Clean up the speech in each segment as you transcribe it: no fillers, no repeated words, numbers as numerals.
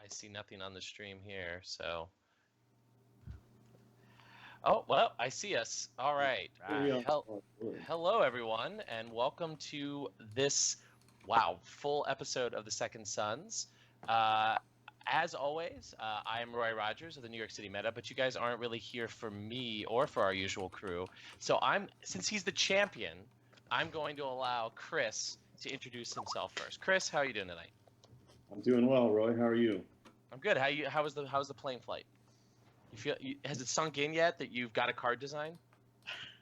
I see nothing on the stream here, so. Oh, well, I see us. All right. Hello, everyone, and welcome to this, full episode of the Second Sons. As always, I am Roy Rogers of the New York City Meta, but you guys aren't really here for me or for our usual crew. So since he's the champion, I'm going to allow Chris to introduce himself first. Chris, how are you doing tonight? I'm doing well, Roy. How are you? I'm good. How was the plane flight? Has it sunk in yet that you've got a card design?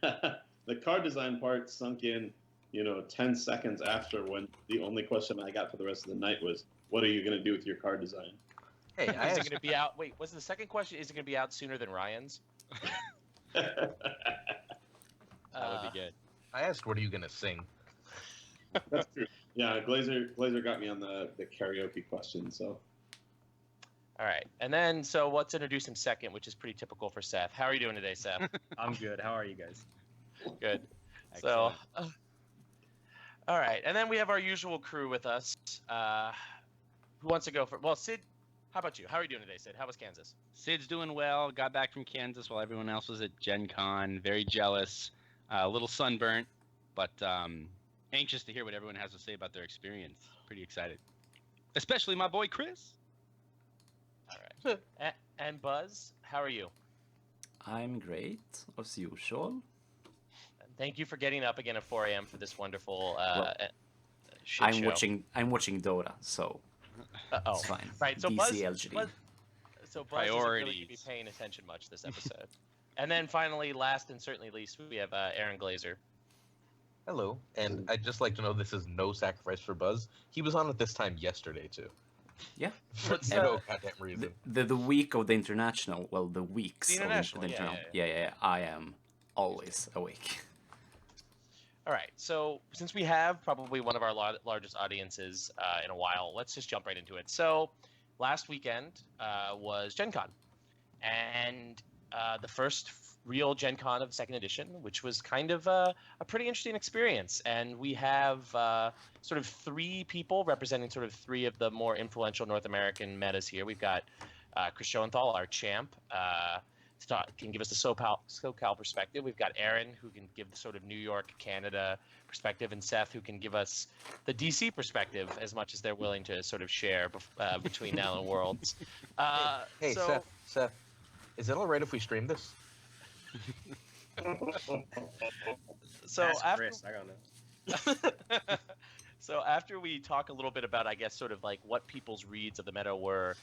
The card design part sunk in, 10 seconds after, when the only question I got for the rest of the night was, what are you going to do with your card design? Hey, is it going to be out? Wait, was the second question, is it going to be out sooner than Ryan's? That would be good. I asked, what are you going to sing? That's true. Yeah, Glazer got me on the karaoke question, so. All right. And then, so let's introduce him second, which is pretty typical for Seth. How are you doing today, Seth? I'm good. How are you guys? Good. Excellent. So, all right. And then we have our usual crew with us. Who wants to go for? Well, Sid, how about you? How are you doing today, Sid? How was Kansas? Sid's doing well. Got back from Kansas while everyone else was at Gen Con. Very jealous. A little sunburnt, but anxious to hear what everyone has to say about their experience. Pretty excited. Especially my boy, Chris. All right. And Buzz, how are you? I'm great, as usual. Thank you for getting up again at 4 a.m. for this wonderful I'm show. watching Dota, so it's fine. Right, so Buzz Buzz isn't really be paying attention much this episode. And then finally, last and certainly least, we have Aaron Glazer. Hello, and I'd just like to know this is no sacrifice for Buzz. He was on at this time yesterday, too. Yeah. For no goddamn reason. The week of the international, the weeks the of international, the international. Yeah, I am always awake. All right, so since we have probably one of our largest audiences in a while, let's just jump right into it. So last weekend was Gen Con, and the first real Gen Con of the second edition, which was kind of a pretty interesting experience. And we have sort of three people representing sort of three of the more influential North American metas here. We've got Chris Schoenthal, our champ, can give us the SoCal perspective. We've got Aaron, who can give the sort of New York, Canada perspective, and Seth, who can give us the DC perspective as much as they're willing to sort of share between now and Worlds. Seth, is it all right if we stream this? So Ask after Chris, I don't know. So after we talk a little bit about, I guess, sort of like what people's reads of the meta were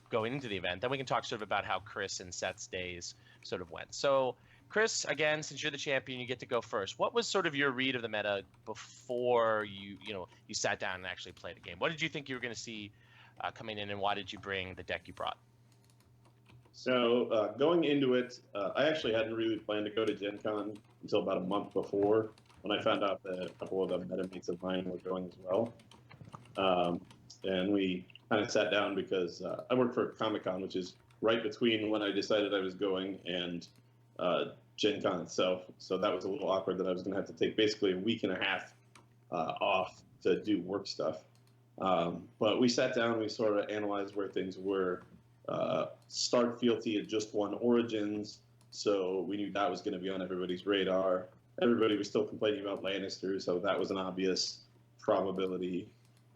going into the event, then we can talk sort of about how Chris and Seth's days sort of went. So Chris, again, since you're the champion, you get to go first. What was sort of your read of the meta before you sat down and actually played a game? What did you think you were going to see coming in, and why did you bring the deck you brought? So going into it, I actually hadn't really planned to go to Gen Con until about a month before, when I found out that a couple of the meta mates of mine were going as well. And we kind of sat down because I work for Comic-Con, which is right between when I decided I was going and Gen Con itself. So that was a little awkward that I was going to have to take basically a week and a half off to do work stuff. But we sat down, we sort of analyzed where things were. Stark Fealty had just won Origins, so we knew that was going to be on everybody's radar. Everybody was still complaining about Lannister, so that was an obvious probability.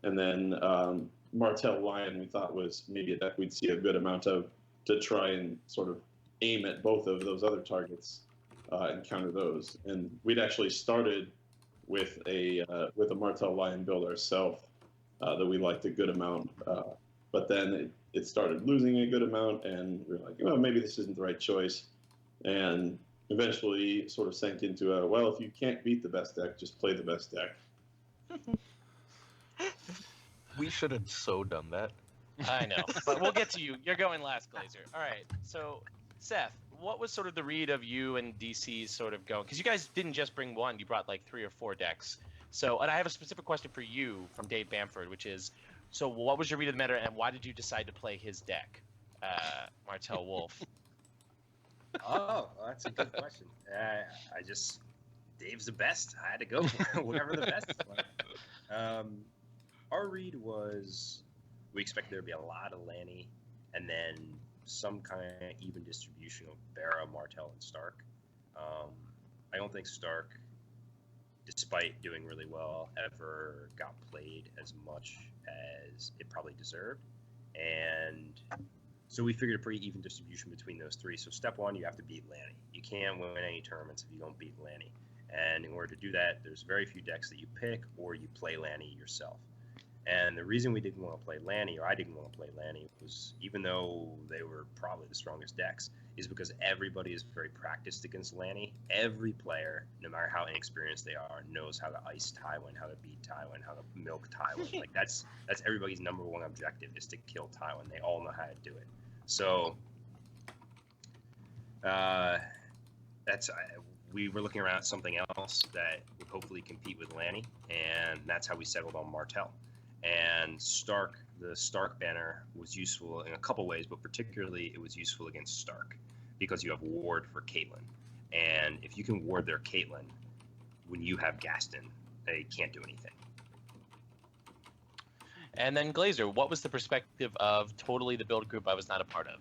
And then Martell Lion, we thought was maybe a deck we'd see a good amount of, to try and sort of aim at both of those other targets and counter those. And we'd actually started with a Martell Lion build ourselves that we liked a good amount. But then it started losing a good amount, and we were like, well, maybe this isn't the right choice. And eventually sort of sank into if you can't beat the best deck, just play the best deck. We should have so done that. I know, but we'll get to you. You're going last, Glazer. All right, so Seth, what was sort of the read of you and DC's sort of going? Because you guys didn't just bring one, you brought like 3 or 4 decks. So, and I have a specific question for you from Dave Bamford, which is, so what was your read of the meta, and why did you decide to play his deck, Martell Wolf? Oh, that's a good question. Dave's the best. I had to go for whatever the best is. Our read was we expect there to be a lot of Lanny, and then some kind of even distribution of Barra, Martell, and Stark. I don't think Stark, despite doing really well, ever got played as much as it probably deserved. And so we figured a pretty even distribution between those three. So step one, you have to beat Lanny. You can't win any tournaments if you don't beat Lanny. And in order to do that, there's very few decks that you pick or you play Lanny yourself. And the reason we didn't want to play Lanny, or I didn't want to play Lanny, was even though they were probably the strongest decks, is because everybody is very practiced against Lanny. Every player, no matter how inexperienced they are, knows how to ice Tywin, how to beat Tywin, how to milk Tywin. Like that's everybody's number one objective, is to kill Tywin. They all know how to do it. So we were looking around at something else that would hopefully compete with Lanny, and that's how we settled on Martell. And Stark, the Stark banner, was useful in a couple ways, but particularly it was useful against Stark because you have ward for Caitlyn. And if you can ward their Caitlyn, when you have Gaston, they can't do anything. And then Glazer, what was the perspective of totally the build group I was not a part of?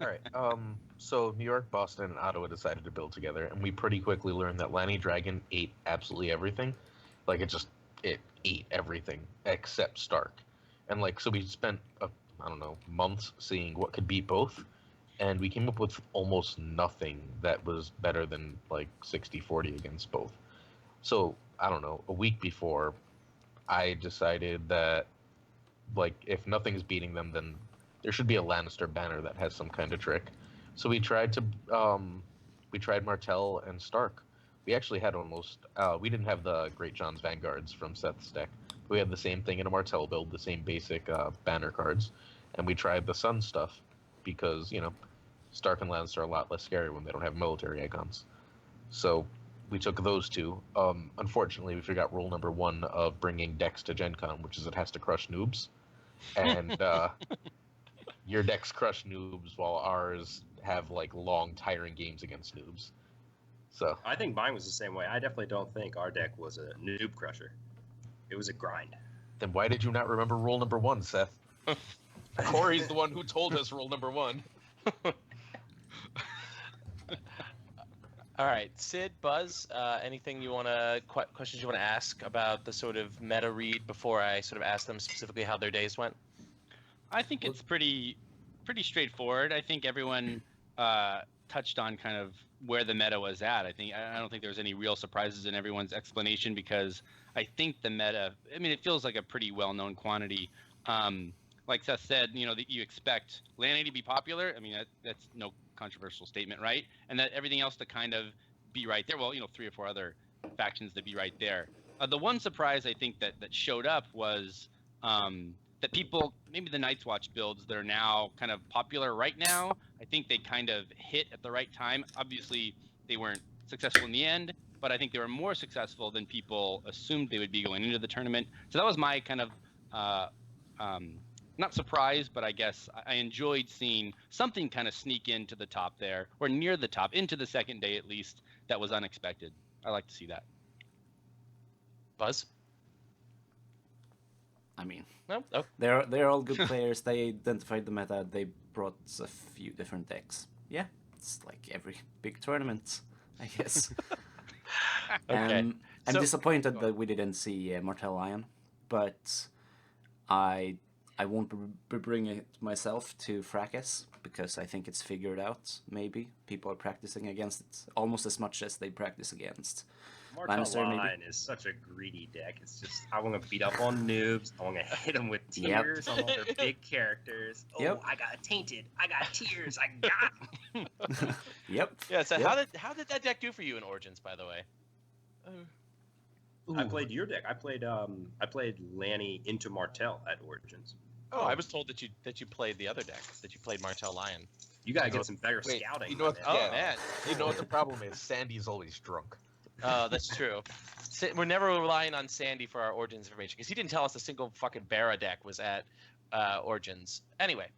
All right. So New York, Boston, and Ottawa decided to build together, and we pretty quickly learned that Lanny Dragon ate absolutely everything. Like it ate everything except Stark. And like, so we spent months seeing what could beat both, and we came up with almost nothing that was better than like 60-40 against both. So I don't know, a week before, I decided that like if nothing's beating them, then there should be a Lannister banner that has some kind of trick. So we tried Martell and Stark. We actually had we didn't have the Great John's Vanguards from Seth's deck. We had the same thing in a Martell build, the same basic banner cards, and we tried the Sun stuff because, Stark and Lannister are a lot less scary when they don't have military icons. So we took those two. Unfortunately, we forgot rule number 1 of bringing decks to Gen Con, which is it has to crush noobs. And your decks crush noobs while ours have like long, tiring games against noobs. So I think mine was the same way. I definitely don't think our deck was a noob crusher. It was a grind. then why did you not remember rule number 1, Seth? Corey's the one who told us rule number 1. All right, Sid, Buzz, anything you want to questions you want to ask about the sort of meta read before I sort of ask them specifically how their days went? I think it's pretty straightforward. I think everyone touched on kind of where the meta was at. I don't think there was any real surprises in everyone's explanation because I think the meta. I mean, it feels like a pretty well-known quantity. Like Seth said, that you expect Lanny to be popular. I mean, that's no controversial statement, right? And that everything else to kind of be right there. Well, 3 or 4 other factions to be right there. The one surprise I think that showed up was that people, maybe the Night's Watch builds that are now kind of popular right now, I think they kind of hit at the right time. Obviously, they weren't successful in the end, but I think they were more successful than people assumed they would be going into the tournament. So that was my kind of not surprised, but I guess I enjoyed seeing something kind of sneak into the top there, or near the top, into the second day at least, that was unexpected. I like to see that. Buzz? I mean, No? Oh. they're all good players. They identified the meta. They brought a few different decks. Yeah, it's like every big tournament, I guess. Okay. I'm So- disappointed that we didn't see Martell Lion, but I won't be bringing it myself to Fracas because I think it's figured out. Maybe people are practicing against it almost as much as they practice against Martell Lannister, maybe? Line is such a greedy deck. It's just, I want to beat up on noobs. I want to hit them with Yep. tears on all their big characters. Oh, Yep. I got tainted. I got tears. I got 'em. Yep. Yeah, so Yep. how did that deck do for you in Origins, by the way? I played your deck. I played Lanny into Martell at Origins. Oh, I was told that you played the other deck, that you played Martell Lion. You gotta get some better Wait, scouting. you know what- man. Oh, Yeah. man. You know what the problem is? Sandy's always drunk. Oh, that's true. We're never relying on Sandy for our Origins information because he didn't tell us a single fucking Barra deck was at Origins. Anyway,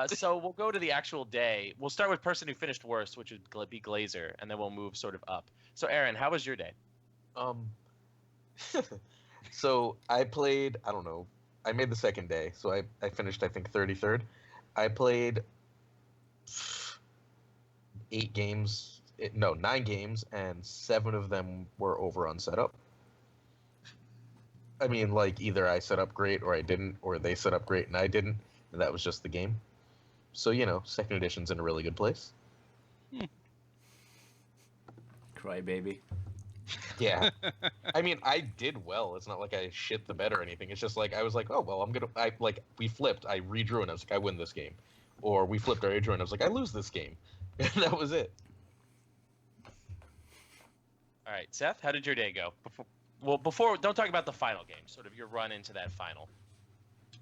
so we'll go to the actual day. We'll start with person who finished worst, which would be Glazer, and then we'll move sort of up. So, Aaron, how was your day? So I played, I don't know, I made the second day, so I finished I think 33rd. I played 9 games, and 7 of them were over on setup. I mean, like, either I set up great or I didn't, or they set up great and I didn't, and that was just the game. So, second edition's in a really good place. Cry baby. Yeah. I mean, I did well. It's not like I shit the bed or anything. It's just like, I was like, oh, well, we flipped. I redrew and I was like, I win this game. Or we flipped, I redrew and I was like, I lose this game. And that was it. All right, Seth, how did your day go? Don't talk about the final game. Sort of your run into that final.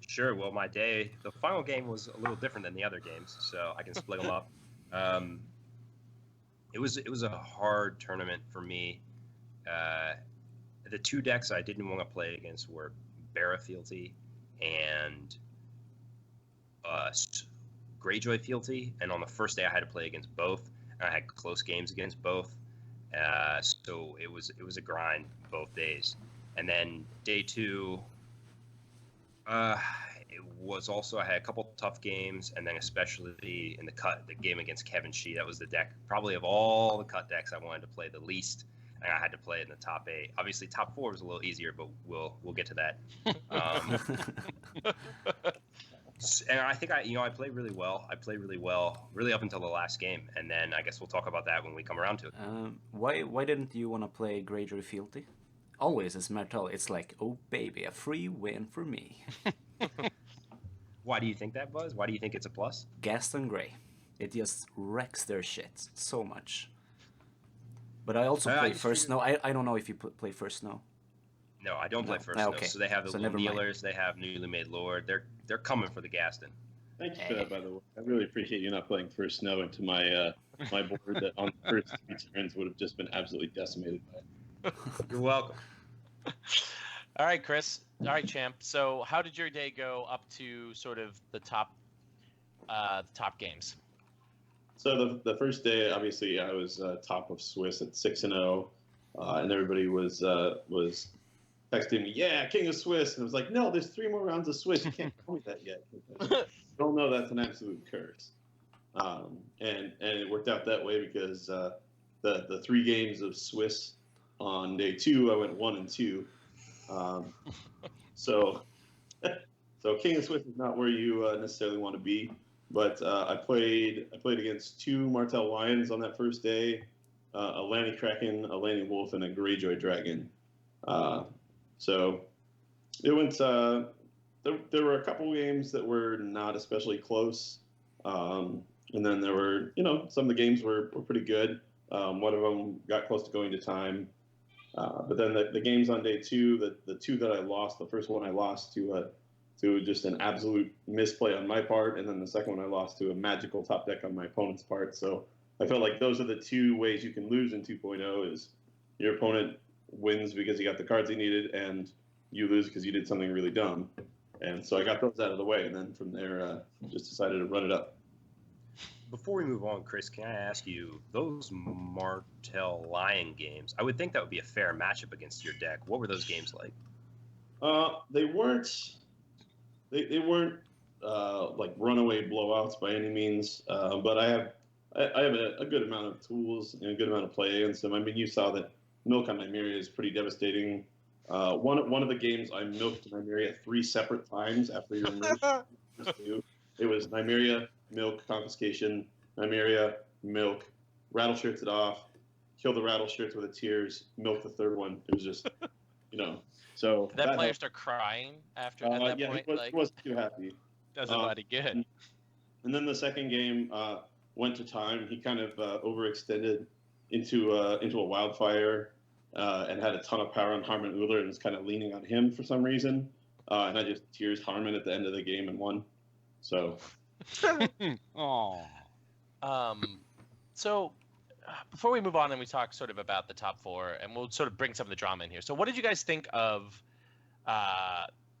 Sure. Well, the final game was a little different than the other games, so I can split them up. It was a hard tournament for me. The 2 decks I didn't want to play against were Barra Fealty and Greyjoy Fealty, and on the first day I had to play against both, and I had close games against both. So it was a grind both days. And then day 2, it was also, I had a couple tough games, and then especially in the game against Kevin Shee, that was the deck probably of all the cut decks I wanted to play the least, and I had to play it in the top 8. Obviously, top 4 was a little easier, but we'll get to that. And I think I played really well. Really up until the last game, and then I guess we'll talk about that when we come around to it. Why didn't you want to play Greyjoy Fealty? Always as Martell, it's like, oh baby, a free win for me. Why do you think that, Buzz? Why do you think it's a plus? Gaston Grey. It just wrecks their shit so much. But I also play First Snow. I don't know if you play First Snow. No, I don't play First Snow. Okay. So they have the little Kneelers, they have Newly Made Lord. They're coming for the Gaston. Thank you for that, by the way. I really appreciate you not playing First Snow into my my board that on the first 3 turns would have just been absolutely decimated by it. You're welcome. All right, Chris. All right, champ. So how did your day go up to sort of the top games? So the first day, obviously, I was top of Swiss at 6-0, and everybody was texting me, "Yeah, King of Swiss," and I was like, "No, there's 3 more rounds of Swiss. You can't tell me that yet. Don't know that's an absolute curse." And it worked out that way because the 3 games of Swiss on day 2, I went 1-2. So King of Swiss is not where you necessarily want to be. But I played against 2 Martell Lions on that first day, a Lanny Kraken, a Lanny Wolf, and a Greyjoy Dragon. So it went. There were a couple games that were not especially close, and then there were, some of the games were pretty good. One of them got close to going to time, but then the games on day 2, the 2 that I lost, the first one I lost to just an absolute misplay on my part, and then the second one I lost to a magical top deck on my opponent's part. So I felt like those are the 2 ways you can lose in 2.0 is your opponent wins because he got the cards he needed, and you lose because you did something really dumb. And so I got those out of the way, and then from there, just decided to run it up. Before we move on, Chris, can I ask you, those Martell Lion games, I would think that would be a fair matchup against your deck. What were those games like? They weren't. They weren't like runaway blowouts by any means, but I have a good amount of tools and a good amount of play against them. I mean, you saw that Milk on Nymeria is pretty devastating. One of the games I milked Nymeria 3 separate times after your merge. It was Nymeria, Milk, Confiscation, Nymeria, Milk, Rattle Shirts it off, kill the Rattle Shirts with a Tears, Milk the 3rd one. It was just, So Did that player start crying after at that point? He wasn't too happy. Doesn't body good. And then the second game went to time. He kind of overextended into a Wildfire and had a ton of power on Harmon Uller and was kind of leaning on him for some reason. And I just Tears Harmon at the end of the game and won. So. Aww. So before we move on and we talk sort of about the top 4, and we'll sort of bring some of the drama in here. So what did you guys think of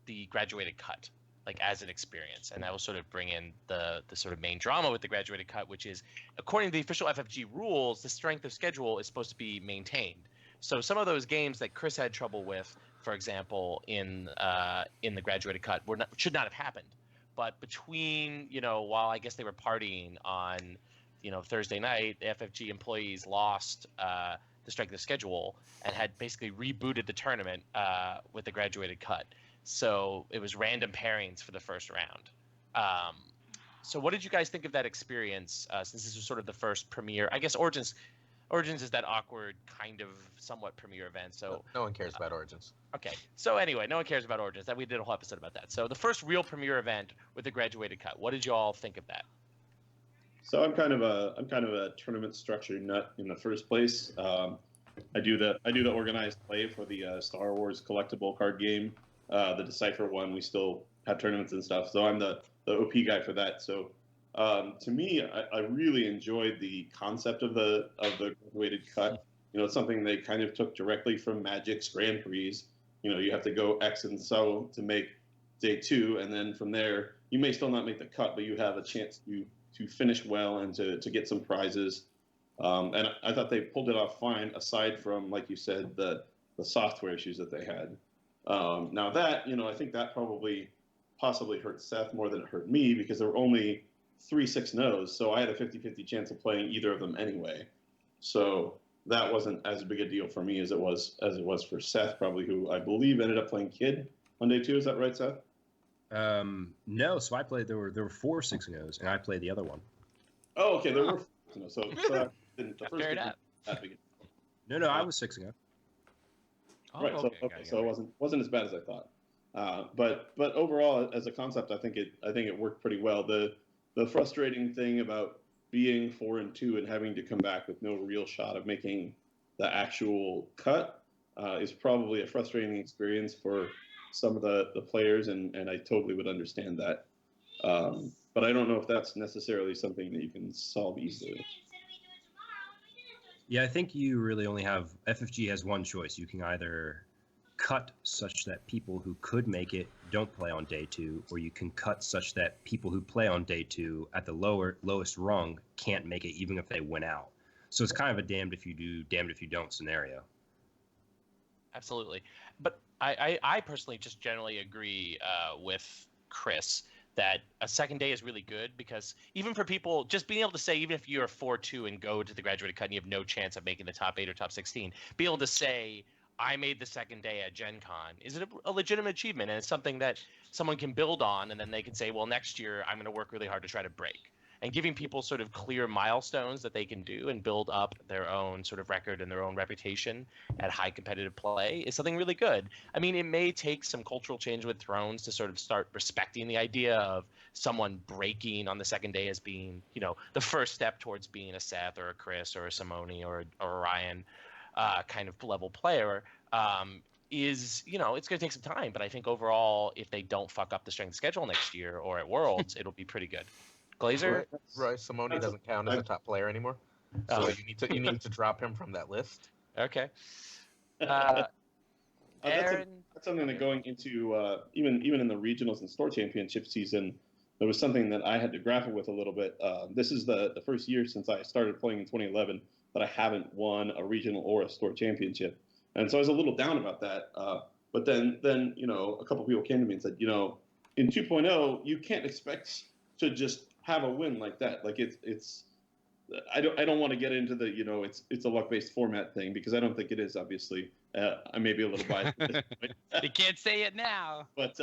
the graduated cut, like as an experience? And that will sort of bring in the sort of main drama with the graduated cut, which is, according to the official FFG rules, the strength of schedule is supposed to be maintained. So some of those games that Chris had trouble with, for example, in the graduated cut, should not have happened. But between, while I guess they were partying on, Thursday night, the FFG employees lost the strength of schedule and had basically rebooted the tournament with the graduated cut. So it was random pairings for the first round. So what did you guys think of that experience? Since this was sort of the first premiere, I guess Origins is that awkward kind of somewhat premiere event. So no one cares about Origins. Okay. So anyway, no one cares about Origins. That we did a whole episode about that. So the first real premiere event with the graduated cut. What did you all think of that? So I'm kind of a tournament structure nut in the first place. I do the organized play for the Star Wars collectible card game, the Decipher one. We still have tournaments and stuff. So I'm the OP guy for that. So to me, I really enjoyed the concept of the graduated cut. It's something they kind of took directly from Magic's Grand Prix. You have to go X and so to make day 2, and then from there you may still not make the cut, but you have a chance to finish well and to get some prizes. And I thought they pulled it off fine, aside from, like you said, the software issues that they had. Now that, I think that possibly hurt Seth more than it hurt me, because there were only 3 6-0s, so I had a 50-50 chance of playing either of them anyway. So that wasn't as big a deal for me as it was for Seth, probably, who I believe ended up playing Kid on day 2. Is that right, Seth? No. So I played. There were 4 6-0s, and I played the other one. Oh, okay. There were 4 so that didn't, the first Fair one enough. that big. No, I was 6-0. Oh, Right. So it wasn't as bad as I thought. But overall, as a concept, I think it worked pretty well. The frustrating thing about being 4-2 and having to come back with no real shot of making the actual cut is probably a frustrating experience for some of the players, and I totally would understand that. But I don't know if that's necessarily something that you can solve easily. Yeah, I think you really only have FFG has one choice. You can either cut such that people who could make it don't play on day 2, or you can cut such that people who play on day 2 at the lowest rung can't make it, even if they win out. So it's kind of a damned if you do, damned if you don't scenario. Absolutely. But I personally just generally agree with Chris that a second day is really good, because even for people, just being able to say, even if you're 4-2 and go to the graduated cut and you have no chance of making the top 8 or top 16, be able to say, I made the second day at Gen Con, is it a legitimate achievement? And it's something that someone can build on, and then they can say, well, next year I'm going to work really hard to try to break. And giving people sort of clear milestones that they can do and build up their own sort of record and their own reputation at high competitive play is something really good. I mean, it may take some cultural change with Thrones to sort of start respecting the idea of someone breaking on the second day as being, the first step towards being a Seth or a Chris or a Simone or a Ryan kind of level player. Is, it's going to take some time. But I think overall, if they don't fuck up the strength schedule next year or at Worlds, it'll be pretty good. Glazer? Right. Simone doesn't count as a top player anymore. So you need to drop him from that list. Okay. That's Aaron? that's something that going into even in the regionals and store championship season, there was something that I had to grapple with a little bit. This is the first year since I started playing in 2011 that I haven't won a regional or a store championship, and so I was a little down about that. But then a couple people came to me and said, in 2.0 you can't expect to just have a win like that. Like it's I don't want to get into the it's a luck-based format thing, because I don't think it is. Obviously, I may be a little biased at this point. You can't say it now. But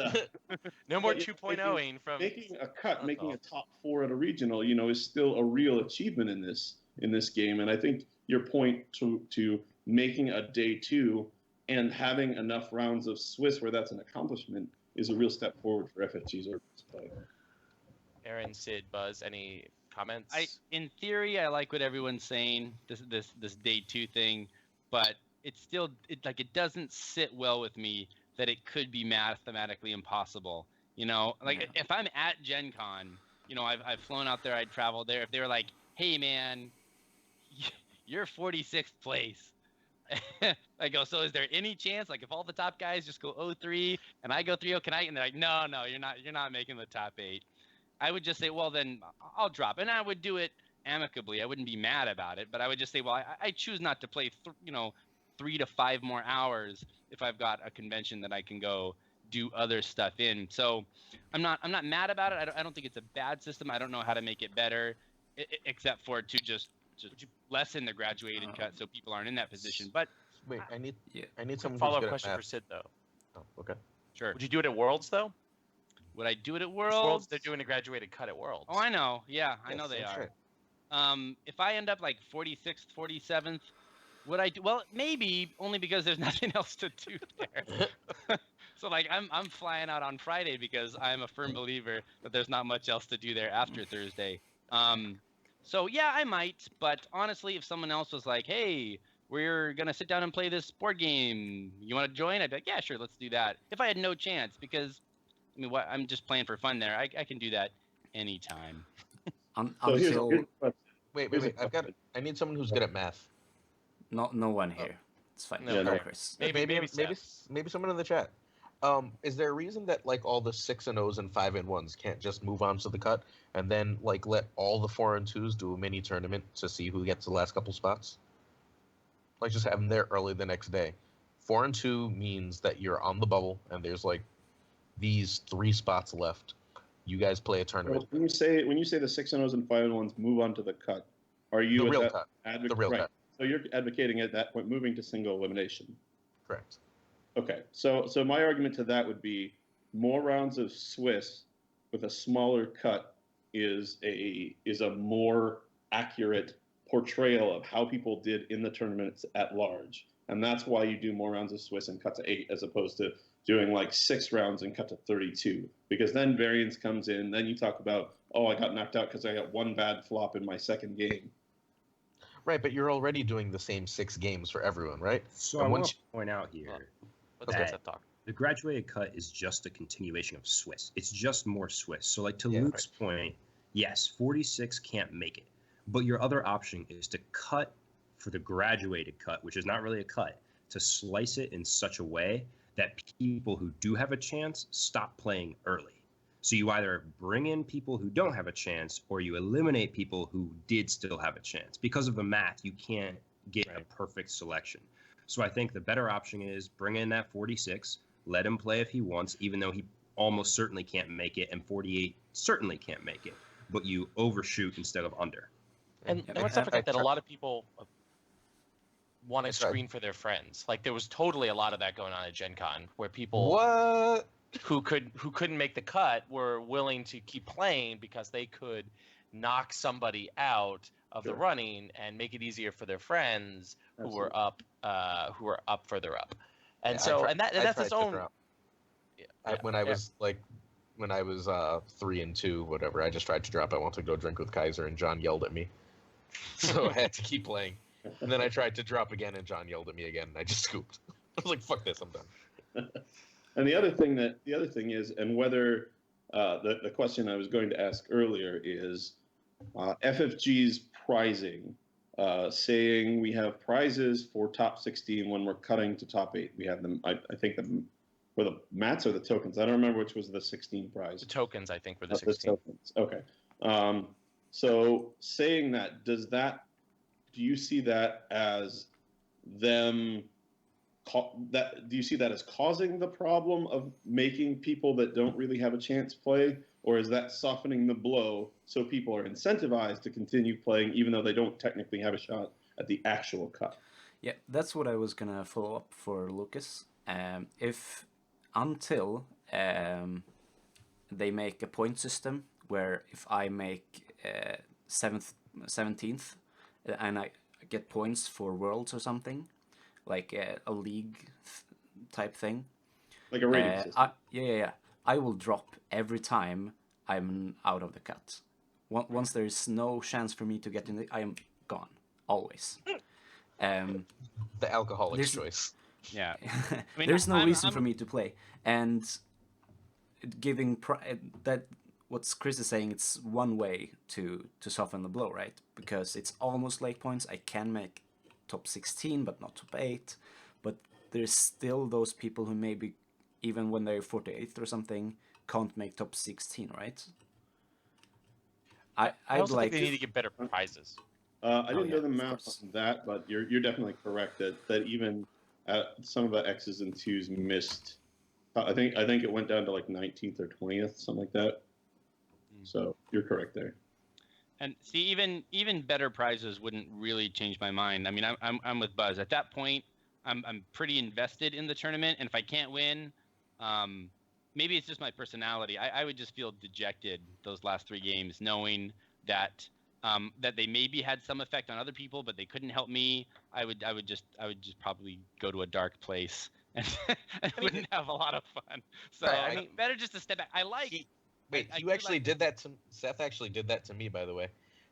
No more but, 2.0ing from making a cut, making all. a top 4 at a regional, is still a real achievement in this game. And I think your point to making a day 2 and having enough rounds of Swiss where that's an accomplishment is a real step forward for FFG's or play. Aaron, Sid, Buzz, any comments? In theory, I like what everyone's saying. This day 2 thing, but it's still it doesn't sit well with me that it could be mathematically impossible. If I'm at Gen Con, I've flown out there, I'd traveled there. If they were like, hey man, you're 46th place. I go, so is there any chance, like if all the top guys just go 0-3 and I go 3-0, can I? And they're like, no, you're not making the top 8. I would just say, well, then I'll drop. And I would do it amicably. I wouldn't be mad about it, but I would just say, well, I choose not to play, 3 to 5 more hours if I've got a convention that I can go do other stuff in. So I'm not mad about it. I don't think it's a bad system. I don't know how to make it better, except for to just lessen the graduated cut so people aren't in that position. But Wait, I need Quick someone who's follow-up good at question for math. Sid though. Oh, okay. sure. Would you do it at Worlds though? Would I do it at 'Cause Worlds? Worlds, they're doing a graduated cut at Worlds. Oh, I know. Yeah, I Yeah, know they same are. shit. If I end up like 46th, 47th, would I do? Well, maybe only because there's nothing else to do there. So like I'm flying out on Friday because I'm a firm believer that there's not much else to do there after Thursday. So yeah, I might, but honestly, if someone else was like, "Hey, we're gonna sit down and play this board game. You want to join?" I'd be like, "Yeah, sure, let's do that." If I had no chance, because I mean, what I'm just playing for fun there. I can do that anytime. So here's Until a question. Wait. Here's a I need someone who's good at math. no one here. It's fine. No, No, no. Chris. Maybe someone in the chat. Is there a reason that like all the 6 and O's and 5 and 1s can't just move on to the cut and then like let all the 4 and 2s do a mini tournament to see who gets the last couple spots? Like just have them there early the next day. 4 and 2 means that you're on the bubble and there's like these 3 spots left. You guys play a tournament. Well, when you say the 6 and O's and 5 and 1s move on to the cut, are you The at real that cut. advoc- The real right. cut. So you're advocating at that point moving to single elimination. Correct. Okay, so my argument to that would be more rounds of Swiss with a smaller cut is a more accurate portrayal of how people did in the tournaments at large, and that's why you do more rounds of Swiss and cut to 8 as opposed to doing like 6 rounds and cut to 32, because then variance comes in. Then you talk about, oh, I got knocked out because I got one bad flop in my second game. Right, but you're already doing the same 6 games for everyone, right? So And I want once to point out here Let's Okay. get Seth talk. the graduated cut is just a continuation of Swiss. It's just more Swiss. So like to Yeah, Luke's point, yes, 46 can't make it. But your other option is to cut for the graduated cut, which is not really a cut, to slice it in such a way that people who do have a chance stop playing early. So you either bring in people who don't have a chance or you eliminate people who did still have a chance. Because of the math, you can't get a perfect selection. So I think the better option is bring in that 46, let him play if he wants, even though he almost certainly can't make it, and 48 certainly can't make it. But you overshoot instead of under. And Yeah, let's not forget that a tried- lot of people want I to tried. screen for their friends. Like there was totally a lot of that going on at Gen Con where people What? who couldn't make the cut were willing to keep playing because they could knock somebody out of the Sure. running and make it easier for their friends who were up further up. And Yeah, so I and that's tried its to own drop. yeah, When I was 3 and 2, whatever, I just tried to drop. I wanted to go drink with Kaiser, and John yelled at me, so I had to keep playing. And then I tried to drop again, and John yelled at me again, and I just scooped. I was like, "Fuck this, I'm done." And the other thing is, and whether the question I was going to ask earlier is FFG's prizing, saying we have prizes for top 16 when we're cutting to top 8. We have them. I think were the mats or the tokens. I don't remember which was the 16 prize. the tokens I think were the The 16. tokens. Okay. So saying that, do you see that as them? Do you see that as causing the problem of making people that don't really have a chance play, or is that softening the blow so people are incentivized to continue playing even though they don't technically have a shot at the actual cut? Yeah, that's what I was gonna follow up for Lucas. If until they make a point system where if I make 17th and I get points for worlds or something, like a league type thing. Like a rating system. Yeah. I will drop every time I'm out of the cut. Once there is no chance for me to get in, I am gone always. The alcoholic's choice. Yeah. I mean, There's no I'm- reason I'm- for me to play, and giving that what Chris is saying, it's one way to soften the blow, right? Because it's almost late points. I can make top 16, but not top 8. But there's still those people who maybe, even when they're 48th or something, can't make top 16, right? I I'd also like think they need to get better prizes. I didn't know the of math course. on that, but you're definitely correct that even some of the X's and 2's missed. I think it went down to like 19th or 20th, something like that. So you're correct there. And see, even better prizes wouldn't really change my mind. I mean, I'm with Buzz. At that point, I'm pretty invested in the tournament, and if I can't win, maybe it's just my personality. I would just feel dejected those last 3 games, knowing that that they maybe had some effect on other people, but they couldn't help me. I would just probably go to a dark place and, wouldn't have a lot of fun. So Right, I mean, better just to step back. I like. Wait, I you do actually like- did that to Seth. Actually, did that to me, by the way.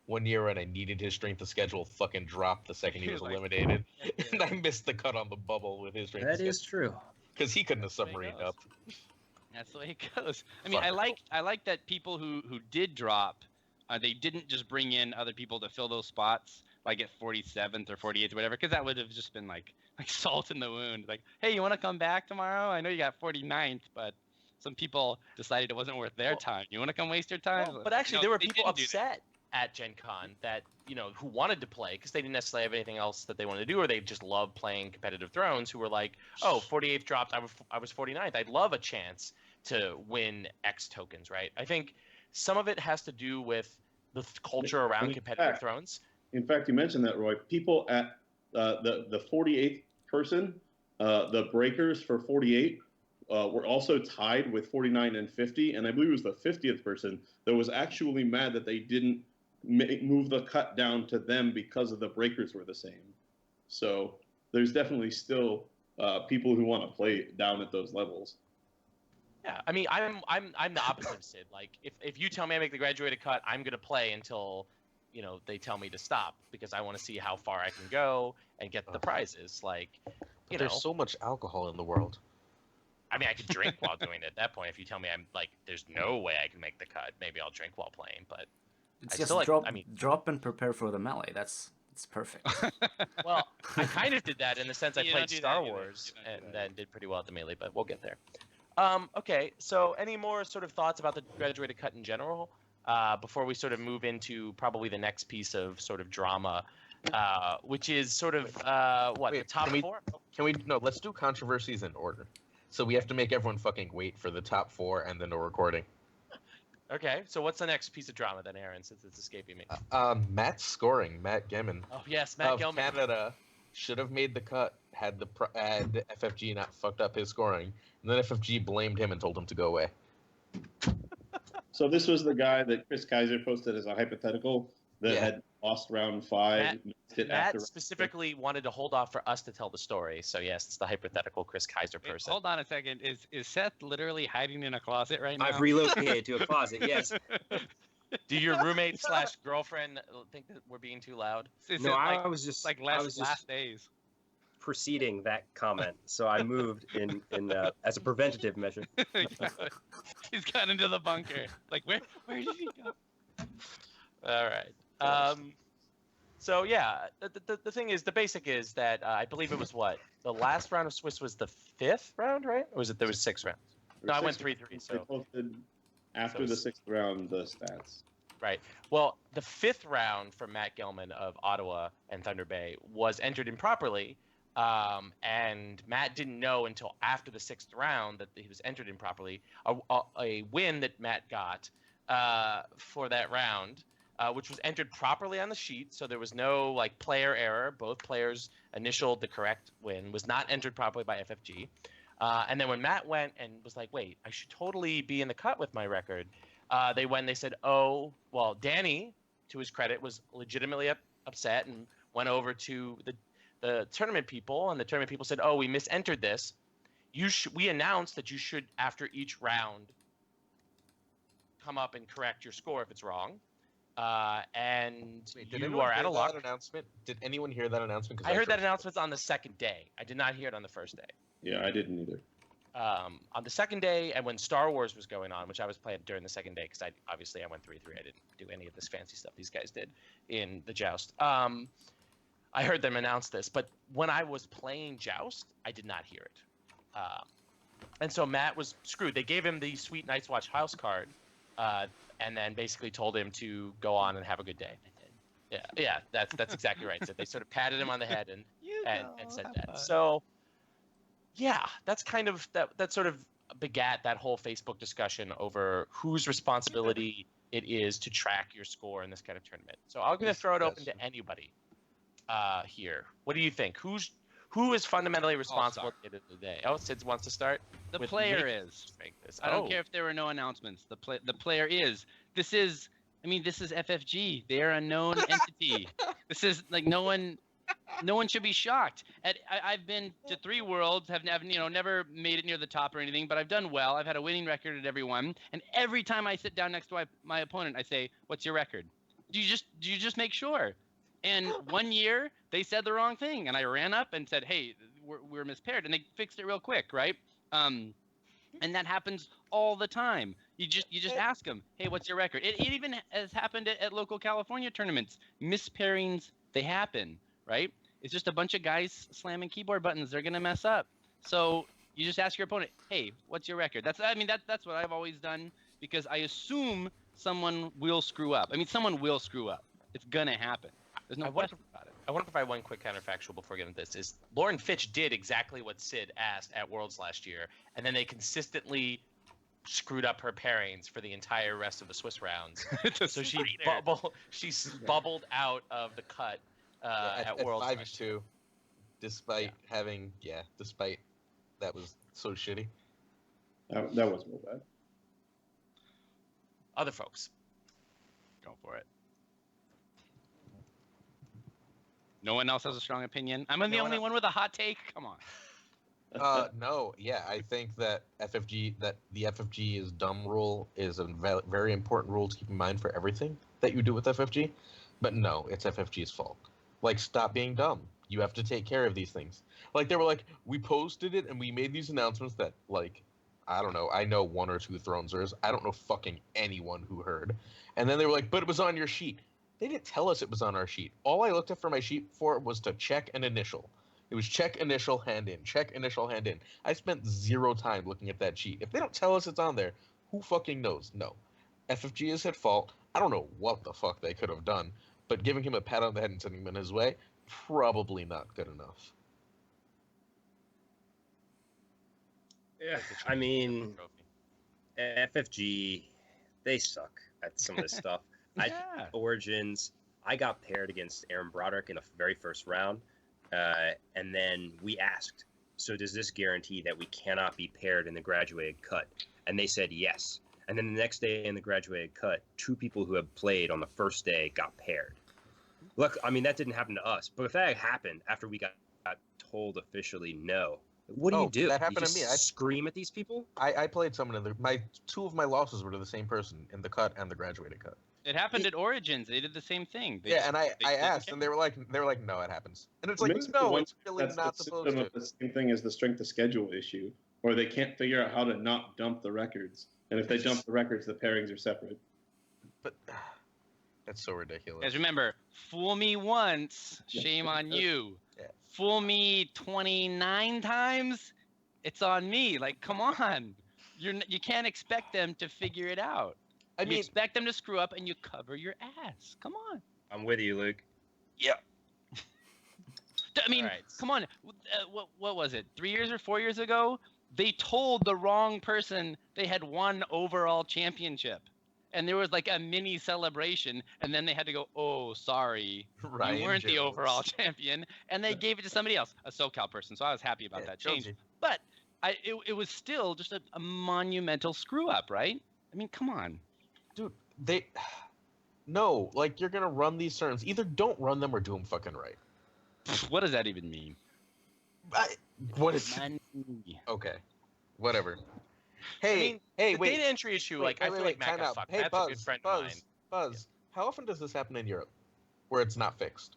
One year when I needed his strength of schedule fucking dropped the second he was Like- eliminated, and I missed the cut on the bubble with his strength. That is true. because he couldn't have That's the way it submarined goes. up. That's the way it goes. I mean, Fucker. I like that people who did drop, they didn't just bring in other people to fill those spots, like at 47th or 48th or whatever, because that would have just been like salt in the wound. Like, hey, you want to come back tomorrow? I know you got 49th, but some people decided it wasn't worth their Well- time. You want to come waste your time? Well, but actually, No, there were they people didn't do that. upset at Gen Con that, who wanted to play because they didn't necessarily have anything else that they wanted to do, or they just love playing competitive Thrones, who were like, oh, 48th dropped, I was 49th. I'd love a chance to win X tokens, right? I think some of it has to do with the culture around competitive Thrones. In fact, you mentioned that, Roy. People at the 48th person, the breakers for 48, were also tied with 49 and 50, and I believe it was the 50th person that was actually mad that they didn't move the cut down to them because of the breakers were the same. So there's definitely still people who want to play down at those levels. Yeah, I mean, I'm the opposite of Sid. Like, if you tell me I make the graduated cut, I'm gonna play until, they tell me to stop because I want to see how far I can go and get the prizes. Like, There's so much alcohol in the world. I mean, I could drink while doing it at that point. If you tell me I'm like, there's no way I can make the cut, maybe I'll drink while playing. But It's I just still like- drop, I mean- drop and prepare for the melee. It's perfect. well, I kind of did that in the sense I You played don't do Star that either. Wars You don't do and that. then did pretty well at the melee, but we'll get there. Okay, so any more sort of thoughts about the graduated cut in general before we sort of move into probably the next piece of sort of drama, which is sort of the Wait, top can we- 4? No, let's do controversies in order. So we have to make everyone fucking wait for the top 4 and then a recording. Okay, so what's the next piece of drama then, Aaron, since it's escaping me? Matt's scoring, Matt Gemmon Oh yes, Matt of Gelman. Canada should have made the cut had the FFG not fucked up his scoring, and then FFG blamed him and told him to go away. So this was the guy that Chris Kaiser posted as a hypothetical that Yeah. had lost round 5. Matt specifically wanted to hold off for us to tell the story, so yes, it's the hypothetical Chris Kaiser Wait, person. hold on a second. Is Seth literally hiding in a closet right now? I've relocated to a closet. Yes. Do your roommate / girlfriend think that we're being too loud? Is No, it I was just like I was last just days. preceding that comment, so I moved in as a preventative measure. He's got into the bunker. Like where did he go? All right. So yeah, the thing is, the basic is that I believe it was the last round of Swiss was the 5th round, right? Or was it there was 6 rounds? No, I went 3-3. They So posted after So the it's- 6th round the stats. right. Well, the 5th round for Matt Gelman of Ottawa and Thunder Bay was entered improperly, and Matt didn't know until after the 6th round that he was entered improperly. A win that Matt got for that round. Which was entered properly on the sheet, so there was no player error. Both players initialed the correct win. Was not entered properly by FFG. And then when Matt went and was like, "Wait, I should totally be in the cut with my record," they said, "Oh, well, Danny, to his credit, was legitimately upset and went over to the tournament people, and the tournament people said, "Oh, we misentered this. We announced that you should, after each round, come up and correct your score if it's wrong." And Wait, did you anyone are hear out of that luck. announcement? Did anyone hear that announcement? 'Cause I heard that sure- announcement on the second day. I did not hear it on the first day. Yeah, I didn't either. On the second day, and when Star Wars was going on, which I was playing during the second day, because I went 3-3. I didn't do any of this fancy stuff these guys did in the Joust. I heard them announce this, but when I was playing Joust, I did not hear it. And so Matt was screwed. They gave him the Sweet Night's Watch house card, and then basically told him to go on and have a good day. Yeah, that's exactly right. So they sort of patted him on the head and said that. fun. So yeah, that's kind of that sort of begat that whole Facebook discussion over whose responsibility it is to track your score in this kind of tournament. So I'm going to throw it open to anybody here. What do you think? Who is fundamentally responsible at the end of the day? Oh, Sid wants to start. The player is. I don't care if there were no announcements. The player is. This is FFG. They are a known entity. This is like no one should be shocked. I've been to 3 worlds, have never made it near the top or anything, but I've done well. I've had a winning record at every one, and every time I sit down next to my opponent, I say, "What's your record?" Do you just make sure? And one year they said the wrong thing, and I ran up and said, "Hey, we're mispaired," and they fixed it real quick, right? And that happens all the time. You just ask them, "Hey, what's your record?" It even has happened at local California tournaments. Mispairings, they happen, right? It's just a bunch of guys slamming keyboard buttons. They're gonna mess up. So you just ask your opponent, "Hey, what's your record?" That's what I've always done, because I assume someone will screw up. Someone will screw up. It's gonna happen. There's no question about it. I want to provide one quick counterfactual before getting into this. Is Lauren Fitch did exactly what Sid asked at Worlds last year, and then they consistently screwed up her pairings for the entire rest of the Swiss rounds. So she bubbled out of the cut at Worlds. 5-2, despite that was so shitty. That was real bad. Other folks, go for it. No one else has a strong opinion. I'm the only one with a hot take. Come on. No, yeah, I think that the FFG is dumb rule is a very important rule to keep in mind for everything that you do with FFG. But no, it's FFG's fault. Like, stop being dumb. You have to take care of these things. Like, they were like, we posted it and we made these announcements that, like, I don't know. I know 1 or 2 Thronesers. I don't know fucking anyone who heard. And then they were like, but it was on your sheet. They didn't tell us it was on our sheet. All I looked at for my sheet for was to check an initial. It was check initial, hand in. Check initial, hand in. I spent 0 time looking at that sheet. If they don't tell us it's on there, who fucking knows? No. FFG is at fault. I don't know what the fuck they could have done, but giving him a pat on the head and sending him in his way, probably not good enough. Yeah, FFG, they suck at some of this stuff. Origins, I got paired against Aaron Broderick in the very first round, and then we asked, so does this guarantee that we cannot be paired in the graduated cut? And they said yes. And then the next day in the graduated cut, 2 people who had played on the first day got paired. Look, that didn't happen to us, but if that had happened after we got told officially no, what do you do? That happened you to me. I scream at these people. I played someone in the 2 of my losses were to the same person in the cut and the graduated cut. It happened at Origins. They did the same thing. I asked, and they were like, no, it happens. And it's like, no, it's really not supposed to. The same thing as the strength of schedule issue, or they can't figure out how to not dump the records. And if they dump the records, the pairings are separate. But that's so ridiculous. Guys, remember, fool me once, shame on you. Yeah. Fool me 29 times, it's on me. Like, come on. You can't expect them to figure it out. You expect them to screw up, and you cover your ass. Come on. I'm with you, Luke. Yeah. Right. Come on. What was it? 3 years or 4 years ago, they told the wrong person they had won overall championship, and there was like a mini celebration, and then they had to go, "Oh, sorry, Ryan you weren't Jones. the overall champion," and they gave it to somebody else, a SoCal person. So I was happy about that change. Jonesy. But it was still just a monumental screw up, right? Come on. Dude, you're gonna run these tournaments. Either don't run them or do them fucking right. What does that even mean? What is? Okay, whatever. Hey, wait. Data entry issue. I feel like Matt got fucked. Hey, Matt's a good friend of mine. Buzz. How often does this happen in Europe, where it's not fixed?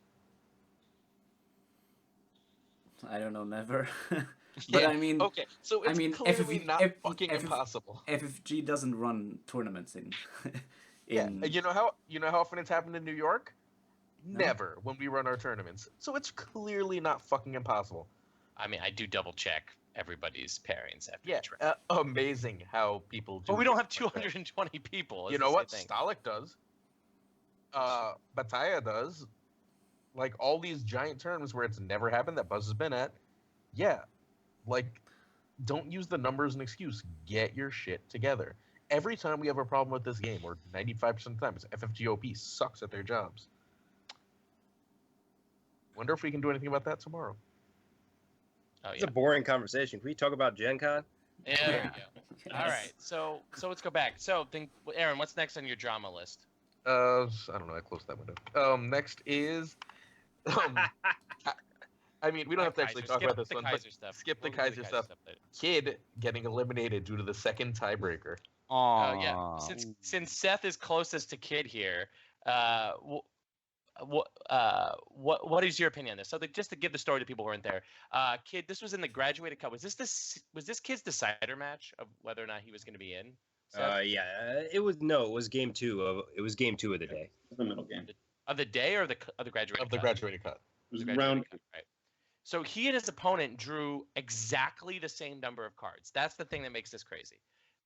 I don't know, never. Okay, so it's clearly not fucking impossible. FFG doesn't run tournaments in. You know how often it's happened in New York? No. Never when we run our tournaments. So it's clearly not fucking impossible. I do double check everybody's pairings after each round. Amazing how people do. But we don't have 220 people. You know what? Stalik does. Bataya does. Like, all these giant tournaments where it's never happened that Buzz has been at. Yeah. Like, don't use the numbers as an excuse. Get your shit together. Every time we have a problem with this game, or 95% of the time, it's FFGOP sucks at their jobs. Wonder if we can do anything about that tomorrow. Oh, It's yeah. a boring conversation. Can we talk about Gen Con? Yeah, there we go. All right, so let's go back. So, Aaron, what's next on your drama list? I don't know. I closed that window. Next is, I mean, we don't have to actually talk about this one, but skip the Kaiser stuff. Later. Kid getting eliminated due to the second tiebreaker. Oh yeah. Since Seth is closest to Kid here, what is your opinion on this? So just to give the story to people who weren't there, Kid, this was in the graduated cup. Was this Kid's decider match of whether or not he was going to be in? Yeah, it was game 2 it was game 2 of the day. The middle game. Of the day or the graduated Of the cut? graduated cut. It was The round. graduated cut, right. So he and his opponent drew exactly the same number of cards. That's the thing that makes this crazy.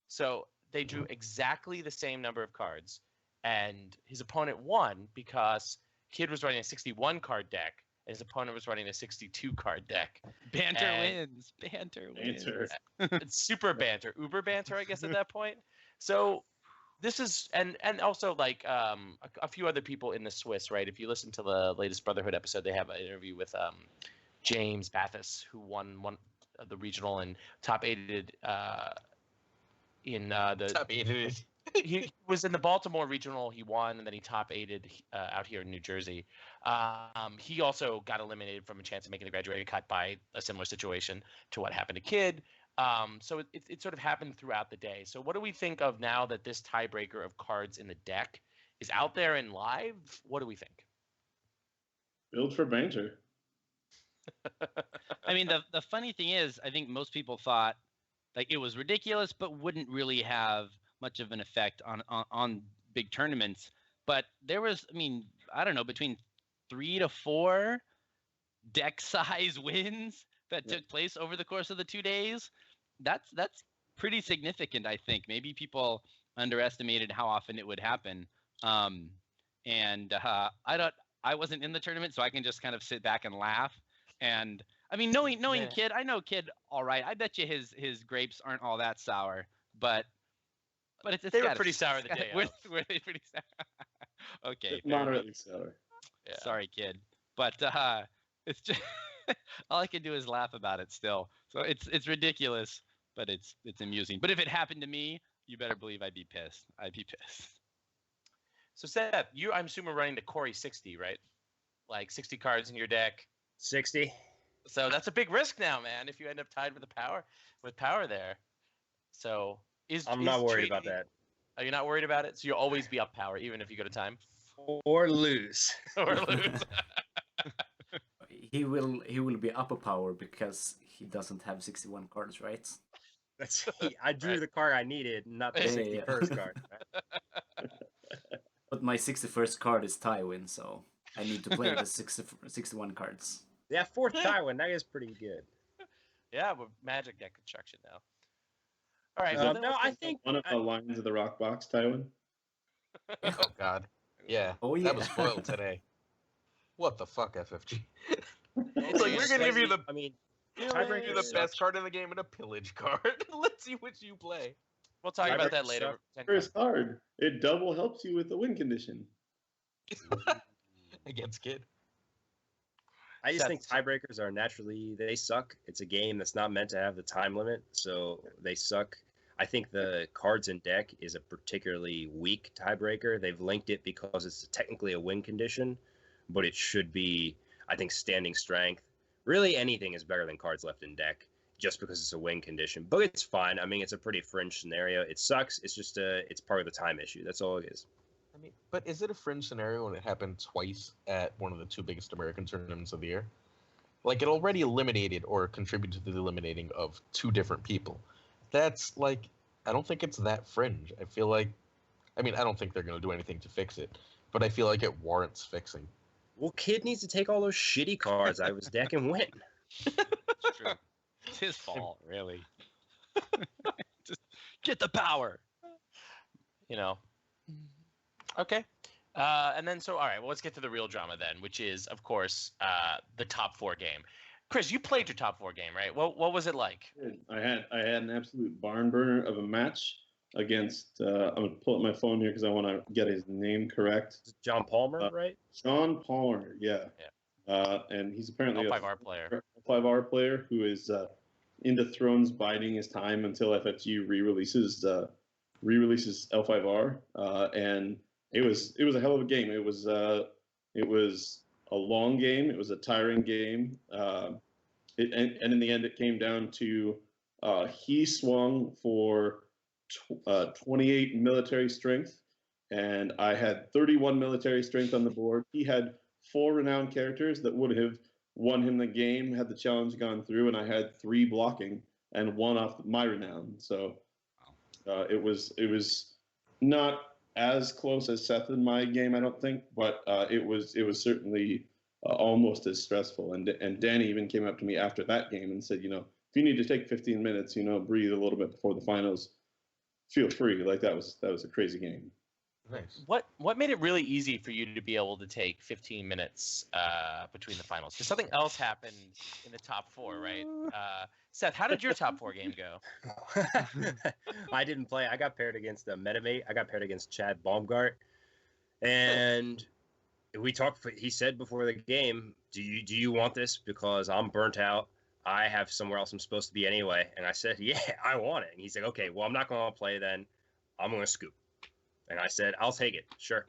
So they drew exactly the same number of cards, and his opponent won because Kid was running a 61 card deck, and his opponent was running a 62 card deck. Banter wins. Banter wins. It's super banter, uber banter, I guess, at that point. So this is, and also like a few other people in the Swiss, right? If you listen to the latest Brotherhood episode, they have an interview with James Bathis, who won one of the regional and top 8'd in the Top 8'd. He was in the Baltimore regional. He won, and then he top 8'd out here in New Jersey. He also got eliminated from a chance of making the graduated cut by a similar situation to what happened to Kid. So it sort of happened throughout the day. So what do we think of now that this tiebreaker of cards in the deck is out there and live? What do we think? Build for banter. I mean, the funny thing is, I think most people thought like it was ridiculous, but wouldn't really have much of an effect on big tournaments. But there was, I mean, I don't know, between 3 to 4 deck size wins that took place over the course of the 2 days. That's pretty significant, I think. Maybe people underestimated how often it would happen. I wasn't in the tournament, so I can just kind of sit back and laugh. And I mean, knowing Kid, I know Kid all right. I bet you his grapes aren't all that sour, but they were pretty sour the day of. Were they pretty sour? Okay, Moderately sour. Yeah. Sorry, Kid, but it's just all I can do is laugh about it still. So it's ridiculous, but it's amusing. But if it happened to me, you better believe I'd be pissed. So Seth, I'm assuming running the Corey 60, right? Like 60 cards in your deck. 60. So that's a big risk now, man. If you end up tied with power there. So I'm not worried about that. Are you not worried about it? So you'll always be up power, even if you go to time. Or lose. Or lose. He will be upper power because he doesn't have 61 cards, right? I drew the card I needed, not the 61st card. But my 61st card is Tywin, so I need to play the 61 cards. Yeah, 4th Tywin, that is pretty good. Yeah, but Magic deck construction now. All right. No, I think one of the lines of the rock box, Tywin. Oh God. Yeah. Oh yeah. That was spoiled today. What the fuck, FFG? It's like we're gonna give you the. I mean, Tiebreaker the best card in the game and a pillage card. Let's see which you play. We'll talk about that later. First card. It double helps you with the win condition. Against Kid. I just think tiebreakers are naturally, they suck. It's a game that's not meant to have the time limit, so they suck. I think the cards in deck is a particularly weak tiebreaker. They've linked it because it's technically a win condition, but it should be, I think, standing strength. Really, anything is better than cards left in deck just because it's a win condition. But it's fine. I mean, it's a pretty fringe scenario. It sucks. It's just it's part of the time issue. That's all it is. I mean, but is it a fringe scenario when it happened twice at one of the 2 biggest American tournaments of the year? Like, it already eliminated or contributed to the eliminating of 2 different people. That's, like, I don't think it's that fringe. I feel like, I mean, I don't think they're going to do anything to fix it, but I feel like it warrants fixing. Well, Kid needs to take all those shitty cards out of his deck and win. It's true. It's his fault, really. Just get the power. You know. Okay. And then, all right, well, let's get to the real drama then, which is, of course, the top 4 game. Chris, you played your top 4 game, right? What was it like? I had an absolute barn burner of a match against. I'm gonna pull up my phone here because I want to get his name correct. John Palmer, right? John Palmer, yeah. And he's apparently L5R player. L5R player who is into Thrones, biding his time until FFG re-releases L5R, and it was a hell of a game. It was a long game. It was a tiring game. And in the end, it came down to he swung for 28 military strength, and I had 31 military strength on the board. He had 4 renowned characters that would have won him the game had the challenge gone through, and I had 3 blocking and 1 off my renown. So it was not as close as Seth in my game, I don't think, but it was certainly almost as stressful. And Danny even came up to me after that game and said, if you need to take 15 minutes, breathe a little bit before the finals, feel free. Like that was a crazy game. Nice. What made it really easy for you to be able to take 15 minutes between the finals? Because something else happened in the top 4, right? Seth, how did your top 4 game go? I didn't play. I got paired against the Metamate. I got paired against Chad Baumgart, and we talked. He said before the game, "Do you want this? Because I'm burnt out. I have somewhere else I'm supposed to be anyway." And I said, "Yeah, I want it." And he said, "Okay, well, I'm not going to play then. I'm going to scoop." And I said, "I'll take it. Sure."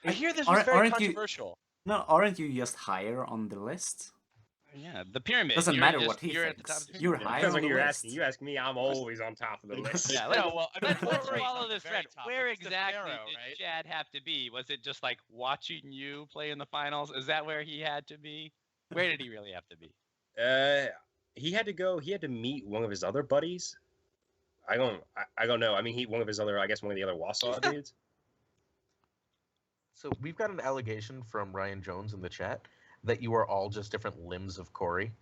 I hear this was very controversial. Aren't you just higher on the list? Yeah, the pyramid. Doesn't matter what he you're thinks. At the top You're higher on the list. You ask me, I'm always on top of the list. Yeah, let's follow this thread. Where exactly did Chad have to be? Was it just like watching you play in the finals? Is that where he had to be? Where did he really have to be? He had to go. He had to meet one of his other buddies. I don't know. I mean, one of the other Wausau dudes. So we've got an allegation from Ryan Jones in the chat that you are all just different limbs of Corey,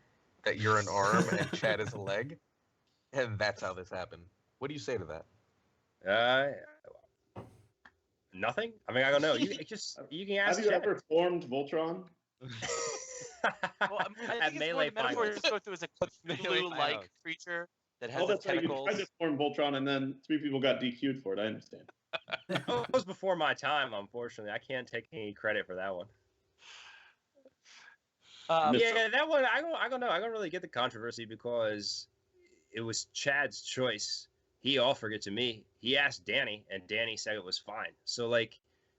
that you're an arm and Chad is a leg, and that's how this happened. What do you say to that? Nothing. I mean, I don't know. You can ask. Have you ever formed Voltron? Well, I think the metaphor is go through as a Cthulhu-like creature that has tentacles. You tried to form Voltron, and then 3 people got DQ'd for it. I understand. It was before my time, unfortunately. I can't take any credit for that one. That one, I don't know. I don't really get the controversy because it was Chad's choice. He offered it to me. He asked Danny, and Danny said it was fine. So,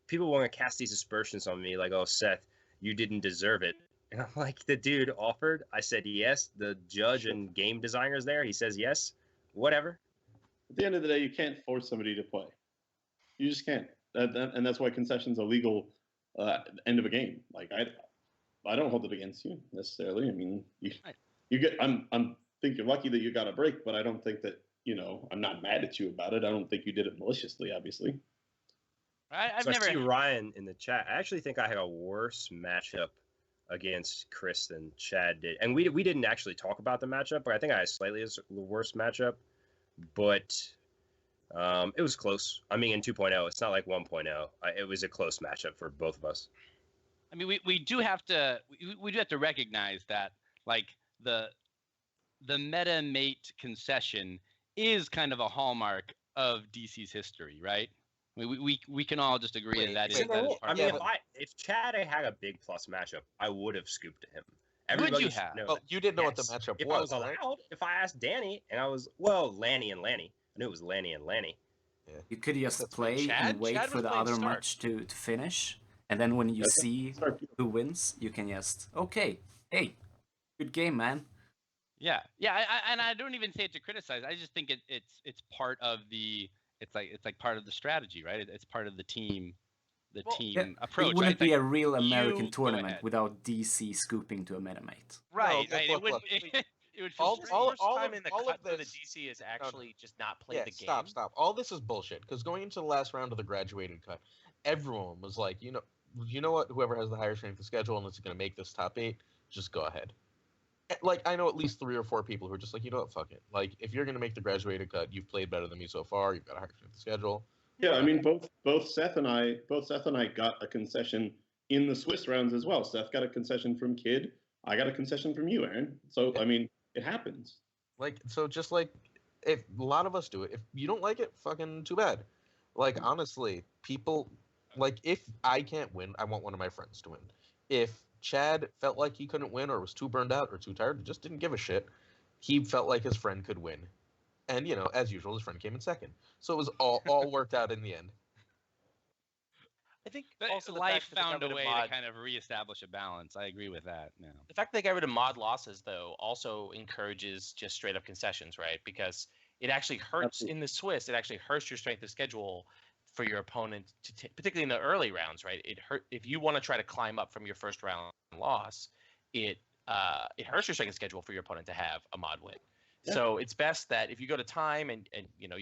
people want to cast these aspersions on me, like, "Oh, Seth, you didn't deserve it." And I'm like, the dude offered. I said yes. The judge and game designer's there. He says yes. Whatever. At the end of the day, you can't force somebody to play. You just can't. And that's why concession's a legal end of a game. Like, I don't hold it against you necessarily. I mean, you get. I think you're lucky that you got a break, but I don't think that I'm not mad at you about it. I don't think you did it maliciously, obviously. I see Ryan in the chat. I actually think I had a worse matchup against Chris than Chad did, and we didn't actually talk about the matchup, but I think I had slightly worse matchup. But it was close. I mean, in 2.0, it's not like 1.0. It was a close matchup for both of us. I mean, we do have to recognize that the meta mate concession is kind of a hallmark of DC's history, right? I mean, we can all just agree that is part if Chad had a big plus matchup, I would have scooped to him. Would you have? Well, you didn't know what the matchup if was. I was allowed, if I asked Danny, and I was Lanny and Lanny. I knew it was Lanny and Lanny. Yeah. You could just play and wait for the other match to finish, and then when you see who wins, you can just hey, good game, man. Yeah. And I don't even say it to criticize. I just think it's part of the it's like part of the strategy, right? It's part of the team approach. It wouldn't be a real American tournament without DC scooping to a metamate. Right. Look. It would feel all time in the cut where the DC is actually just not playing the game. Stop. All this is bullshit. Because going into the last round of the graduated cut, everyone was like, you know what? Whoever has the higher strength of schedule and is going to make this top 8, just go ahead. I know at least 3 or 4 people who are just like, you know what, fuck it. Like, if you're going to make the graduated cut, you've played better than me so far. You've got a higher strength of schedule. Yeah, I mean both Seth and I got a concession in the Swiss rounds as well. Seth got a concession from Kid. I got a concession from you, Aaron. So I mean, it happens. Like, so just like, if a lot of us do it, if you don't like it, fucking too bad. Like, honestly, people, like, if I can't win, I want one of my friends to win. If Chad felt like he couldn't win or was too burned out or too tired, just didn't give a shit, he felt like his friend could win. And, you know, as usual, his friend came in second. So it was all worked out in the end. I think But also the life fact that they found got a rid of way mod, to kind of reestablish a balance. I agree with that. Yeah. the fact that they got rid of mod losses though also encourages just straight up concessions, right? Because it actually hurts in the Swiss. It actually hurts your strength of schedule for your opponent to particularly in the early rounds, right? It hurt if you want to try to climb up from your first round loss. It hurts your strength of schedule for your opponent to have a mod win. Yeah. So it's best that if you go to time and you know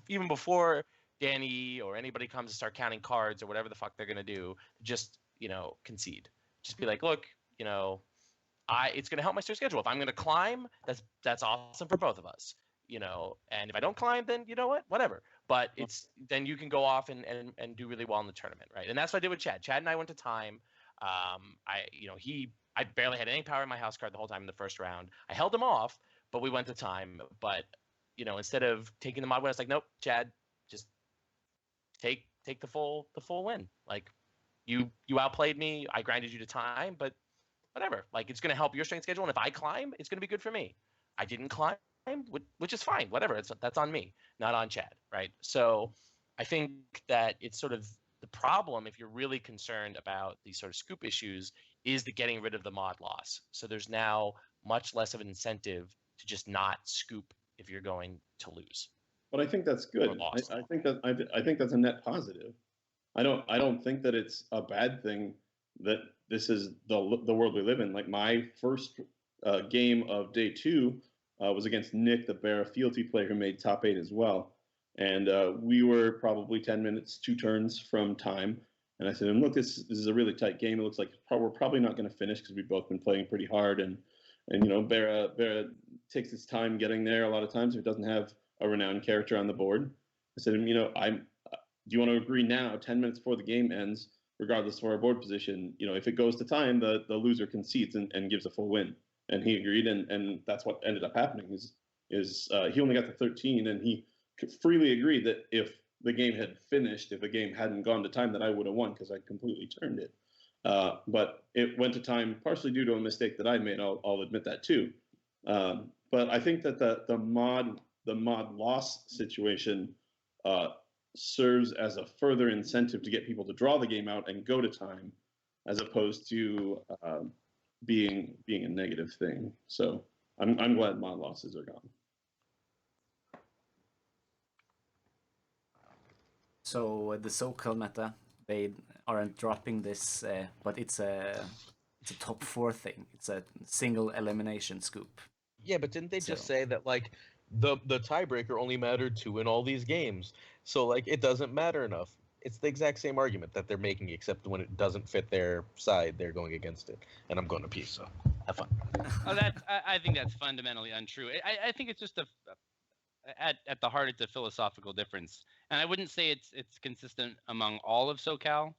even before Danny or anybody comes to start counting cards or whatever the fuck they're gonna do, just concede. Just be like, look, it's gonna help my schedule. If I'm gonna climb, that's awesome for both of us. And if I don't climb, then you know what, whatever. But then you can go off and do really well in the tournament, right? And that's what I did with Chad. Chad and I went to time. I barely had any power in my house card the whole time in the first round. I held him off, but we went to time. But instead of taking the mod win, I was like, nope, Chad, just take the full win. Like you outplayed me, I grinded you to time, but whatever. Like it's gonna help your strength schedule, and if I climb, it's gonna be good for me. I didn't climb, which is fine. Whatever. That's on me, not on Chad, right? So I think that it's sort of the problem if you're really concerned about these sort of scoop issues is the getting rid of the mod loss. So there's now much less of an incentive to just not scoop if you're going to lose. But I think that's good. I think that's a net positive. I don't think that it's a bad thing that this is the world we live in. Like my first game of day 2 was against Nick, the Barra Fealty player who made top 8 as well. And we were probably 10 minutes, 2 turns from time. And I said, look, this is a really tight game. It looks like we're probably not going to finish because we've both been playing pretty hard. And Barra takes its time getting there a lot of times if it doesn't have a renowned character on the board. I said, do you want to agree now, 10 minutes before the game ends, regardless of our board position, if it goes to time, the loser concedes and gives a full win. And he agreed, and that's what ended up happening is he only got to 13, and he freely agreed that if the game had finished, if the game hadn't gone to time, that I would have won because I completely turned it. But it went to time partially due to a mistake that I made. I'll admit that too. But I think that the mod loss situation serves as a further incentive to get people to draw the game out and go to time, as opposed to being a negative thing. So I'm glad mod losses are gone. So the SoCal meta, they aren't dropping this, but it's a top 4 thing. It's a single elimination scoop. Yeah, but didn't they just say that like the tiebreaker only mattered to win all these games? So like it doesn't matter enough. It's the exact same argument that they're making, except when it doesn't fit their side, they're going against it. And I'm going to pee, so have fun. I think that's fundamentally untrue. I think it's just at the heart, it's a philosophical difference, and I wouldn't say it's consistent among all of SoCal,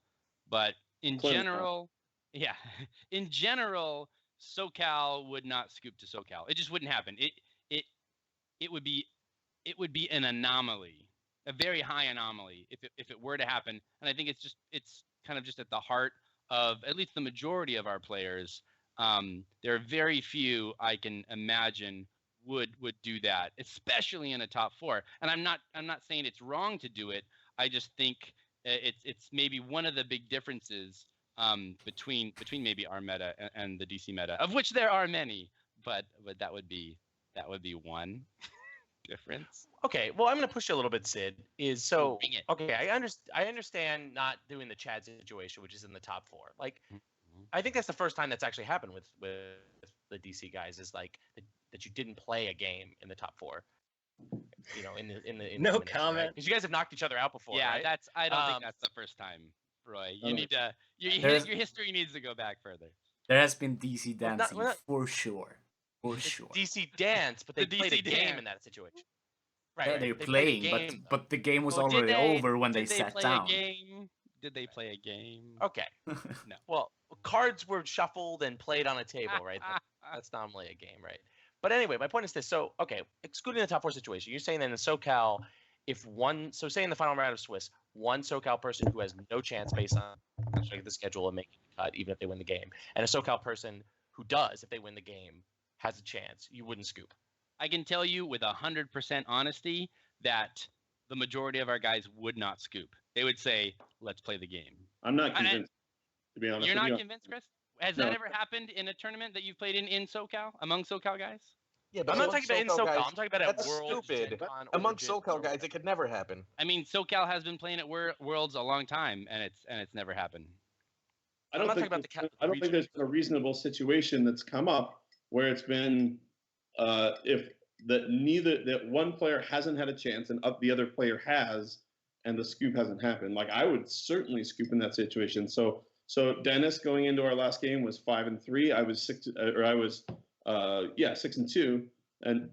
but in general, SoCal would not scoop to SoCal. It just wouldn't happen. It would be an anomaly, a very high anomaly if it were to happen. And I think it's kind of just at the heart of at least the majority of our players. There are very few I can imagine would do that, especially in a top 4. And I'm not saying it's wrong to do it. I just think it's maybe one of the big differences between maybe our meta and the DC meta, of which there are many, but that would be one difference. Okay, well, I'm going to push you a little bit, Sid. Okay, I understand not doing the Chad situation, which is in the top 4. Like, I think that's the first time that's actually happened with the DC guys, is like that you didn't play a game in the top 4. In no comment, because you guys have knocked each other out before. Yeah, right? I don't think that's the first time, Roy. You need to your history needs to go back further. There has been DC dancing for sure. For sure. DC dance, but they played a game in that situation. Yeah, right. they're They played a playing, game, but the game was Well, already over when they did they sat play down. a game? Did they play a game? though. Okay. No. Well, cards were shuffled and played on a table, right? That's normally a game, right? But anyway, my point is this. So, okay, excluding the top four situation, you're saying that in SoCal, say in the final round of Swiss, one SoCal person who has no chance based on the schedule of making the cut, even if they win the game, and a SoCal person who does, if they win the game, has a chance, you wouldn't scoop. I can tell you with 100% honesty that the majority of our guys would not scoop. They would say, "Let's play the game." I'm not convinced, to be honest. You're with not you. convinced, Chris? Has No. that ever happened in a tournament that you've played in SoCal among SoCal guys? Yeah, I'm not among talking about in SoCal. guys, I'm talking about at that's Worlds, stupid. GenCon, among Origin, SoCal guys, it could never happen. I mean, SoCal has been playing at Worlds a long time, and it's never happened. I I'm don't not think talking about I don't think there's been a reasonable situation that's come up where it's been if that one player hasn't had a chance and the other player has, and the scoop hasn't happened. Like I would certainly scoop in that situation. So Dennis going into our last game was 5-3. I was 6-2,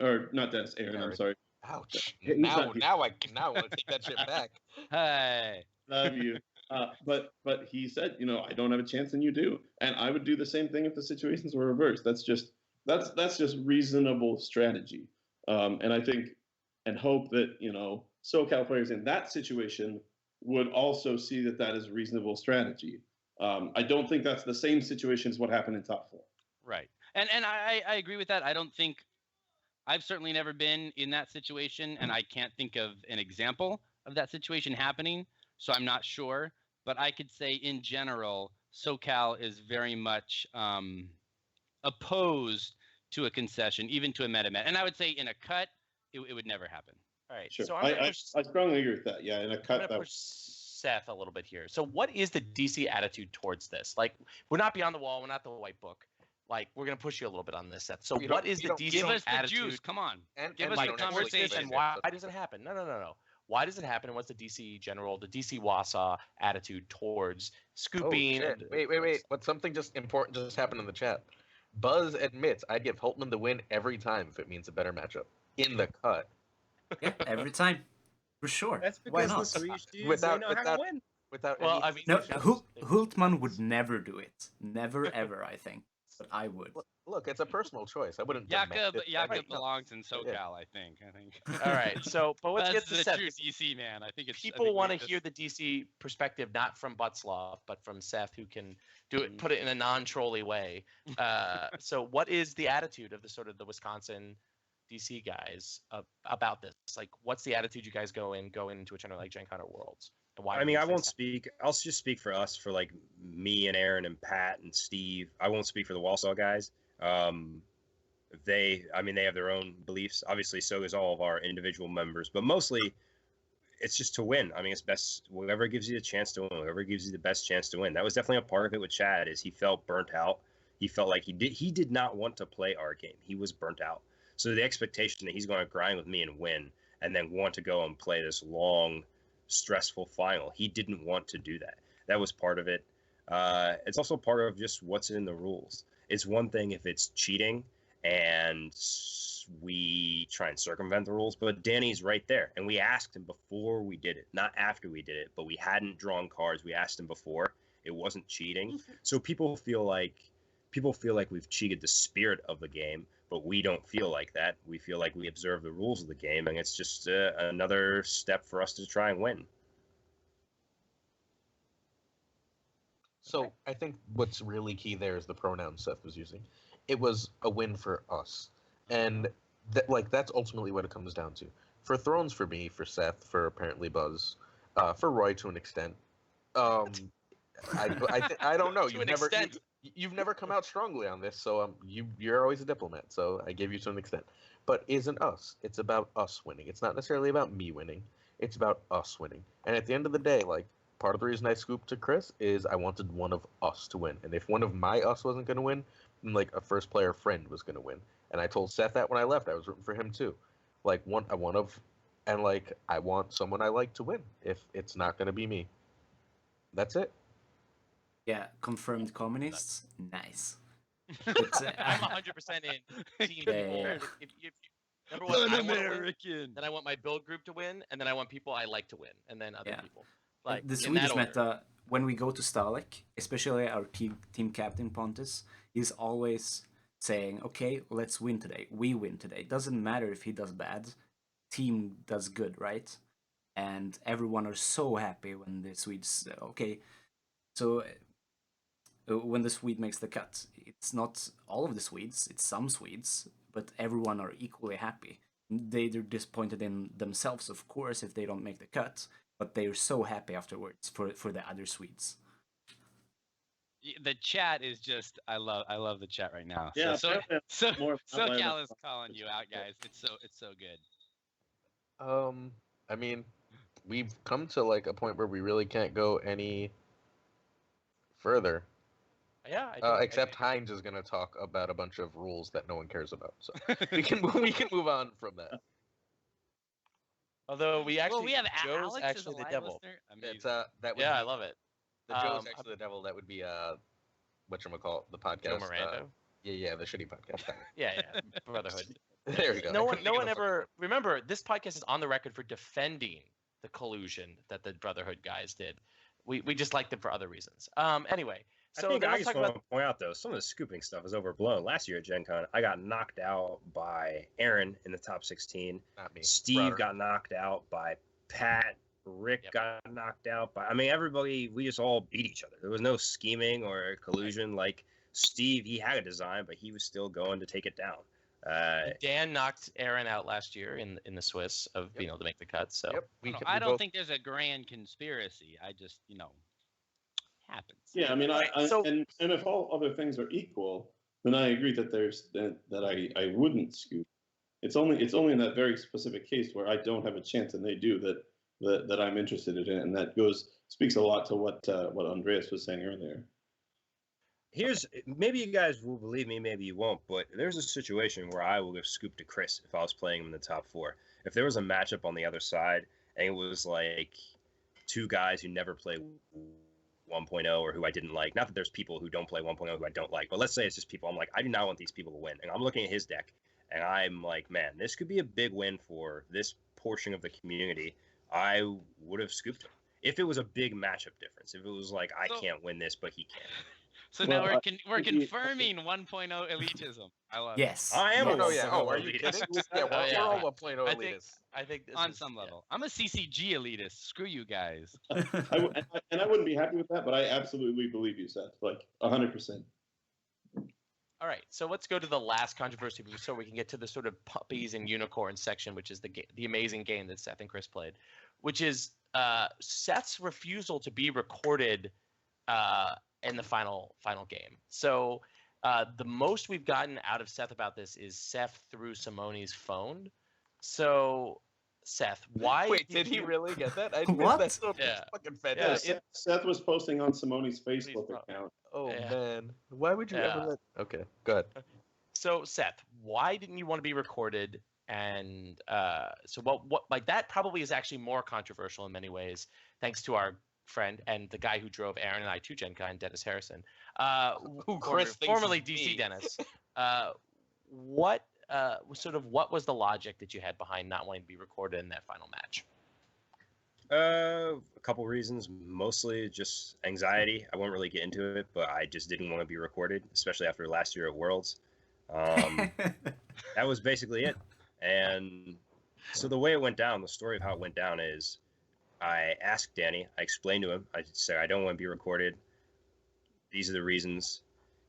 or not Dennis, Aaron. I'm sorry. Ouch. He's Now not here. I want to take that shit back. Hey. Love you. But he said, I don't have a chance and you do. And I would do the same thing if the situations were reversed. That's just reasonable strategy. And I think and hope that, SoCal players in that situation would also see that is a reasonable strategy. I don't think that's the same situation as what happened in top four. Right. And I agree with that. I don't think I've certainly never been in that situation, and I can't think of an example of that situation happening. So I'm not sure, but I could say in general, SoCal is very much opposed to a concession, even to a meta-met. And I would say in a cut, it would never happen. All right. Sure. So I strongly agree with that. Yeah, in a I'm cut. going to push Seth a little bit here. So what is the DC attitude towards this? Like, we're not beyond the wall. We're not the white book. Like, we're going to push you a little bit on this, Seth. So what is the DC Give us the attitude? juice. Come on. And Give us we the don't actually conversation. say And it, why so- does it happen? No. Why does it happen? And what's the DC Wausau attitude towards Oh, scooping? shit. Wait. What something just important just happened in the chat. Buzz admits I'd give Holtman the win every time if it means a better matchup. In the cut. Yeah, every time. For sure. That's Why because the not? Swedish dudes Without- they know how without- to win. Without Well, any... I mean, No, Shadows- Hultman would never do it. Never, ever, I think. But I would. Look, it's a personal choice. I wouldn't demand Jakob it. Right, no. belongs in SoCal, I think. All right. So, but let's That's get to the Seth. true DC man. I think it's People want to hear the DC perspective, not from Butzloff, but from Seth, who can do it, put it in a non-trolly way. So, what is the attitude of the Wisconsin DC guys about this? Like, what's the attitude you guys go into a tournament like GenCon or Worlds? And why? I mean, I won't speak. I'll just speak for us, for like me and Aaron and Pat and Steve. I won't speak for the Walsall guys. They have their own beliefs. Obviously, so does all of our individual members. But mostly, it's just to win. I mean, it's best. Whoever gives you a chance to win, whoever gives you the best chance to win. That was definitely a part of it with Chad. Is he felt burnt out. He felt like he did not want to play our game. He was burnt out. So the expectation that he's going to grind with me and win, and then want to go and play this long, stressful final, he didn't want to do that. That was part of it. It's also part of just what's in the rules. It's one thing if it's cheating and we try and circumvent the rules, but Danny's right there. And we asked him before we did it, not after we did it, but we hadn't drawn cards. We asked him before. It wasn't cheating. So people feel like we've cheated the spirit of the game, but we don't feel like that. We feel like we observe the rules of the game, and it's just another step for us to try and win. So I think what's really key there is the pronoun Seth was using. It was a win for us, and that's ultimately what it comes down to. For Thrones, for me, for Seth, for apparently Buzz, for Roy to an extent. I don't know. You've never come out strongly on this, so you're always a diplomat. So I gave you to an extent, but isn't us? It's about us winning. It's not necessarily about me winning. It's about us winning. And at the end of the day, like, part of the reason I scooped to Chris is I wanted one of us to win. And if one of my us wasn't going to win, then like a first player friend was going to win. And I told Seth that when I left, I was rooting for him too. Like I want someone I like to win. If it's not going to be me, that's it. Yeah, confirmed communists. Nice. I'm 100% in team Yeah. people. If Number one, I want to win. Un-American. Then I want my build group to win, and then I want people I like to win, and then other Yeah. people. Like The in Swedish that order. meta, when we go to Stalek, especially our team captain Pontus, he's always saying, "Okay, let's win today. We win today. Doesn't matter if he does bad. Team does good, right?" And everyone are so happy when the Swedes. Okay, so when the Swede makes the cut, it's not all of the Swedes. It's some Swedes, but everyone are equally happy. They're disappointed in themselves, of course, if they don't make the cut, but they're so happy afterwards for the other Swedes. The chat is just I love the chat right now. Yeah, so apparently so more about SoCal my- is calling you out, guys. It's so good. I mean, we've come to like a point where we really can't go any further. Yeah, I think, Except Heinz is gonna talk about a bunch of rules that no one cares about. So we can move on from that. although we actually, well, we have Joe's Alex as a actually the live devil. listener. Amazing. It's that would Yeah, be, I love it. The Joe's Um, actually the devil. That would be whatchamacallit, the podcast. Joe Miranda. Yeah, the shitty podcast. Yeah, Brotherhood. There we go. No I one, couldn't no think one of the ever. Remember, this podcast is on the record for defending the collusion that the Brotherhood guys did. We just liked them for other reasons. Anyway, so I think then I let's just talk want about. to point out though, some of the scooping stuff is overblown. Last year at Gen Con, I got knocked out by Aaron in the top 16. Not me. Steve Brother. got knocked out by Pat. Rick Yep. got knocked out by. I mean, everybody. We just all beat each other. There was no scheming or collusion. Like Steve, he had a design, but he was still going to take it down. Dan knocked Aaron out last year in the Swiss of being able to make the cut. So Yep. I don't think there's a grand conspiracy. I just happens. Yeah, I mean, So- and if all other things are equal, then I agree that I wouldn't scoop. It's only in that very specific case where I don't have a chance and they do that I'm interested in it, and that speaks a lot to what Andreas was saying earlier. Here's maybe you guys will believe me, maybe you won't, but there's a situation where I would have scooped to Chris if I was playing him in the top 4. If there was a matchup on the other side and it was like two guys who never play 1.0 or who I didn't like. Not that there's people who don't play 1.0 who I don't like, but let's say it's just people I'm like, I do not want these people to win. And I'm looking at his deck and I'm like, man, this could be a big win for this portion of the community. I would have scooped him. If it was a big matchup difference, if it was like, I can't win this, but he can. So now Well, we're confirming 1.0 elitism. I love Yes. I am. Oh, a yeah. 1.0 Oh, are you elitist. kidding? Yeah, we're, Oh, yeah. we're all 1.0 I think elitists. I think this it. On is- some yeah. level. I'm a CCG elitist. Screw you guys. And I wouldn't be happy with that, but I absolutely believe you, Seth, like 100%. All right, so let's go to the last controversy so we can get to the sort of puppies and unicorns section, which is the amazing game that Seth and Chris played, which is Seth's refusal to be recorded in the final game. So the most we've gotten out of Seth about this is Seth through Simone's phone. So Seth, why Wait, did he really get that? I What? That's so Yeah. fucking Yeah, fantastic. Seth was posting on Simone's Facebook Please, account. Oh Yeah. man, why would you Yeah. ever let? Okay, go ahead. So Seth, why didn't you want to be recorded? And so what like that probably is actually more controversial in many ways, thanks to our friend and the guy who drove Aaron and I to Gen Con, Dennis Harrison, Who Chris thinks formerly is DC me. Dennis. What was the logic that you had behind not wanting to be recorded in that final match? A couple reasons, mostly just anxiety. I won't really get into it, but I just didn't want to be recorded, especially after last year at Worlds. That was basically it. And so the way it went down, the story of how it went down is I asked Danny, I explained to him, I said, I don't want to be recorded. These are the reasons.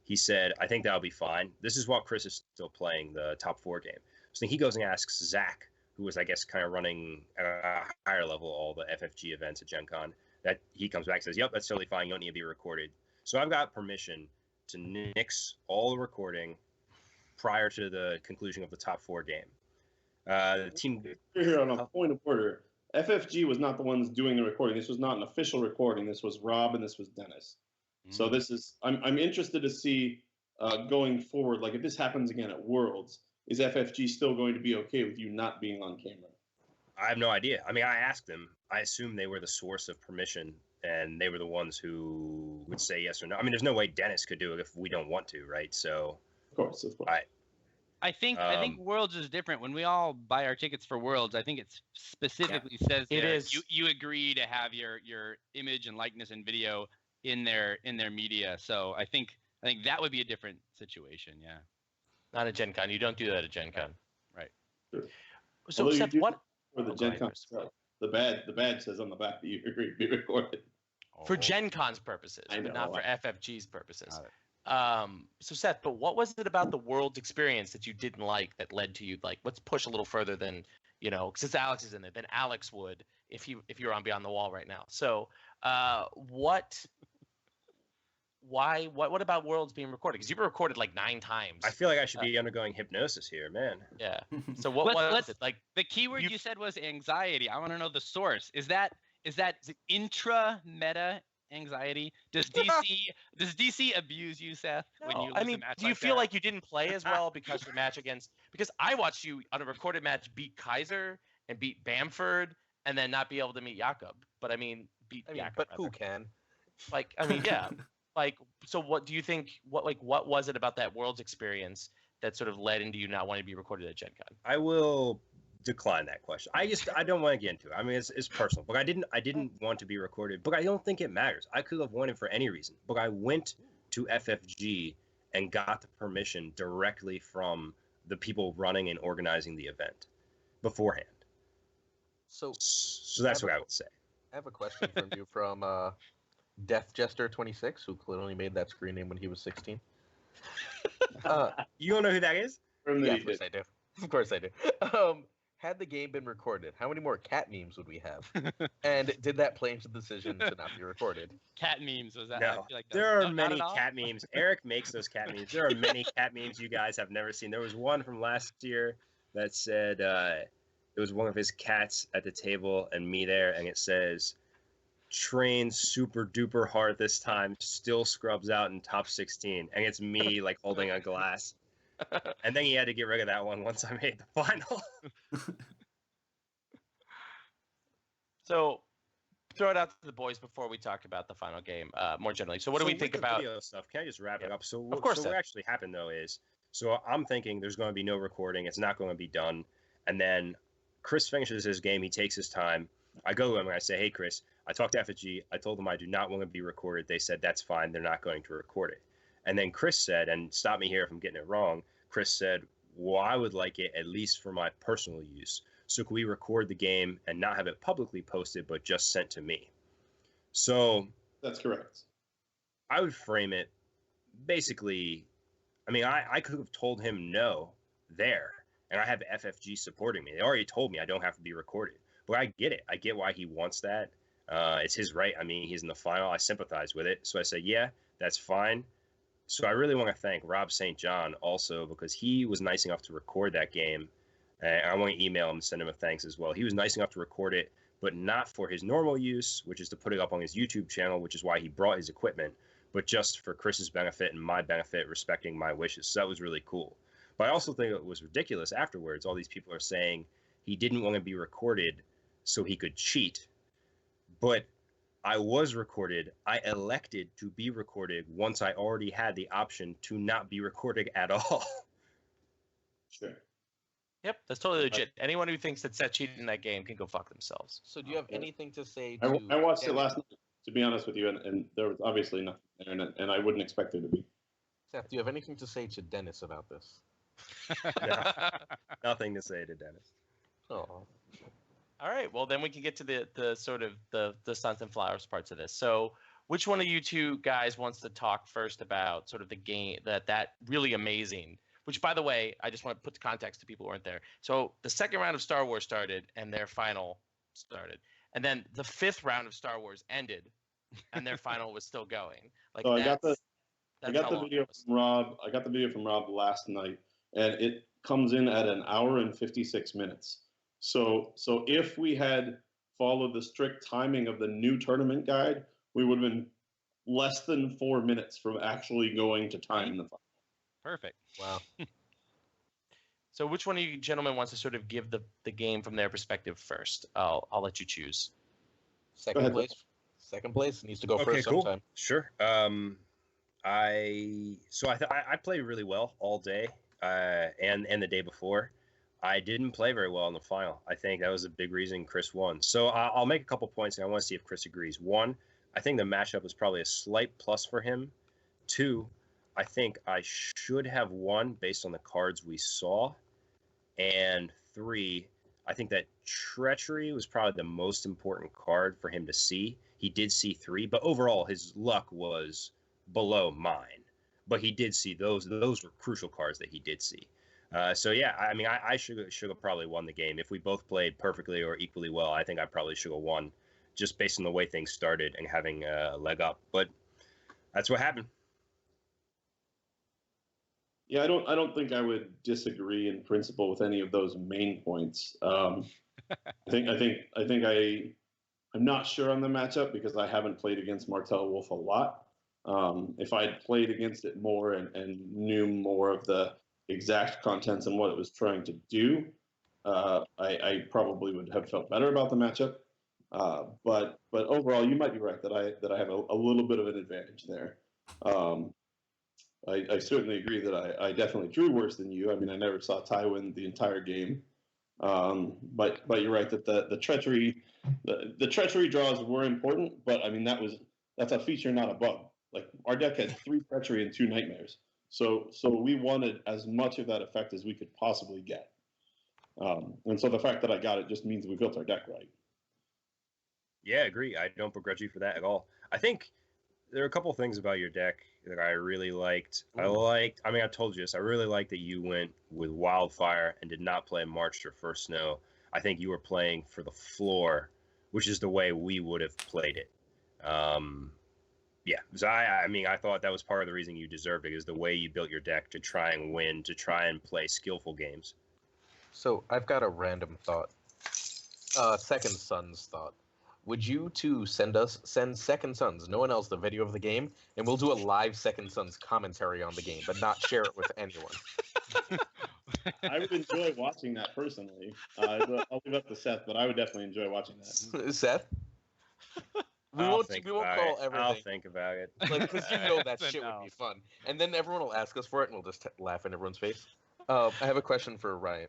He said, I think that'll be fine. This is while Chris is still playing the top 4 game. So then he goes and asks Zach, who was, I guess, kind of running at a higher level all the FFG events at Gen Con, that he comes back and says, yep, that's totally fine. You don't need to be recorded. So I've got permission to nix all the recording prior to the conclusion of the top 4 game. The team... Here on a point of order, FFG was not the ones doing the recording. This was not an official recording. This was Rob and this was Dennis. So this is, I'm interested to see going forward, like if this happens again at Worlds, is FFG still going to be okay with you not being on camera? I have no idea. I mean, I asked them. I assume they were the source of permission, and they were the ones who would say yes or no. I mean, there's no way Dennis could do it if we don't want to, right? So, Of course, of course. I think Worlds is different. When we all buy our tickets for Worlds, I think it specifically says It there, is. you agree to have your image and likeness and video in their media. So I think that would be a different situation. Yeah. Not at Gen Con. You don't do that at Gen Con. Right. Sure. So Although you Seth, do what for the Oh, go Gen ahead, Con Chris. itself, the badge says on the back that you agree to be recorded. for Gen Con's purposes, I but not know. for FFG's purposes. Got it. So Seth, but what was it about the World's experience that you didn't like that led to you like, let's push a little further than, since Alex is in it, than Alex would if you were on Beyond the Wall right now. So what about Worlds being recorded? Because you were recorded like 9 times. I feel like I should be undergoing hypnosis here, man. Yeah. So what was it like? The keyword you said was anxiety. I want to know the source. Is that intra meta anxiety? Does DC abuse you, Seth? When you lose a match do you like feel that? like you didn't play as well because your match because I watched you on a recorded match beat Kaiser and beat Bamford and then not be able to meet Jakob. But beat Jakob. But who rather. can? Yeah. So what do you think? What was it about that World's experience that sort of led into you not wanting to be recorded at Gen Con? I will decline that question. I don't want to get into it. I mean, it's personal. But I didn't want to be recorded. But I don't think it matters. I could have won it for any reason. But I went to FFG and got the permission directly from the people running and organizing the event beforehand. So That's what I would say. I have a question from you from Death Jester 26, who clearly made that screen name when he was 16. You don't know who that is? Yeah, of course I do. Of course I do. Had the game been recorded, how many more cat memes would we have? And did that play into the decision to not be recorded? Cat memes was that? No, I feel like there are not many at all? cat memes. Eric makes those cat memes. There are many cat memes you guys have never seen. There was one from last year that said it was one of his cats at the table and me there, and it says, "Train super duper hard this time, still scrubs out in top 16," and it's me like holding a glass. And then he had to get rid of that one once I made the final. So throw it out to the boys before we talk about the final game more generally. So what do we think with the about video stuff? Can I just wrap it up? So Of course, so Seth. what actually happened though is, so I'm thinking there's going to be no recording. It's not going to be done. And then Chris finishes his game. He takes his time. I go to him and I say, "Hey, Chris, I talked to FFG. I told them I do not want to be recorded. They said that's fine. They're not going to record it." And then Chris said, and stop me here if I'm getting it wrong, Chris said, "Well, I would like it at least for my personal use. So can we record the game and not have it publicly posted, but just sent to me?" So That's correct. I would frame it basically, I could have told him no there, and I have FFG supporting me. They already told me I don't have to be recorded. But I get it. I get why he wants that. It's his right. He's in the final. I sympathize with it. So I say, yeah, that's fine. So I really want to thank Rob St. John also, because he was nice enough to record that game. And I want to email him and send him a thanks as well. He was nice enough to record it, but not for his normal use, which is to put it up on his YouTube channel, which is why he brought his equipment, but just for Chris's benefit and my benefit, respecting my wishes. So that was really cool. But I also think it was ridiculous afterwards. All these people are saying he didn't want to be recorded so he could cheat. But I was recorded. I elected to be recorded once I already had the option to not be recorded at all. Sure. Yep, that's totally legit. Anyone who thinks that Seth cheated in that game can go fuck themselves. So do you have anything to say I to... watched it last night, to be honest with you, and there was obviously nothing there, and I wouldn't expect there to be. Seth, do you have anything to say to Dennis about this? No, nothing to say to Dennis. Oh. All right, well then we can get to the sort of the stunts and flowers parts of this. So which one of you two guys wants to talk first about sort of the game that really amazing, which by the way, I just want to put the context to people who aren't there. So the second round of Star Wars started and their final started. And then the 5th round of Star Wars ended and their final was still going. Like So I got the how video long it was. from Rob. I got the video from Rob last night, and it comes in at 1 hour and 56 minutes. So if we had followed the strict timing of the new tournament guide, we would have been less than 4 minutes from actually going to time the final. Perfect. Wow. So which one of you gentlemen wants to sort of give the game from their perspective first? I'll let you choose. Second ahead, place. Second place needs to go Okay, first cool. sometime. Sure. I played really well all day. and the day before, I didn't play very well in the final. I think that was a big reason Chris won. So I'll make a couple points, and I want to see if Chris agrees. One, I think the matchup was probably a slight plus for him. Two, I think I should have won based on the cards we saw. And three, I think that Treachery was probably the most important card for him to see. He did see 3, but overall his luck was below mine. But he did see those. Those were crucial cards that he did see. So yeah, I mean, I should have probably won the game if we both played perfectly or equally well. I think I probably should have won, just based on the way things started and having a leg up. But that's what happened. Yeah, I don't think I would disagree in principle with any of those main points. I'm not sure on the matchup because I haven't played against Martell Wolf a lot. If I had played against it more and knew more of the exact contents and what it was trying to do, I probably would have felt better about the matchup. But overall, you might be right that I have a little bit of an advantage there. I certainly agree that I definitely drew worse than you. I mean, I never saw Ty win the entire game. But you're right that the treachery draws were important, but I mean that's a feature, not a bug. Like our deck had 3 treachery and 2 nightmares, so we wanted as much of that effect as we could possibly get. And so the fact that I got it just means we built our deck right. Yeah, I agree. I don't begrudge you for that at all. I think there are a couple of things about your deck that I really liked. I mean, I told you this. I really liked that you went with Wildfire and did not play March or First Snow. I think you were playing for the floor, which is the way we would have played it. Yeah, so I mean, I thought that was part of the reason you deserved it, is the way you built your deck to try and win, to try and play skillful games. So I've got a random thought. Second Son's thought. Would you two send Second Sons, no one else, the video of the game, and we'll do a live Second Sons commentary on the game, but not share it with anyone? I would enjoy watching that personally. I'll leave up to Seth, but I would definitely enjoy watching that. Seth? We won't call everything. I'll think about it. Like, because you know that shit would be fun. And then everyone will ask us for it, and we'll just laugh in everyone's face. I have a question for Ryan.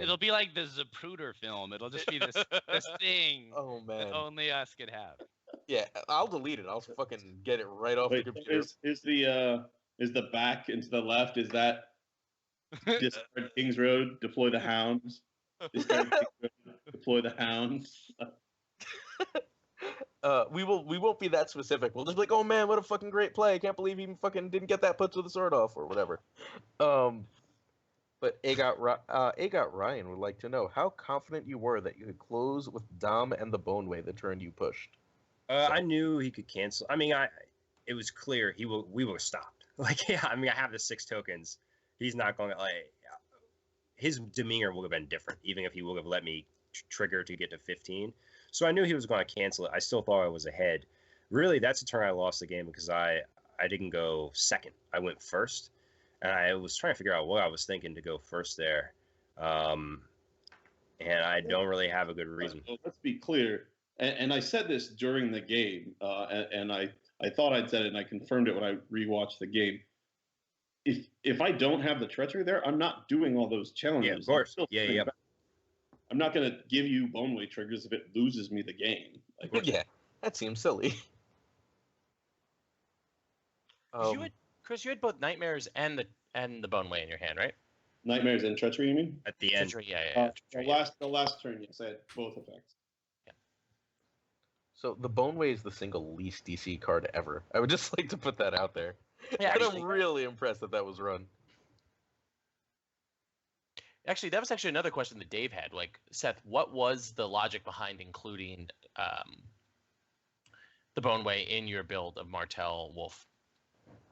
It'll be like the Zapruder film. It'll just be this thing. Oh man, that only us could have. Yeah, I'll delete it. I'll fucking get it right off the computer. Is the back and to the left? Is that discard Kings Road? Deploy the hounds. Discard Kings Road, deploy the hounds. We won't be that specific. We'll just be like, oh man, what a fucking great play! I can't believe he fucking didn't get that put to the sword off or whatever. But Agot Ryan would like to know how confident you were that you could close with Dom and the Boneway the turn you pushed. I knew he could cancel. I mean, it was clear we were stopped. Like, yeah, I mean, I have the 6 tokens. He's not going to, like, his demeanor would have been different, even if he would have let me trigger to get to 15. So I knew he was going to cancel it. I still thought I was ahead. Really, that's the turn I lost the game because I didn't go second. I went first. And I was trying to figure out what I was thinking to go first there. And I don't really have a good reason. Well, let's be clear. And I said this during the game, and I thought I'd said it, and I confirmed it when I rewatched the game. If I don't have the treachery there, I'm not doing all those challenges. Yeah, of course. Yeah. I'm not going to give you Boneway triggers if it loses me the game. Like, yeah, that seems silly. Chris, you had both Nightmares and the Boneway in your hand, right? Nightmares and Treachery, you mean? At the end. Treachery, yeah. The last turn, yes, I had both effects. Yeah. So the Boneway is the single least DC card ever. I would just like to put that out there. Yeah, and I'm really impressed that was run. Actually, that was actually another question that Dave had. Like, Seth, what was the logic behind including the Boneway in your build of Martell Wolf?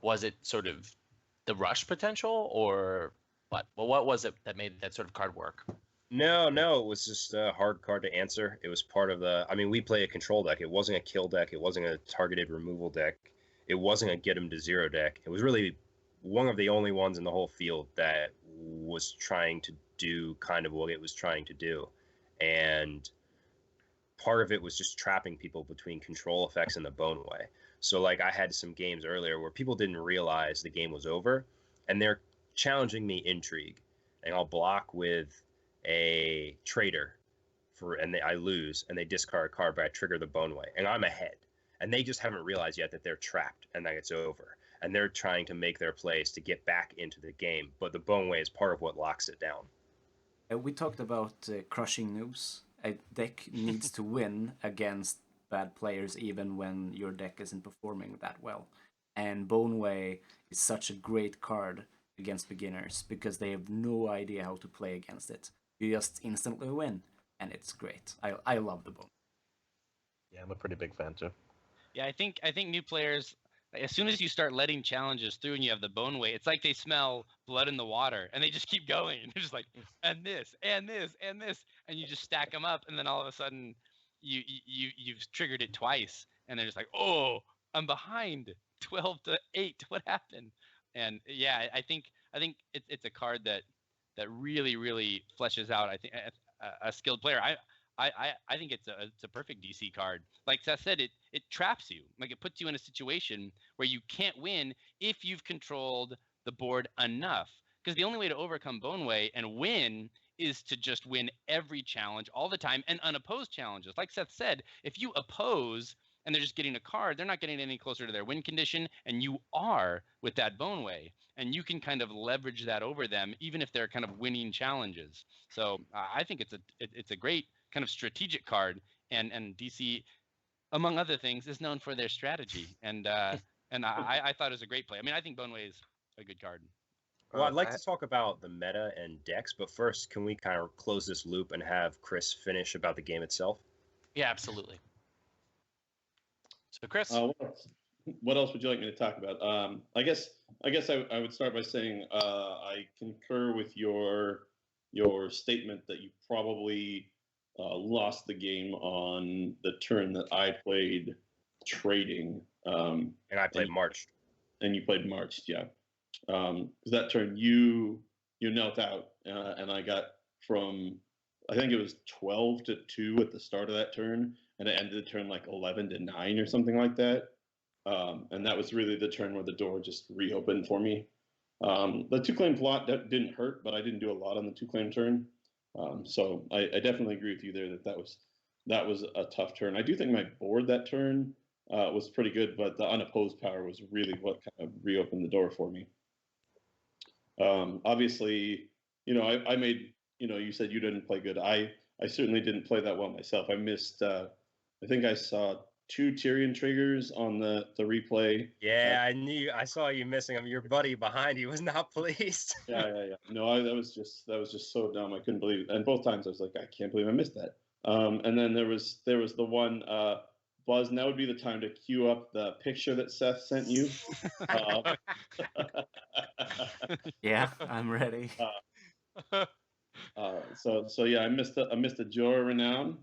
Was it sort of the rush potential, or what? Well, what was it that made that sort of card work? No, it was just a hard card to answer. It was part of the. I mean, we play a control deck. It wasn't a kill deck. It wasn't a targeted removal deck. It wasn't a get him to 0 deck. It was really one of the only ones in the whole field that was trying to do kind of what it was trying to do, and part of it was just trapping people between control effects and the Boneway. So, like, I had some games earlier where people didn't realize the game was over, and they're challenging me intrigue, and I'll block with a traitor I lose, and they discard a card, but I trigger the Boneway, and I'm ahead, and they just haven't realized yet that they're trapped, and that it's over, and they're trying to make their plays to get back into the game, but the Boneway is part of what locks it down. We talked about crushing noobs. A deck needs to win against bad players even when your deck isn't performing that well. And Boneway is such a great card against beginners because they have no idea how to play against it. You just instantly win, and it's great. I love the Boneway. Yeah, I'm a pretty big fan too. Yeah, I think new players, as soon as you start letting challenges through and you have the Boneway, it's like they smell blood in the water and they just keep going. They're just like, and this, and this, and this, and you just stack them up, and then all of a sudden you've triggered it twice, and they're just like, oh, I'm behind 12-8. What happened? And yeah, I think it's a card that really fleshes out, I think, a skilled player. I think it's a perfect DC card. Like Seth said, it traps you. Like, it puts you in a situation where you can't win if you've controlled the board enough. Because the only way to overcome Boneway and win is to just win every challenge all the time, and unopposed challenges. Like Seth said, if you oppose and they're just getting a card, they're not getting any closer to their win condition, and you are with that Boneway, and you can kind of leverage that over them, even if they're kind of winning challenges. So I think it's a great kind of strategic card, and DC, among other things, is known for their strategy, and I thought it was a great play. I mean, I think Boneway is a good card. Well, I'd like to talk about the meta and decks, but first, can we kind of close this loop and have Chris finish about the game itself? Yeah, absolutely. So, Chris, what else would you like me to talk about? I guess I would start by saying I concur with your statement that you probably lost the game on the turn that I played trading. And I played March. And you played March, yeah. Because that turn you knelt out, and I got from, I think it was 12-2 at the start of that turn, and it ended the turn like 11-9 or something like that. And that was really the turn where the door just reopened for me. The 2-claim plot didn't hurt, but I didn't do a lot on the 2-claim turn. So I definitely agree with you there that was a tough turn. I do think my board that turn was pretty good, but the unopposed power was really what kind of reopened the door for me. Obviously, I made, you said you didn't play good. I certainly didn't play that well myself. I missed, I think I saw 2 Tyrion triggers on the replay. Yeah, I saw you missing them. Your buddy behind you was not pleased. Yeah. No, that was just so dumb. I couldn't believe it. And both times I was like, I can't believe I missed that. And then there was the one, Buzz, now would be the time to queue up the picture that Seth sent you. Yeah, I'm ready. So yeah, I missed a Jorah Renown.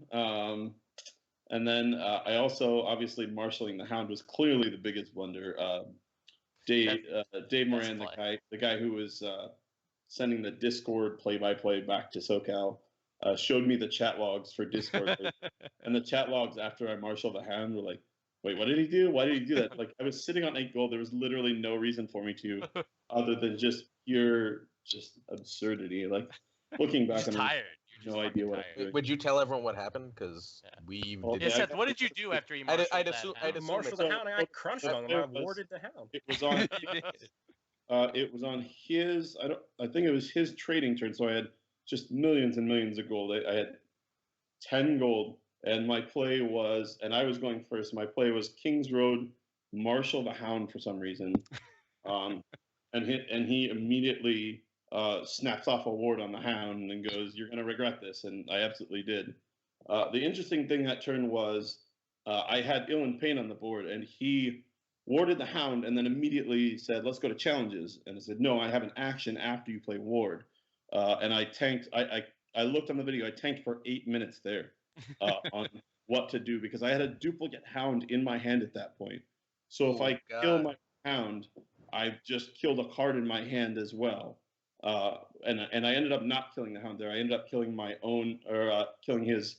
And then I also, obviously, marshaling the Hound was clearly the biggest blunder. Dave Moran, the guy who was sending the Discord play-by-play back to SoCal, showed me the chat logs for Discord. And the chat logs after I marshaled the Hound were like, wait, what did he do? Why did he do that? Like, I was sitting on 8 gold. There was literally no reason for me to, other than just pure absurdity. Like, looking back on tired. No idea what I was doing. Would you tell everyone what happened? Because we didn't. Seth, what did you do after you marshaled I'd assume marshaled the Hound, and I crunched on him. I warded the Hound. It was on. It was on his. I think it was his trading turn. So I had just millions and millions of gold. I had 10 gold, and my play was, and I was going first. My play was King's Road, marshal the Hound for some reason, and he immediately snaps off a ward on the Hound and goes, "You're going to regret this," and I absolutely did. The interesting thing that turn was I had Ill and Pain on the board, and he warded the Hound and then immediately said, "Let's go to challenges." And I said, "No, I have an action after you play ward." And I tanked. I looked on the video. I tanked for 8 minutes there on what to do because I had a duplicate Hound in my hand at that point. So if I kill my Hound, I've just killed a card in my hand as well. And I ended up not killing the Hound there. I ended up killing my own, or killing his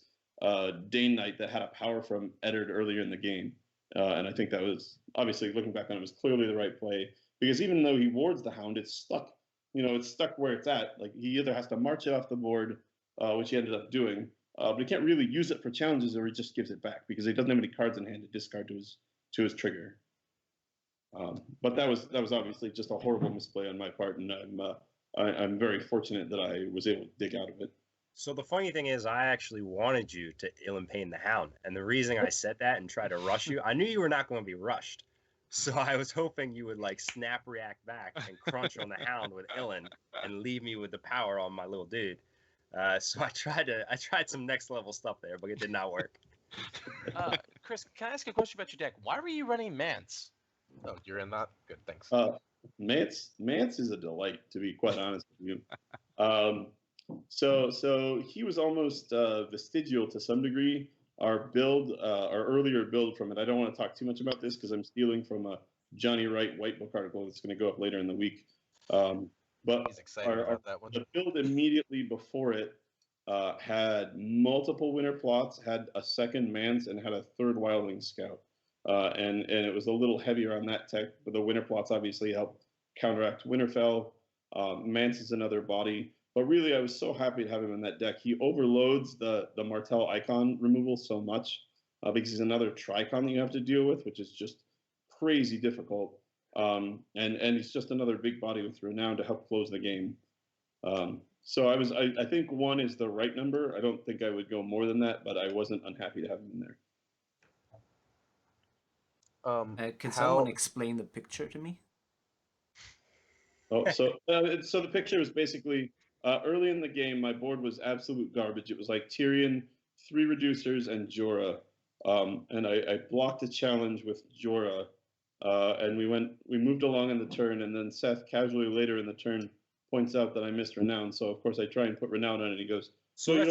Dane Knight that had a power from Eddard earlier in the game. And I think that was, obviously, looking back on it, was clearly the right play. Because even though he wards the Hound, it's stuck it's stuck where it's at. Like he either has to march it off the board, which he ended up doing, but he can't really use it for challenges, or he just gives it back because he doesn't have any cards in hand to discard to his trigger. But that was obviously just a horrible misplay on my part, and I'm very fortunate that I was able to dig out of it. So the funny thing is, I actually wanted you to Illimpain the Hound, and the reason I said that and tried to rush you, I knew you were not going to be rushed. So I was hoping you would like snap react back and crunch on the Hound with Illan and leave me with the power on my little dude. So I tried some next level stuff there, but it did not work. Chris, can I ask a question about your deck? Why were you running Mance? Oh, you're in that? Good, thanks. Mance is a delight, to be quite honest with you. So he was almost vestigial to some degree. Our earlier build from it. I don't want to talk too much about this because I'm stealing from a Johnny Wright White Book article that's going to go up later in the week. But He's excited about that one. The build immediately before it had multiple winter plots, had a second Mance, and had a third Wildling Scout. And it was a little heavier on that tech, but the winter plots obviously help counteract Winterfell. Mance is another body. But really, I was so happy to have him in that deck. He overloads the Martell icon removal so much because he's another Tricon that you have to deal with, which is just crazy difficult. And he's just another big body with Renown to help close the game. So I think 1 is the right number. I don't think I would go more than that, but I wasn't unhappy to have him in there. Can someone explain the picture to me? Oh, so the picture was basically early in the game. My board was absolute garbage. It was like Tyrion, 3 reducers, and Jorah. And I blocked a challenge with Jorah, and we moved along in the turn, and then Seth casually later in the turn points out that I missed Renown. So of course I try and put Renown on it, and he goes. So it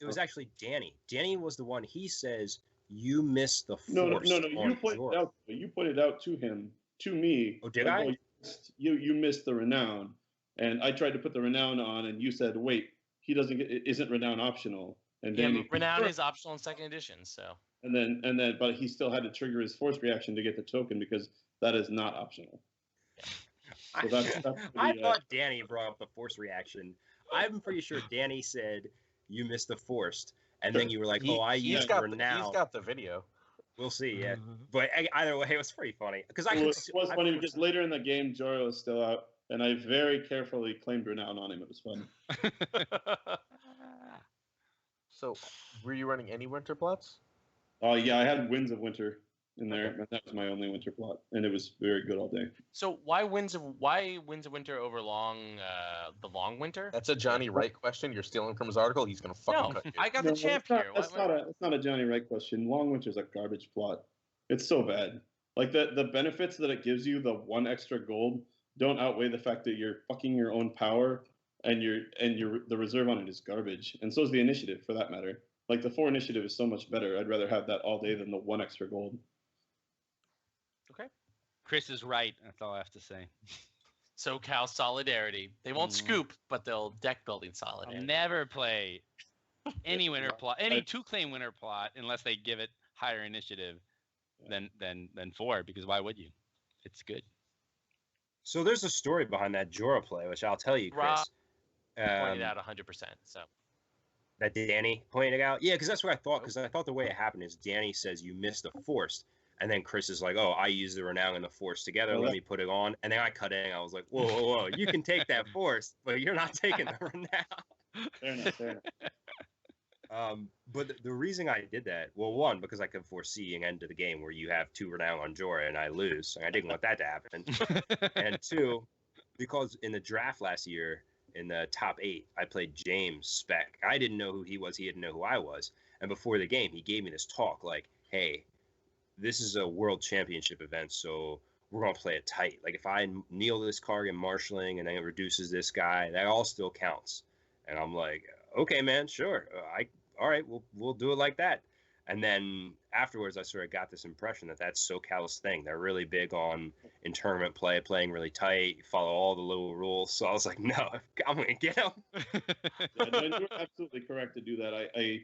was actually Danny. Danny was the one. He says you missed the force. No. You pointed out to him, to me. Oh, did I? You missed the Renown, and I tried to put the Renown on, and you said, "Wait, isn't Renown optional?" And then Renown is optional in 2nd edition, so. And then, but he still had to trigger his force reaction to get the token because that is not optional. So that's I thought Danny brought up the force reaction. I'm pretty sure Danny said you missed the forced, and then you were like, I used Renown. He's got the video. We'll see, yeah. But either way, it was pretty funny because it was funny because later in the game, Jorah was still out, and I very carefully claimed Renown on him. It was fun. So, were you running any winter plots? Yeah, I had Winds of Winter in there, and that was my only winter plot, and it was very good all day. So why Winds of Winter over the Long Winter? That's a Johnny Wright question. You're stealing from his article. He's gonna fucking cut you. I got the champ here. It's not a Johnny Wright question. Long Winter's a garbage plot. It's so bad. Like the benefits that it gives you, the 1 extra gold, don't outweigh the fact that you're fucking your own power, and the reserve on it is garbage, and so is the initiative for that matter. Like the 4 initiative is so much better. I'd rather have that all day than the 1 extra gold. Okay. Chris is right. That's all I have to say. SoCal solidarity. They won't scoop, but they'll deck building solidarity. I'll never play any winter plot, any 2-claim winter plot, unless they give it higher initiative than 4. Because why would you? It's good. So there's a story behind that Jorah play, which I'll tell you, Chris. Pointed out 100%. So. That Danny pointed out? Yeah, because that's what I thought. Because I thought the way it happened is Danny says you missed the forced. And then Chris is like, I used the Renown and the force together. Let me put it on. And then I cut in. I was like, whoa. You can take that force, but you're not taking the Renown. Fair enough. But the reason I did that, well, 1, because I could foresee an end to the game where you have 2 Renown on Jorah and I lose. And I didn't want that to happen. And 2, because in the draft last year, in the top 8, I played James Spec. I didn't know who he was. He didn't know who I was. And before the game, he gave me this talk like, hey, this is a world championship event, so we're going to play it tight. Like, if I kneel this card in marshaling and then it reduces this guy, that all still counts. And I'm like, okay, man, sure. All right, we'll do it like that. And then afterwards, I sort of got this impression that that's SoCal's thing. They're really big on in tournament play, playing really tight, follow all the little rules. So I was like, no, I'm going to get him. You're absolutely correct to do that. I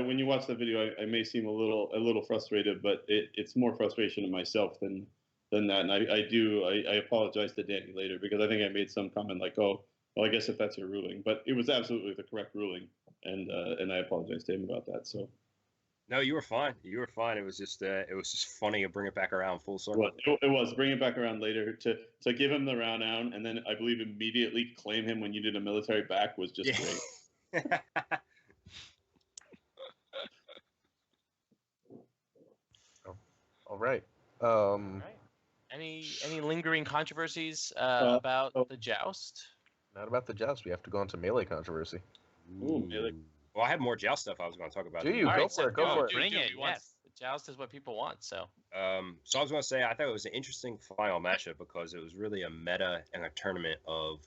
when you watch the video, I may seem a little frustrated, but it's more frustration in myself than that. And I apologize to Danny later because I think I made some comment like, oh, Well, I guess if that's your ruling, but it was absolutely the correct ruling, and I apologize to him about that. So. No, you were fine. You were fine. It was just funny to bring it back around full circle. Well, it was bring it back around later to give him the round out, and then I believe immediately claim him when you did a military back was just great. All right. All right. Any lingering controversies about the joust? Not about the joust. We have to go into melee controversy. Ooh, melee. Well, I have more joust stuff I was going to talk about. Do you? All Go right, for it. Go for it. Bring it, yes. The joust is what people want. So. So I was going to say I thought it was an interesting final matchup because it was really a meta and a tournament of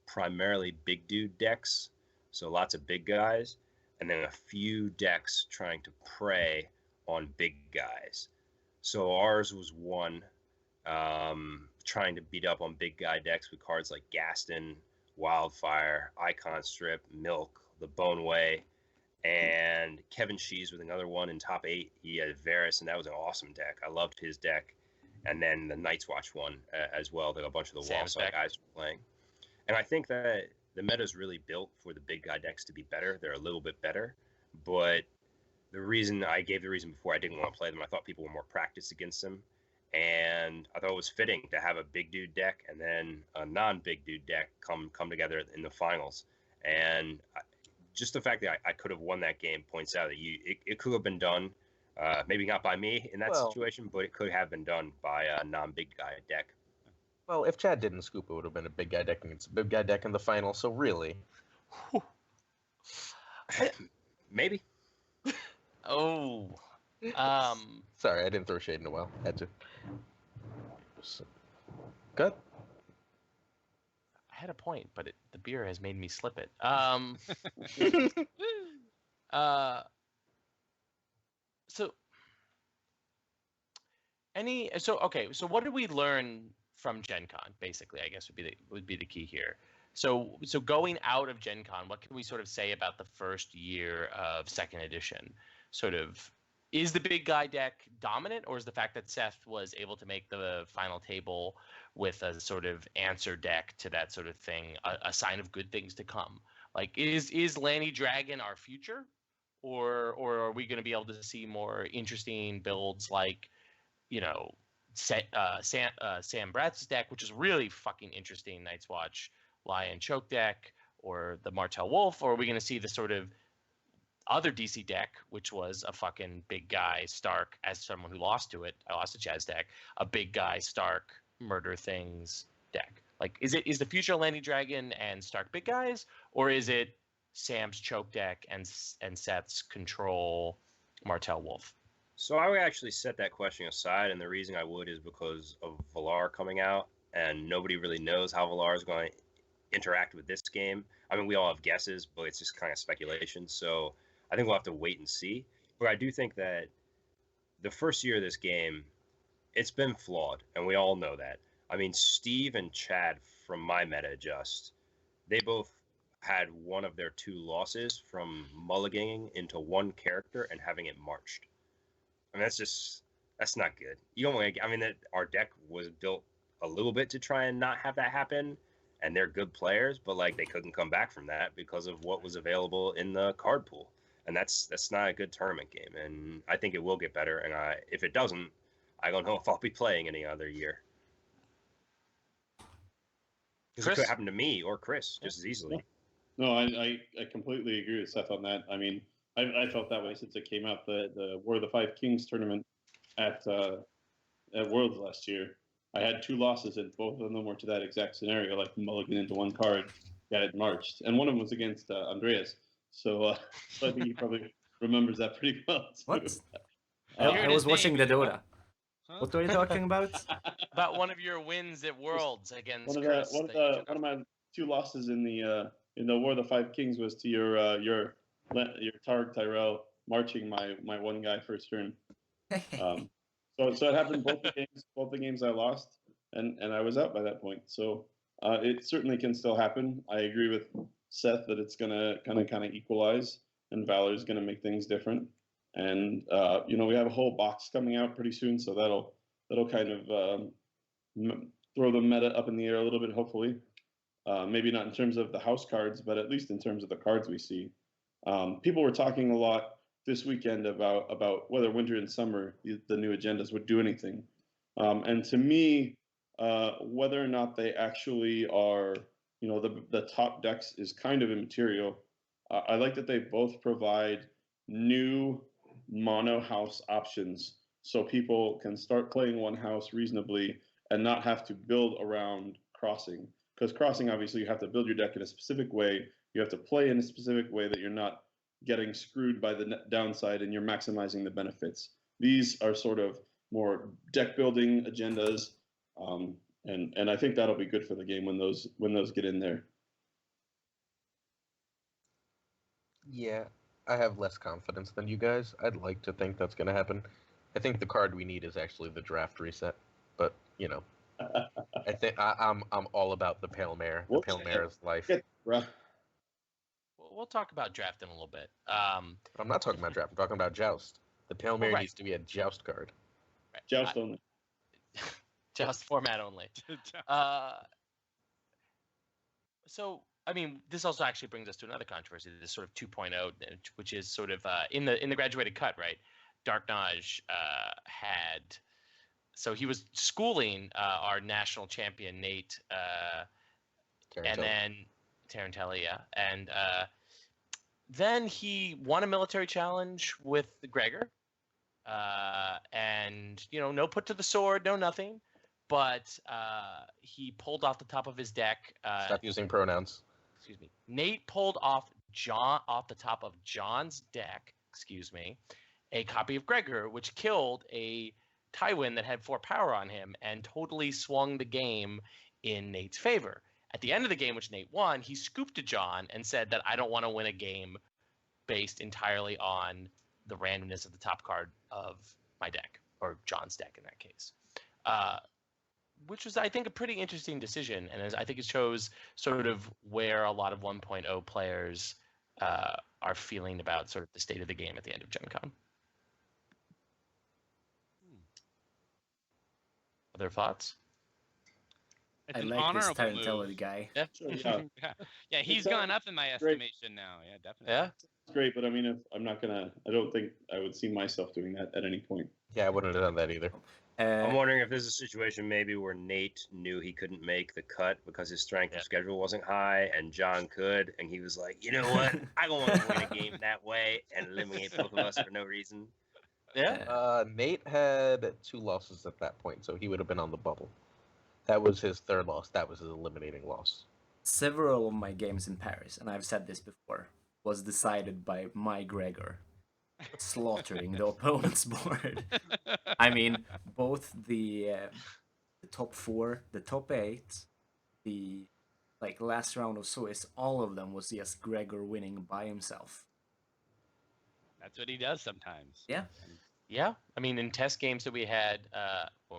primarily big dude decks, so lots of big guys, and then a few decks trying to prey on big guys. So ours was one trying to beat up on big guy decks with cards like Gaston, Wildfire, Icon Strip, Milk, the Boneway, and Kevin Shees with another one in top 8. He had Varus, and that was an awesome deck. I loved his deck. And then the Night's Watch one as well that a bunch of the Wallsaw guys were playing. And I think that the meta is really built for the big guy decks to be better. They're a little bit better. But the reason before I didn't want to play them, I thought people were more practiced against them. And I thought it was fitting to have a big dude deck and then a non-big dude deck come together in the finals. And just the fact that I could have won that game points out that it could have been done, maybe not by me in that situation, but it could have been done by a non-big guy deck. Well, if Chad didn't scoop, it would have been a big guy deck against a big guy deck in the final. So really, maybe. Oh. Sorry, I didn't throw shade in a while. Had to. Good. I had a point, but the beer has made me slip it. So what did we learn from Gen Con, basically, I guess would be the key here. So going out of Gen Con, what can we sort of say about the first year of second edition? Sort of, is the big guy deck dominant, or is the fact that Seth was able to make the final table with a sort of answer deck to that sort of thing a sign of good things to come? Like, is Lanny Dragon our future, or are we going to be able to see more interesting builds like, you know, Sam Bratz's deck, which is really fucking interesting, Night's Watch Lion Choke deck, or the Martel Wolf, or are we going to see the sort of other DC deck, which was a fucking big guy Stark, as someone who lost to it, I lost to Chad's deck, a big guy Stark murder things deck? Like, is the future Lanny Dragon and Stark big guys, or is it Sam's choke deck and Seth's control Martel Wolf? So I would actually set that question aside, and the reason I would is because of Valar coming out, and nobody really knows how Valar is going to interact with this game. I mean, we all have guesses, but it's just kind of speculation. So I think we'll have to wait and see. But I do think that the first year of this game, it's been flawed, and we all know that. I mean, Steve and Chad from my meta adjust, they both had one of their 2 losses from mulliganing into one character and having it marched. I mean, that's not good. You don't want to. I mean, our deck was built a little bit to try and not have that happen, and they're good players, but like they couldn't come back from that because of what was available in the card pool, and that's not a good tournament game. And I think it will get better. And if it doesn't, I don't know if I'll be playing any other year. Because it could happen to me or Chris just as easily. No, I completely agree with Seth on that. I mean, I felt that way since it came out. The War of the Five Kings tournament at Worlds last year, I had 2 losses, and both of them were to that exact scenario, like mulligan into one card, got it marched, and one of them was against Andreas. So I think he probably remembers that pretty well. Too. What? I was watching the Dota. Huh? What are you talking about? About one of your wins at Worlds against one Chris. of my 2 losses in the War of the Five Kings was to your Targ Tyrell marching my one guy first turn. So it happened both the games I lost, and I was out by that point. So it certainly can still happen. I agree with Seth that it's gonna kind of equalize, and Valor's gonna make things different. And we have a whole box coming out pretty soon, so that'll kind of throw the meta up in the air a little bit, hopefully. Maybe not in terms of the house cards, but at least in terms of the cards we see. People were talking a lot this weekend about whether winter and summer, the new agendas, would do anything. And to me, whether or not they actually are, the top decks is kind of immaterial. I like that they both provide new mono house options so people can start playing one house reasonably and not have to build around crossing. Because crossing, obviously, you have to build your deck in a specific way. You have to play in a specific way that you're not getting screwed by the downside and you're maximizing the benefits. These are sort of more deck building agendas, and I think that'll be good for the game when those get in there. Yeah, I have less confidence than you guys. I'd like to think that's going to happen. I think the card we need is actually the draft reset, but I think I'm all about the Pale Mare. The Pale Mare is life. We'll talk about draft in a little bit. But I'm not talking about draft. I'm talking about Joust. The Pale Mare right. needs to be a Joust card. Right. Joust only. Joust format only. So, I mean, this also actually brings us to another controversy, this sort of 2.0, which is sort of in the graduated cut, right? Darknage had, so he was schooling our national champion Nate, and then Tarantelli, yeah, and then he won a military challenge with Gregor, and no put to the sword, no nothing, but he pulled off the top of his deck. Stop using pronouns. Excuse me. Nate pulled off the top of John's deck. Excuse me. A copy of Gregor, which killed a Tywin that had 4 power on him and totally swung the game in Nate's favor. At the end of the game, which Nate won, he scooped to John and said that I don't want to win a game based entirely on the randomness of the top card of my deck, or John's deck in that case. Which was, I think, a pretty interesting decision, and I think it shows sort of where a lot of 1.0 players are feeling about sort of the state of the game at the end of Gen Con. Other thoughts? It's I an like this honorable Tarantella move. guy. Yeah, Sure, yeah. Yeah, he's gone up in my estimation now. Yeah, definitely. yeah. It's great, but I mean, I don't think I would see myself doing that at any point. Yeah, I wouldn't have done that either. I'm wondering if there's a situation maybe where Nate knew he couldn't make the cut because his strength of schedule wasn't high, and John could, and he was like, you know what, I don't want to win a game that way and eliminate both of us for no reason. Yeah. Nate had 2 losses at that point, so he would have been on the bubble. That was his 3rd loss. That was his eliminating loss. Several of my games in Paris, and I've said this before, was decided by my Gregor slaughtering the opponent's board. I mean, both the top 4, the top 8, the last round of Swiss, all of them was just Gregor winning by himself. That's what he does sometimes. Yeah. Yeah. I mean, in test games that we had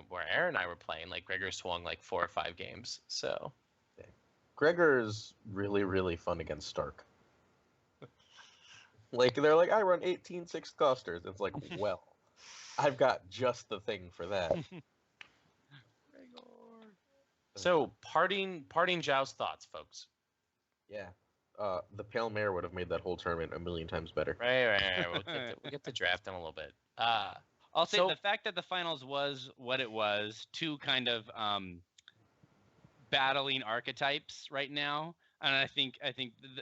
where Aaron and I were playing, Gregor swung 4 or 5 games. So Gregor's really, really fun against Stark. They're like, I run 18 6 costers. It's like, well, I've got just the thing for that. So parting Joust thoughts, folks. Yeah. The Pale Mare would have made that whole tournament a million times better. Right. We'll get to draft in a little bit. I'll say the fact that the finals was what it was, 2 kind of battling archetypes right now, and I think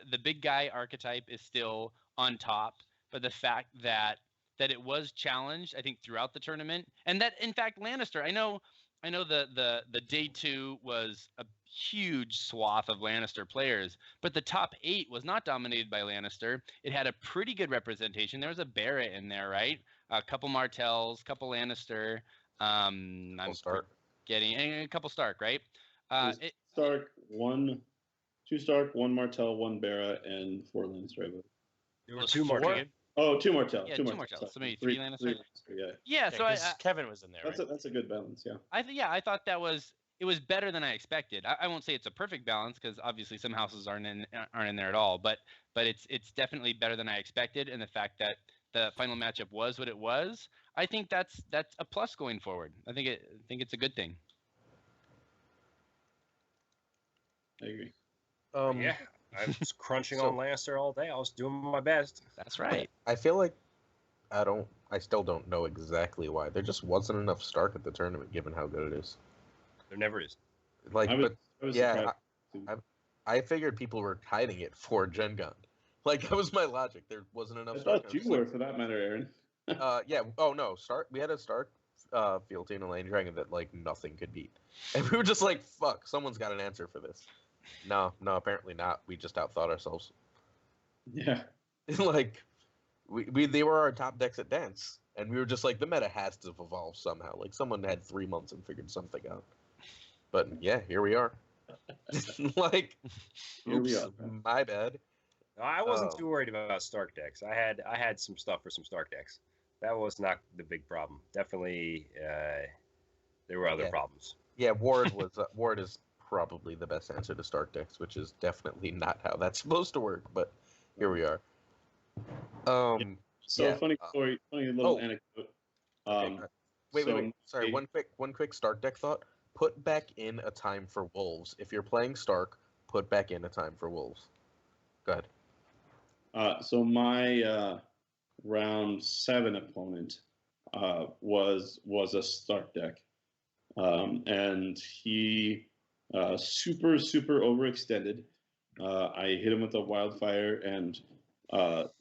the big guy archetype is still on top, but the fact that it was challenged, I think, throughout the tournament, and that in fact Lannister, I know the day 2 was a huge swath of Lannister players, but the top 8 was not dominated by Lannister. It had a pretty good representation. There was a Barrett in there, right? A couple Martells, couple Lannister. I'm Stark. Getting a couple Stark, right? Stark, 2 Stark, 1 Martell, 1 Barra, and 4 Lannister, I believe. There were 2 Martell. Oh, 2 Martell. Yeah, 2 2 Martell. Martell. So maybe 3 Lannister. Yeah. Yeah, so Kevin was in there. That's a good balance. Yeah. I thought that was better than I expected. I won't say it's a perfect balance because obviously some houses aren't in there at all. But it's definitely better than I expected, and the fact that the final matchup was what it was, I think that's a plus going forward. I think it's a good thing. I agree. Yeah, I was crunching So- on Lannister all day. I was doing my best. That's right. I feel like I still don't know exactly why. There just wasn't enough Stark at the tournament, given how good it is. There never is. Like, I was, but I was yeah, surprised. too. I figured people were hiding it for Gen Con. Like, that was my logic. There wasn't enough I Stark. thought you were, for that matter, Aaron. Yeah. Oh no, Stark. We had a Stark field team and Lane Dragon that like nothing could beat, and we were just like, "Fuck, someone's got an answer for this." No, apparently not. We just outthought ourselves. Yeah. Like, they were our top decks at Dance, and we were just like, the meta has to evolve somehow. Like, someone had 3 months and figured something out. But yeah, here we are. Like, Here we oops, are. my bad. No, I wasn't Oh. too worried about Stark decks. I had some stuff for some Stark decks. That was not the big problem. Definitely, there were other Yeah. problems. Yeah, Ward is probably the best answer to Stark decks, which is definitely not how that's supposed to work. But here we are. So Yeah, funny story, funny little oh. anecdote. Okay, wait. So Sorry, my- one quick Stark deck thought. Put back in a time for Wolves. If you're playing Stark, put back in a time for Wolves. Go ahead. So my round 7 opponent was a Stark deck, and he super overextended. I hit him with a wildfire, and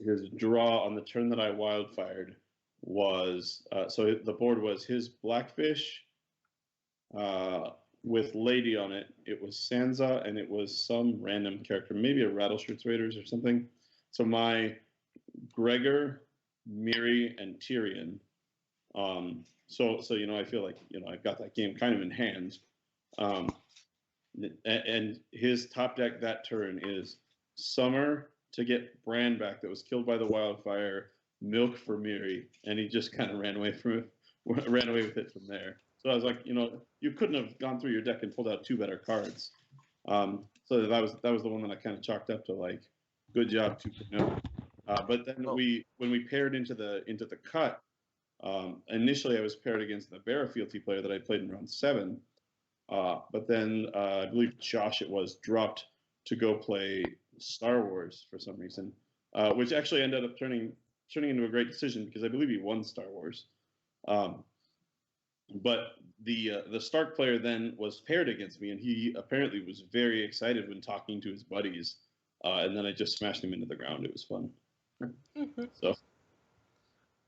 his draw on the turn that I wildfired was so the board was his Blackfish with Lady on it. It was Sansa, and it was some random character, maybe a Rattleshirts Raiders or something. So my Gregor, Miri, and Tyrion. So I feel like I've got that game kind of in hand. And his top deck that turn is Summer to get Bran back that was killed by the wildfire, Milk for Miri, and he just kind of ran away with it from there. So I was like, you couldn't have gone through your deck and pulled out 2 better cards. So that was the one that I kind of chalked up to like, good job 2.0. But then when we paired into the cut, initially I was paired against the Barra fealty player that I played in round 7. But then I believe Josh dropped to go play Star Wars for some reason, which actually ended up turning into a great decision because I believe he won Star Wars. But the Stark player then was paired against me, and he apparently was very excited when talking to his buddies. And then I just smashed him into the ground. It was fun. So,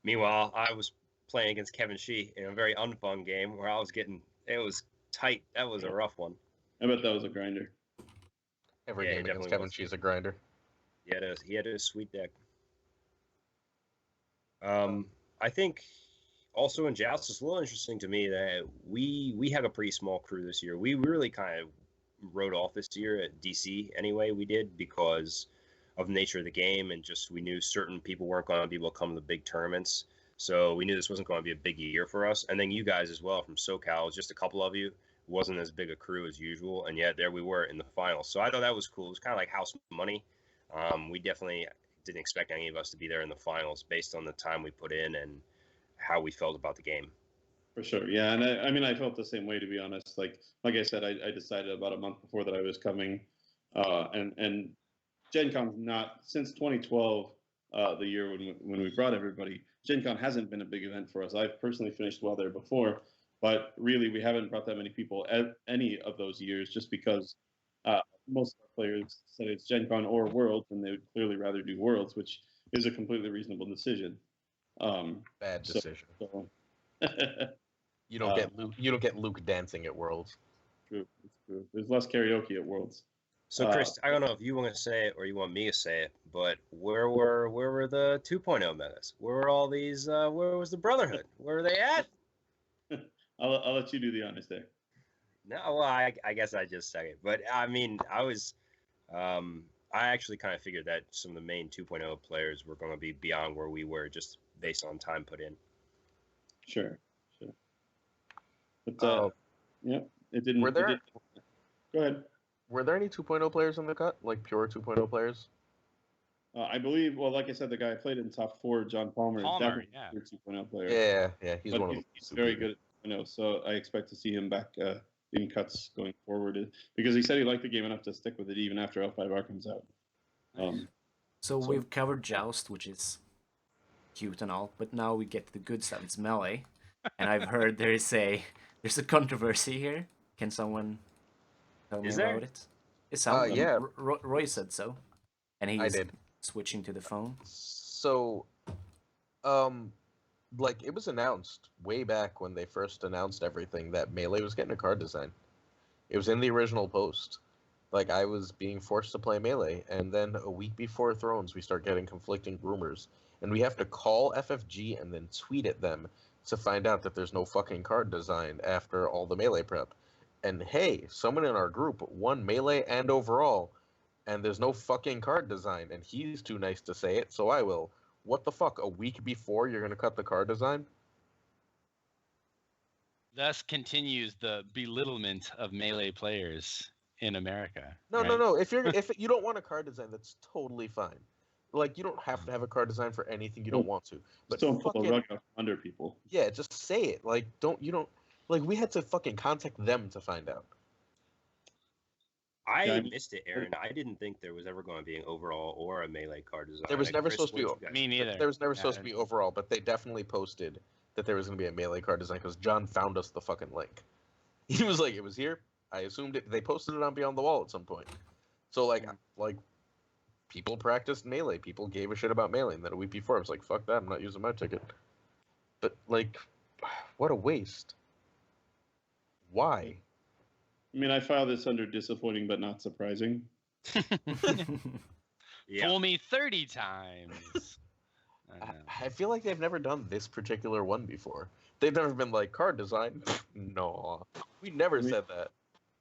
Meanwhile, I was playing against Kevin Shee in a very unfun game where it was tight. That was a rough one. I bet that was a grinder. Every Yeah, game he against definitely Kevin was. She's a grinder. He had a sweet deck. I think also in Joust, it's a little interesting to me that we have a pretty small crew this year. We really kind of wrote off this year at DC anyway. We did because of the nature of the game, and just we knew certain people weren't going to be able to come to the big tournaments. So we knew this wasn't going to be a big year for us. And then you guys as well from SoCal, just a couple of you. It wasn't as big a crew as usual, and yet there we were in the finals. So I thought that was cool. It was kind of like house money. We definitely didn't expect any of us to be there in the finals based on the time we put in and how we felt about the game. For sure, yeah, and I felt the same way, to be honest. Like I said, I decided about a month before that I was coming, and Gen Con's not since 2012, the year when we brought everybody. Gen Con hasn't been a big event for us. I've personally finished well there before, but really we haven't brought that many people any of those years, just because most of our players said it's Gen Con or Worlds, and they would clearly rather do Worlds, which is a completely reasonable decision. Bad decision. So You don't get Luke dancing at Worlds. True, it's true. There's less karaoke at Worlds. So Chris, I don't know if you want to say it or you want me to say it, but where were the 2.0 metas? Where were all these? Where was the Brotherhood? Where were they at? I'll let you do the honors there. No, well, I guess I just said it, but I mean, I actually kind of figured that some of the main 2.0 players were going to be beyond where we were just based on time put in. Sure. But yeah, it didn't. Were there? Go ahead. Were there any 2.0 players in the cut, like pure 2.0 players? I believe. Well, like I said, the guy I played in top 4, John Palmer, is definitely a 2.0 player. Yeah, he's but one of them. he's very good at 2.0, so I expect to see him back in cuts going forward, because he said he liked the game enough to stick with it even after L5R comes out. So we've covered Joust, which is cute and all, but now we get to the good stuff. It's Melee, and I've heard there's a controversy here. Can someone tell me about it? It sounds yeah. Roy said so, and I he's did. switching to the phone. So, like, it was announced way back when they first announced everything that Melee was getting a card design. It was in the original post. Like, I was being forced to play Melee, and then a week before Thrones, we start getting conflicting rumors. And we have to call FFG and then tweet at them to find out that there's no fucking card design after all the Melee prep. And hey, someone in our group won Melee and overall, and there's no fucking card design, and he's too nice to say it, so I will. What the fuck? A week before you're gonna cut the card design? Thus continues the belittlement of Melee players in America. No, right? no. If you don't want a card design, that's totally fine. Like, you don't have to have a card design for anything you don't want to. But Just don't pull a fucking, rug out from under people. yeah, just say it. Like, like, we had to fucking contact them to find out. I missed it, Aaron. I didn't think there was ever going to be an overall or a Melee card design. There was never Chris, supposed to be. what'd you guys Me think? neither. There was never supposed to be overall, but they definitely posted that there was going to be a Melee card design because John found us the fucking link. He was like, it was here. I assumed it. They posted it on Beyond the Wall at some point. So like people practiced Melee. People gave a shit about Melee. And then a week before, I was like, fuck that. I'm not using my ticket. But like, what a waste. Why? I mean, I file this under disappointing but not surprising. Yeah. Fool me 30 times. I feel like they've never done this particular one before. They've never been like, card design? No. We never said that.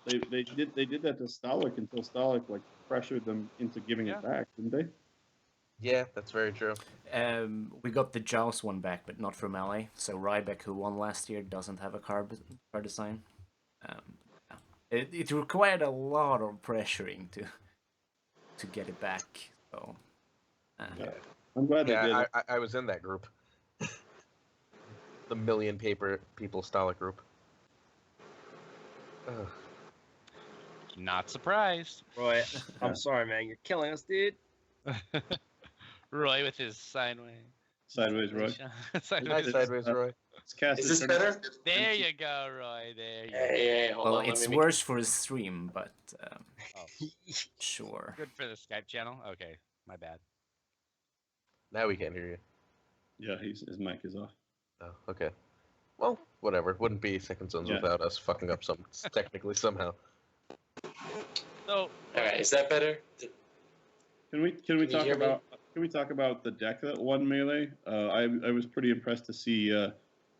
They did that to Stalik until Stalik like pressured them into giving it back, didn't they? Yeah, that's very true. We got the Joust one back, but not from LA. So Ryback, who won last year, doesn't have a card design. It required a lot of pressuring to get it back. So I'm glad they did. I was in that group. The million people Stalik group. Ugh. Not surprised. Roy, I'm sorry, man. You're killing us, dude. Roy with his sideways. Sideways, Roy. Sideways, Roy. Is this better? There you go, Roy. There you go. Hey, hold well, on. it's worse for his stream, but sure. Good for the Skype channel. Okay, my bad. Now we can't hear you. Yeah, his mic is off. Oh, okay. Well, whatever. Wouldn't be Second Sons without us fucking up technically somehow. So, All right, is that better? Can we you talk hear me? about the deck that won Melee? I was pretty impressed to see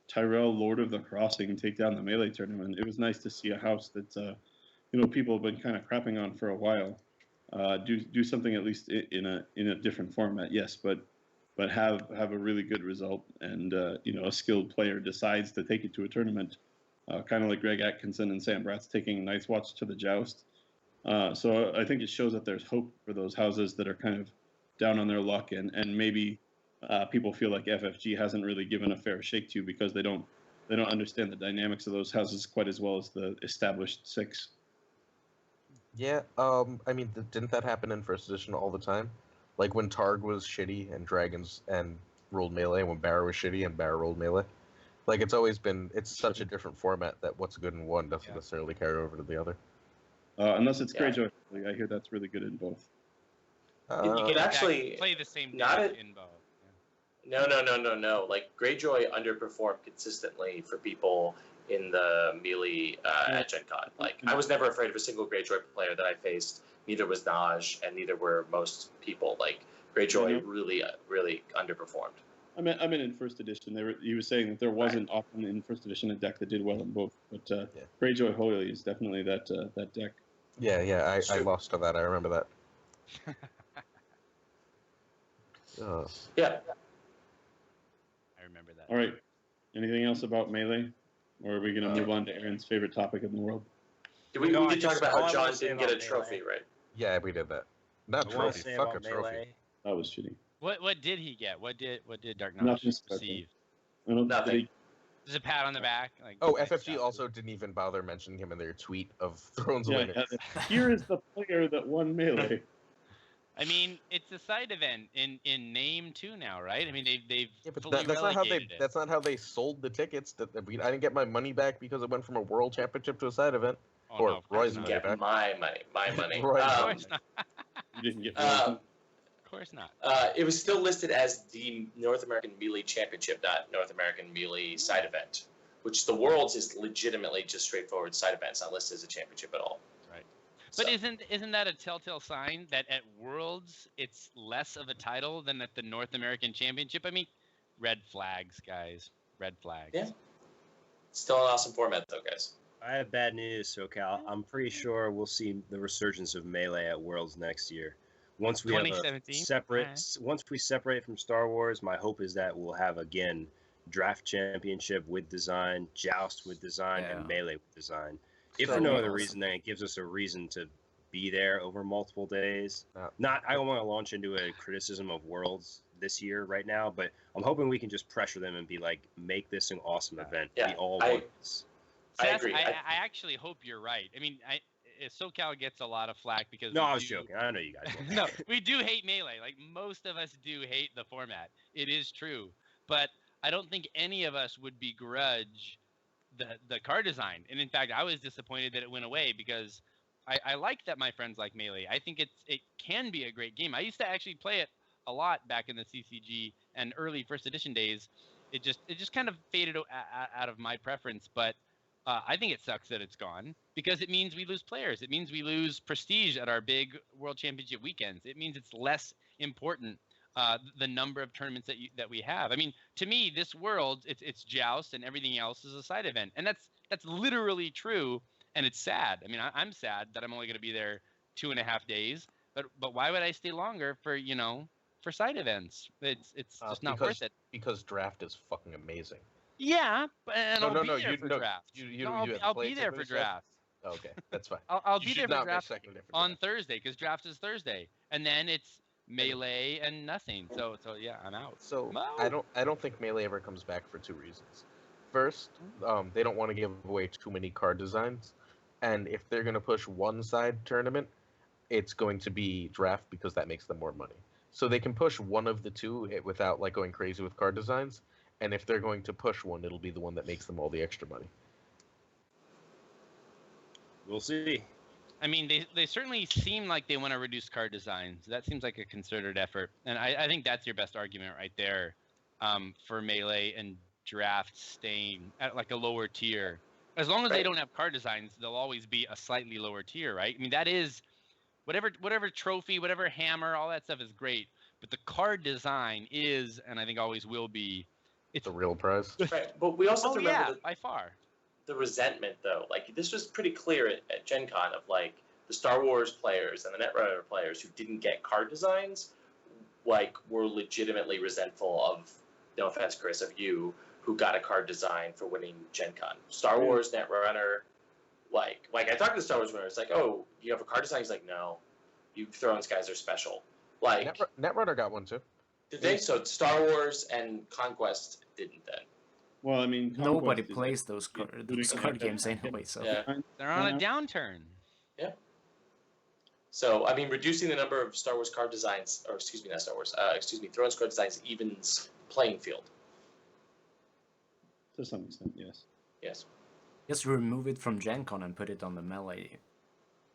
Tyrell, Lord of the Crossing, take down the Melee tournament. It was nice to see a house that people have been kind of crapping on for a while. Do something at least in a different format, yes, but have a really good result, and a skilled player decides to take it to a tournament, kind of like Greg Atkinson and Sam Bratz taking Night's Watch to the Joust. So I think it shows that there's hope for those houses that are kind of down on their luck, and maybe people feel like FFG hasn't really given a fair shake to because they don't understand the dynamics of those houses quite as well as the established six. Yeah, I mean, didn't that happen in First Edition all the time? Like when Targ was shitty and Dragons and rolled Melee, when Barra was shitty and Barra rolled Melee? Like, it's always been, it's such a different format that what's good in one doesn't necessarily carry over to the other. Unless it's Greyjoy. I hear that's really good in both. You can actually play the same not deck it- in both. No. Like Greyjoy underperformed consistently for people in the melee at Gen Con. Like I was never afraid of a single Greyjoy player that I faced. Neither was Naj, and neither were most people. Like Greyjoy really underperformed. I mean, in First Edition, he was saying that there wasn't often in First Edition a deck that did well in both, but Greyjoy Holy is definitely that deck. Yeah, I lost to that. I remember that. Yeah. I remember that. All right. Anything else about Melee? Or are we going to move on to Aaron's favorite topic in the world? We No, I did talk just- about all how I John wanna say didn't get a about trophy, Melee- right? Yeah, we did that. Not I wanna trophy. say Fuck a about trophy. Melee, That was shitty. What did he get? What did Dark Nothing Notch special. receive? I don't, Nothing. Just a pat on the back. Like, Oh, nice FFG job. also didn't even bother mentioning him in their tweet of Thrones Yeah, winner. here is the player that won Melee. I mean, it's a side event in name too now, right? I mean, they've Yeah, but fully that's not how they. relegated it. That's not how they sold the tickets. I didn't get my money back because it went from a world championship to a side event. Oh, or no, of course Roy's not. money Get back. my money, my money. Right. Of course not. You didn't get Um, Of course not. It was still listed as the North American Melee Championship, not North American Melee side event, which the Worlds is legitimately just straightforward side events, not listed as a championship at all. Right. But So, isn't that a telltale sign that at Worlds it's less of a title than at the North American Championship? I mean, red flags, guys. Red flags. Yeah. Still an awesome format, though, guys. I have bad news, SoCal. I'm pretty sure we'll see the resurgence of Melee at Worlds next year. Once we have a 2017? separate, Alright. once we separate from Star Wars, my hope is that we'll have again Draft Championship with design, Joust with design, Yeah. and Melee with design. If So for no other awesome. reason, then it gives us a reason to be there over multiple days. Yeah. I don't want to launch into a criticism of Worlds this year right now, but I'm hoping we can just pressure them and be like, make this an awesome event. Yeah, We all I- want this. I Seth, agree. I actually hope you're right. I mean, SoCal gets a lot of flack because No, we I was do- joking. I know you guys. won't. No, we do hate Melee. Like, most of us do hate the format. It is true. But I don't think any of us would begrudge the card design. And in fact, I was disappointed that it went away because I like that my friends like Melee. I think it can be a great game. I used to actually play it a lot back in the CCG and early first edition days. It just kind of faded out of my preference, but I think it sucks that it's gone because it means we lose players. It means we lose prestige at our big World Championship weekends. It means it's less important the number of tournaments that we have. I mean, to me, this World it's Joust and everything else is a side event, and that's literally true. And it's sad. I mean, I'm sad that I'm only going to be there 2.5 days. But why would I stay longer for for side events? It's just not worth it. Because draft is fucking amazing. Yeah, and I'll be there for no, draft. you No, haven't I'll played be there some for of this stuff? draft. Okay, that's fine. I'll You be should there for not miss draft second day for on draft. Thursday because draft is Thursday, and then it's Melee and nothing. So yeah, I'm out. So No. I don't think Melee ever comes back for two reasons. First, they don't want to give away too many card designs, and if they're going to push one side tournament, it's going to be draft because that makes them more money. So they can push one of the two without like going crazy with card designs, and if they're going to push one, it'll be the one that makes them all the extra money. We'll see. I mean, they certainly seem like they want to reduce card designs. That seems like a concerted effort, and I think that's your best argument right there for Melee and draft staying at like a lower tier. As long as they Right. don't have card designs, they'll always be a slightly lower tier, right? I mean, that is whatever trophy, whatever hammer, all that stuff is great, but the card design is, and I think always will be, It's a real prize. Right. But we also have oh to remember yeah, that by far. the resentment, though. Like, this was pretty clear at Gen Con of, like, the Star Wars players and the Netrunner players who didn't get card designs, like, were legitimately resentful of, no offense, Chris, of you, who got a card design for winning Gen Con. Star Wars, Netrunner, like I talked to the Star Wars winner, it's like, oh, you have a card design? He's like, no, you Thrones guys are special. Like, Netrunner got one too. did they? So Star Wars and Conquest didn't then. Well, I mean, Nobody Conquest is- plays those card games anyway, so Yeah. They're on a Uh-huh. downturn. So, I mean, reducing the number of Star Wars card designs, or excuse me, not Star Wars, Thrones card designs evens playing field. To some extent, yes. Yes. just remove it from Gen Con and put it on the Melee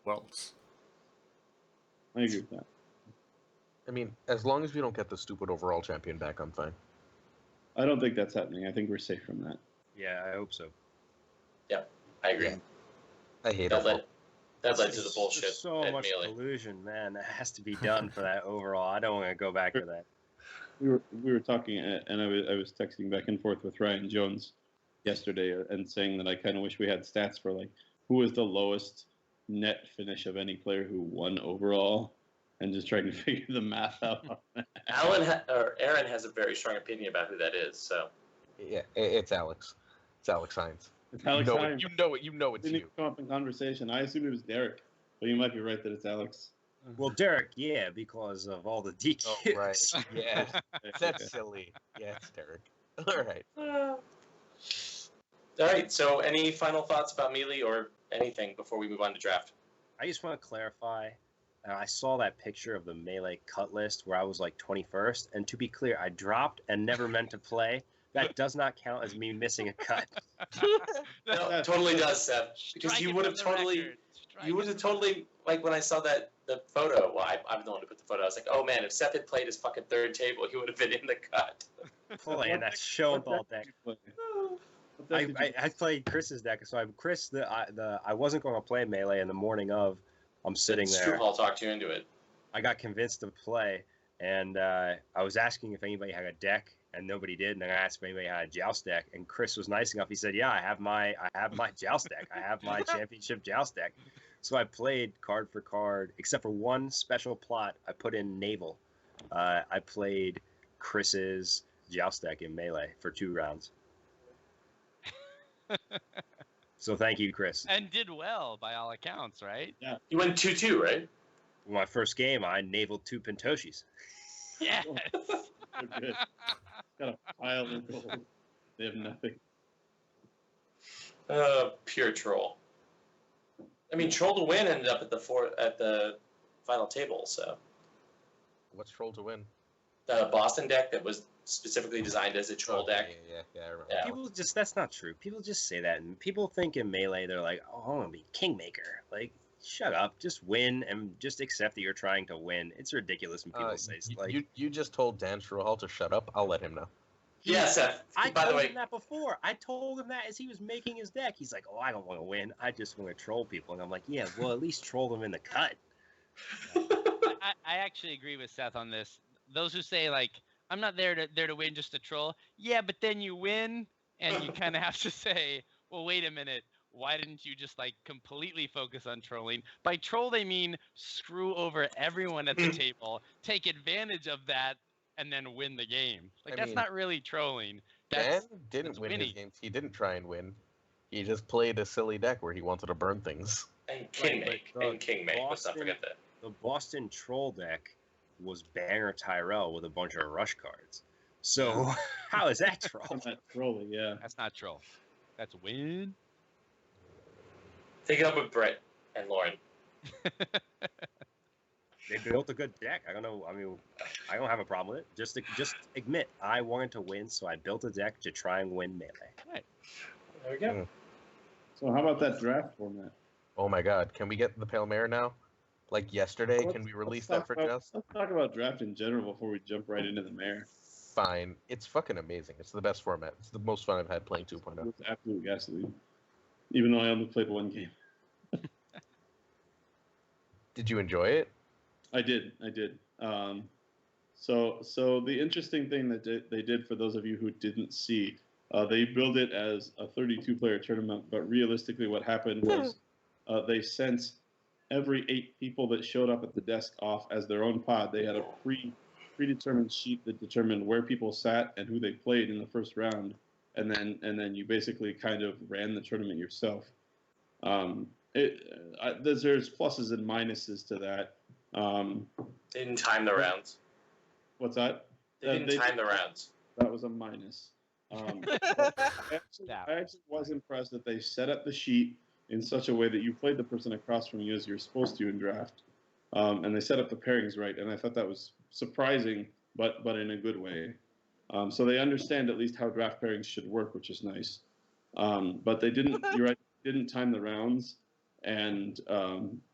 Worlds. I agree with that. I mean, as long as we don't get the stupid overall champion back, I'm fine. I don't think that's happening. I think we're safe from that. Yeah, I hope so. I agree. Yeah. I hate That it. led to the There's bullshit so at much Melee. collusion, man. That has to be done for that overall. I don't want to go back to that. We were talking, and I was texting back and forth with Ryan Jones yesterday, and saying that I kind of wish we had stats for like who was the lowest net finish of any player who won overall, and just trying to figure the math out. on that. Aaron has a very strong opinion about who that is. So Yeah, it's Alex. It's Alex Hines. It's Alex you know Hines. it. You know it's Didn't you. come up in conversation. I assumed it was Derek, but you might be right that it's Alex. Well, Derek, yeah, because of all the DQs. Oh, right. Yeah, that's silly. Yeah, it's Derek. All right. All right. So, any final thoughts about Melee or anything before we move on to draft? I just want to clarify. I saw that picture of the Melee cut list where I was like 21st, and to be clear, I dropped and never meant to play. That does not count as me missing a cut. No, it totally does, Seth. Because Strike you it would from have the totally, record. Strike you would it have from the totally, like when I saw the photo. Well, I'm the one who put the photo. I was like, oh man, if Seth had played his fucking third table, he would have been in the cut. Playing that Schoenthal deck. I played Chris's deck, so I wasn't going to play Melee in the morning of. I'm sitting there. I'll talk you into it. I got convinced to play, and I was asking if anybody had a deck, and nobody did. And then I asked if anybody had a Joust deck, and Chris was nice enough. He said, "Yeah, I have my Joust deck. I have my championship Joust deck." So I played card for card, except for one special plot. I put in Naval. I played Chris's Joust deck in Melee for 2 rounds. So thank you, Chris. And did well by all accounts, right? Yeah. You went 2-2, right? My first game, I navaled 2 Pentoshis. Yes. They're good. Got a pile of gold. They have nothing. Pure troll. I mean, Troll to Win ended up at the final table. So What's Troll to Win? the Boston deck that was specifically designed as a troll deck. Yeah, I remember. Yeah. People just, that's not true. People just say that, and people think in Melee, they're like, oh, I want to be Kingmaker. Like, shut up. Just win, and just accept that you're trying to win. It's ridiculous when people say, like... You just told Dan Strohal to shut up. I'll let him know. Yeah, Seth. I By the told way, him that before. I told him that as he was making his deck. He's like, oh, I don't want to win. I just want to troll people. And I'm like, yeah, well, at least troll them in the cut. I actually agree with Seth on this. Those who say, like, I'm not there to win, just to troll. Yeah, but then you win, and you kind of have to say, well, wait a minute. Why didn't you just, like, completely focus on trolling? By troll, they mean screw over everyone at the table, take advantage of that, and then win the game. Like, that's not really trolling. Dan That's didn't win winning. his games. He didn't try and win. He just played a silly deck where he wanted to burn things. and Kingmake. but And Kingmake. Let's not Boston- forget that. The Boston troll deck was Banner Tyrell with a bunch of rush cards. So, how is that troll? I'm not trolling, yeah. That's not troll. That's win. Take it up with Brett and Lauren. They built a good deck. I don't know. I mean, I don't have a problem with it. Just admit I wanted to win, so I built a deck to try and win Melee. There we go. So how about that draft format? Oh my god, can we get the Pale Mare now? Like yesterday, Let's- can we release let's that for talk about- just? Let's talk about draft in general before we jump right into the mayor. Fine. It's fucking amazing. It's the best format. It's the most fun I've had playing 2.0. It's absolute gasoline. Even though I only played 1 game. Did you enjoy it? I did. So the interesting thing that they did, for those of you who didn't see, they built it as a 32-player tournament, but realistically what happened was they sent every 8 people that showed up at the desk off as their own pod. They had a predetermined sheet that determined where people sat and who they played in the first round, and then you basically kind of ran the tournament yourself. There's pluses and minuses to that. They didn't time the rounds. What's that? They didn't time the rounds. That was a minus. I actually was impressed that they set up the sheet in such a way that you played the person across from you as you're supposed to in draft, and they set up the pairings right. And I thought that was surprising, but in a good way. So they understand at least how draft pairings should work, which is nice. But they didn't. You're right. Didn't time the rounds, and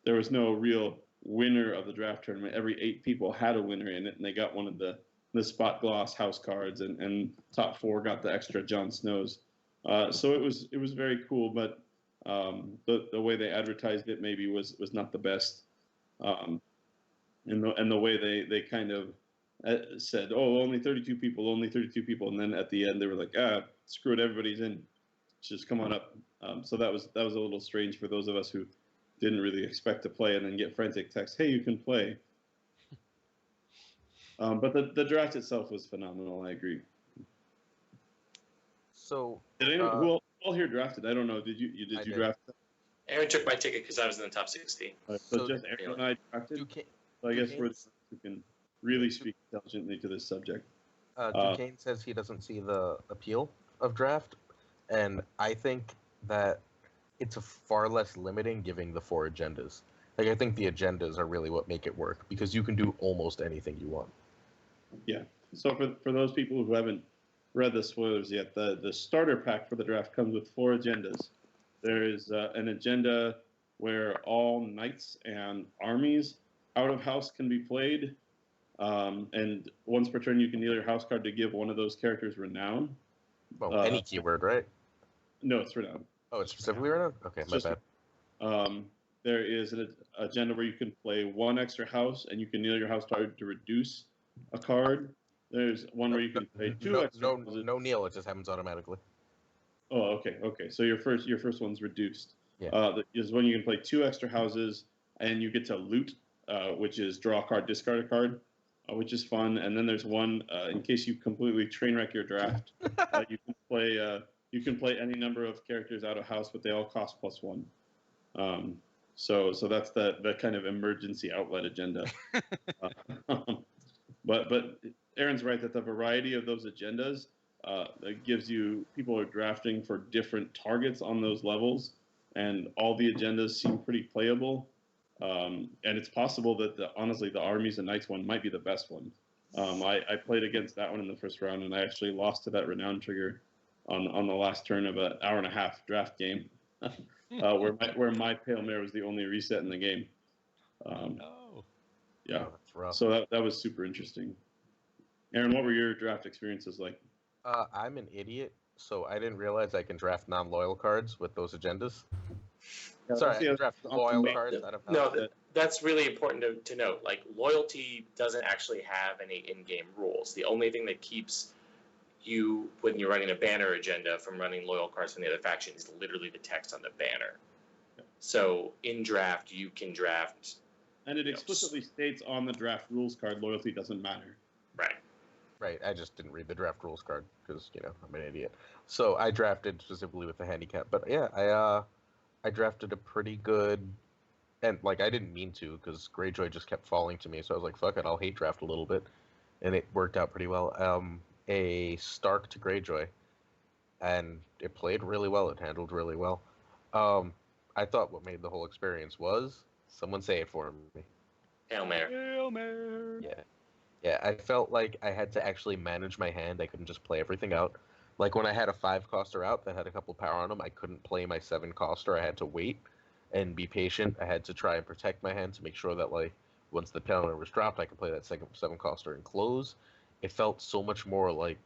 there was no real winner of the draft tournament. Every 8 people had a winner in it, and they got one of the spot gloss house cards, and top 4 got the extra Jon Snows. So it was very cool, but the way they advertised it maybe was not the best. And the way they kind of said, oh, only 32 people, and then at the end they were like, screw it, everybody's in, just come on up. So that was a little strange for those of us who didn't really expect to play and then get frantic text, hey, you can play. But the draft itself was phenomenal. I agree. So Did anyone who all here drafted? I don't know. Did you draft? Aaron took my ticket because I was in the top 16. So just Aaron and I drafted. So I guess we're the ones who can really speak intelligently to this subject. Duquesne says he doesn't see the appeal of draft, and I think that it's a far less limiting giving the 4 agendas. Like, I think the agendas are really what make it work, because you can do almost anything you want. Yeah. So for those people who haven't read the spoilers yet, the starter pack for the draft comes with 4 agendas. There is an agenda where all knights and armies out of house can be played, and once per turn you can deal your house card to give one of those characters renown. Well, any keyword, right? No, it's renown. Oh, it's specifically renown? Okay, my bad. There is an agenda where you can play 1 extra house, and you can kneel your house card to reduce a card. There's one where you can play 2 extra houses. No kneel, it just happens automatically. Oh, okay. So your first one's reduced. Yeah. Is when you can play 2 extra houses, and you get to loot, which is draw a card, discard a card, which is fun. And then there's one in case you completely train wreck your draft. You can play any number of characters out of house, but they all cost +1. So that's the kind of emergency outlet agenda. But Aaron's right that the variety of those agendas that gives you people are drafting for different targets on those levels, and all the agendas seem pretty playable. And it's possible that honestly the armies and knights one might be the best one. I played against that one in the first round, and I actually lost to that renown trigger on the last turn of an hour and a half draft game, where my Pale Mare was the only reset in the game. Yeah, oh, that's rough. So that was super interesting. Aaron, what were your draft experiences like? I'm an idiot, so I didn't realize I can draft non-loyal cards with those agendas. Sorry, I can draft loyal cards out of house. No, that's really important to note. Like, loyalty doesn't actually have any in-game rules. The only thing that keeps you, when you're running a banner agenda, from running loyal cards from the other faction is literally the text on the banner. So in draft, you can draft. And it explicitly states on the draft rules card, loyalty doesn't matter. Right. Right, I just didn't read the draft rules card because, I'm an idiot. So I drafted specifically with the handicap. But yeah, I drafted a pretty good, and like I didn't mean to because Greyjoy just kept falling to me. So I was like, fuck it, I'll hate draft a little bit. And it worked out pretty well. A Stark to Greyjoy. And it played really well, it handled really well. I thought what made the whole experience was, someone say it for me. Hail Mary. Hail Mary. Yeah, I felt like I had to actually manage my hand. I couldn't just play everything out. Like when I had a 5-coster out that had a couple power on them, I couldn't play my 7-coster. I had to wait and be patient. I had to try and protect my hand to make sure that like once the power was dropped, I could play that second 7-coster and close. It felt so much more like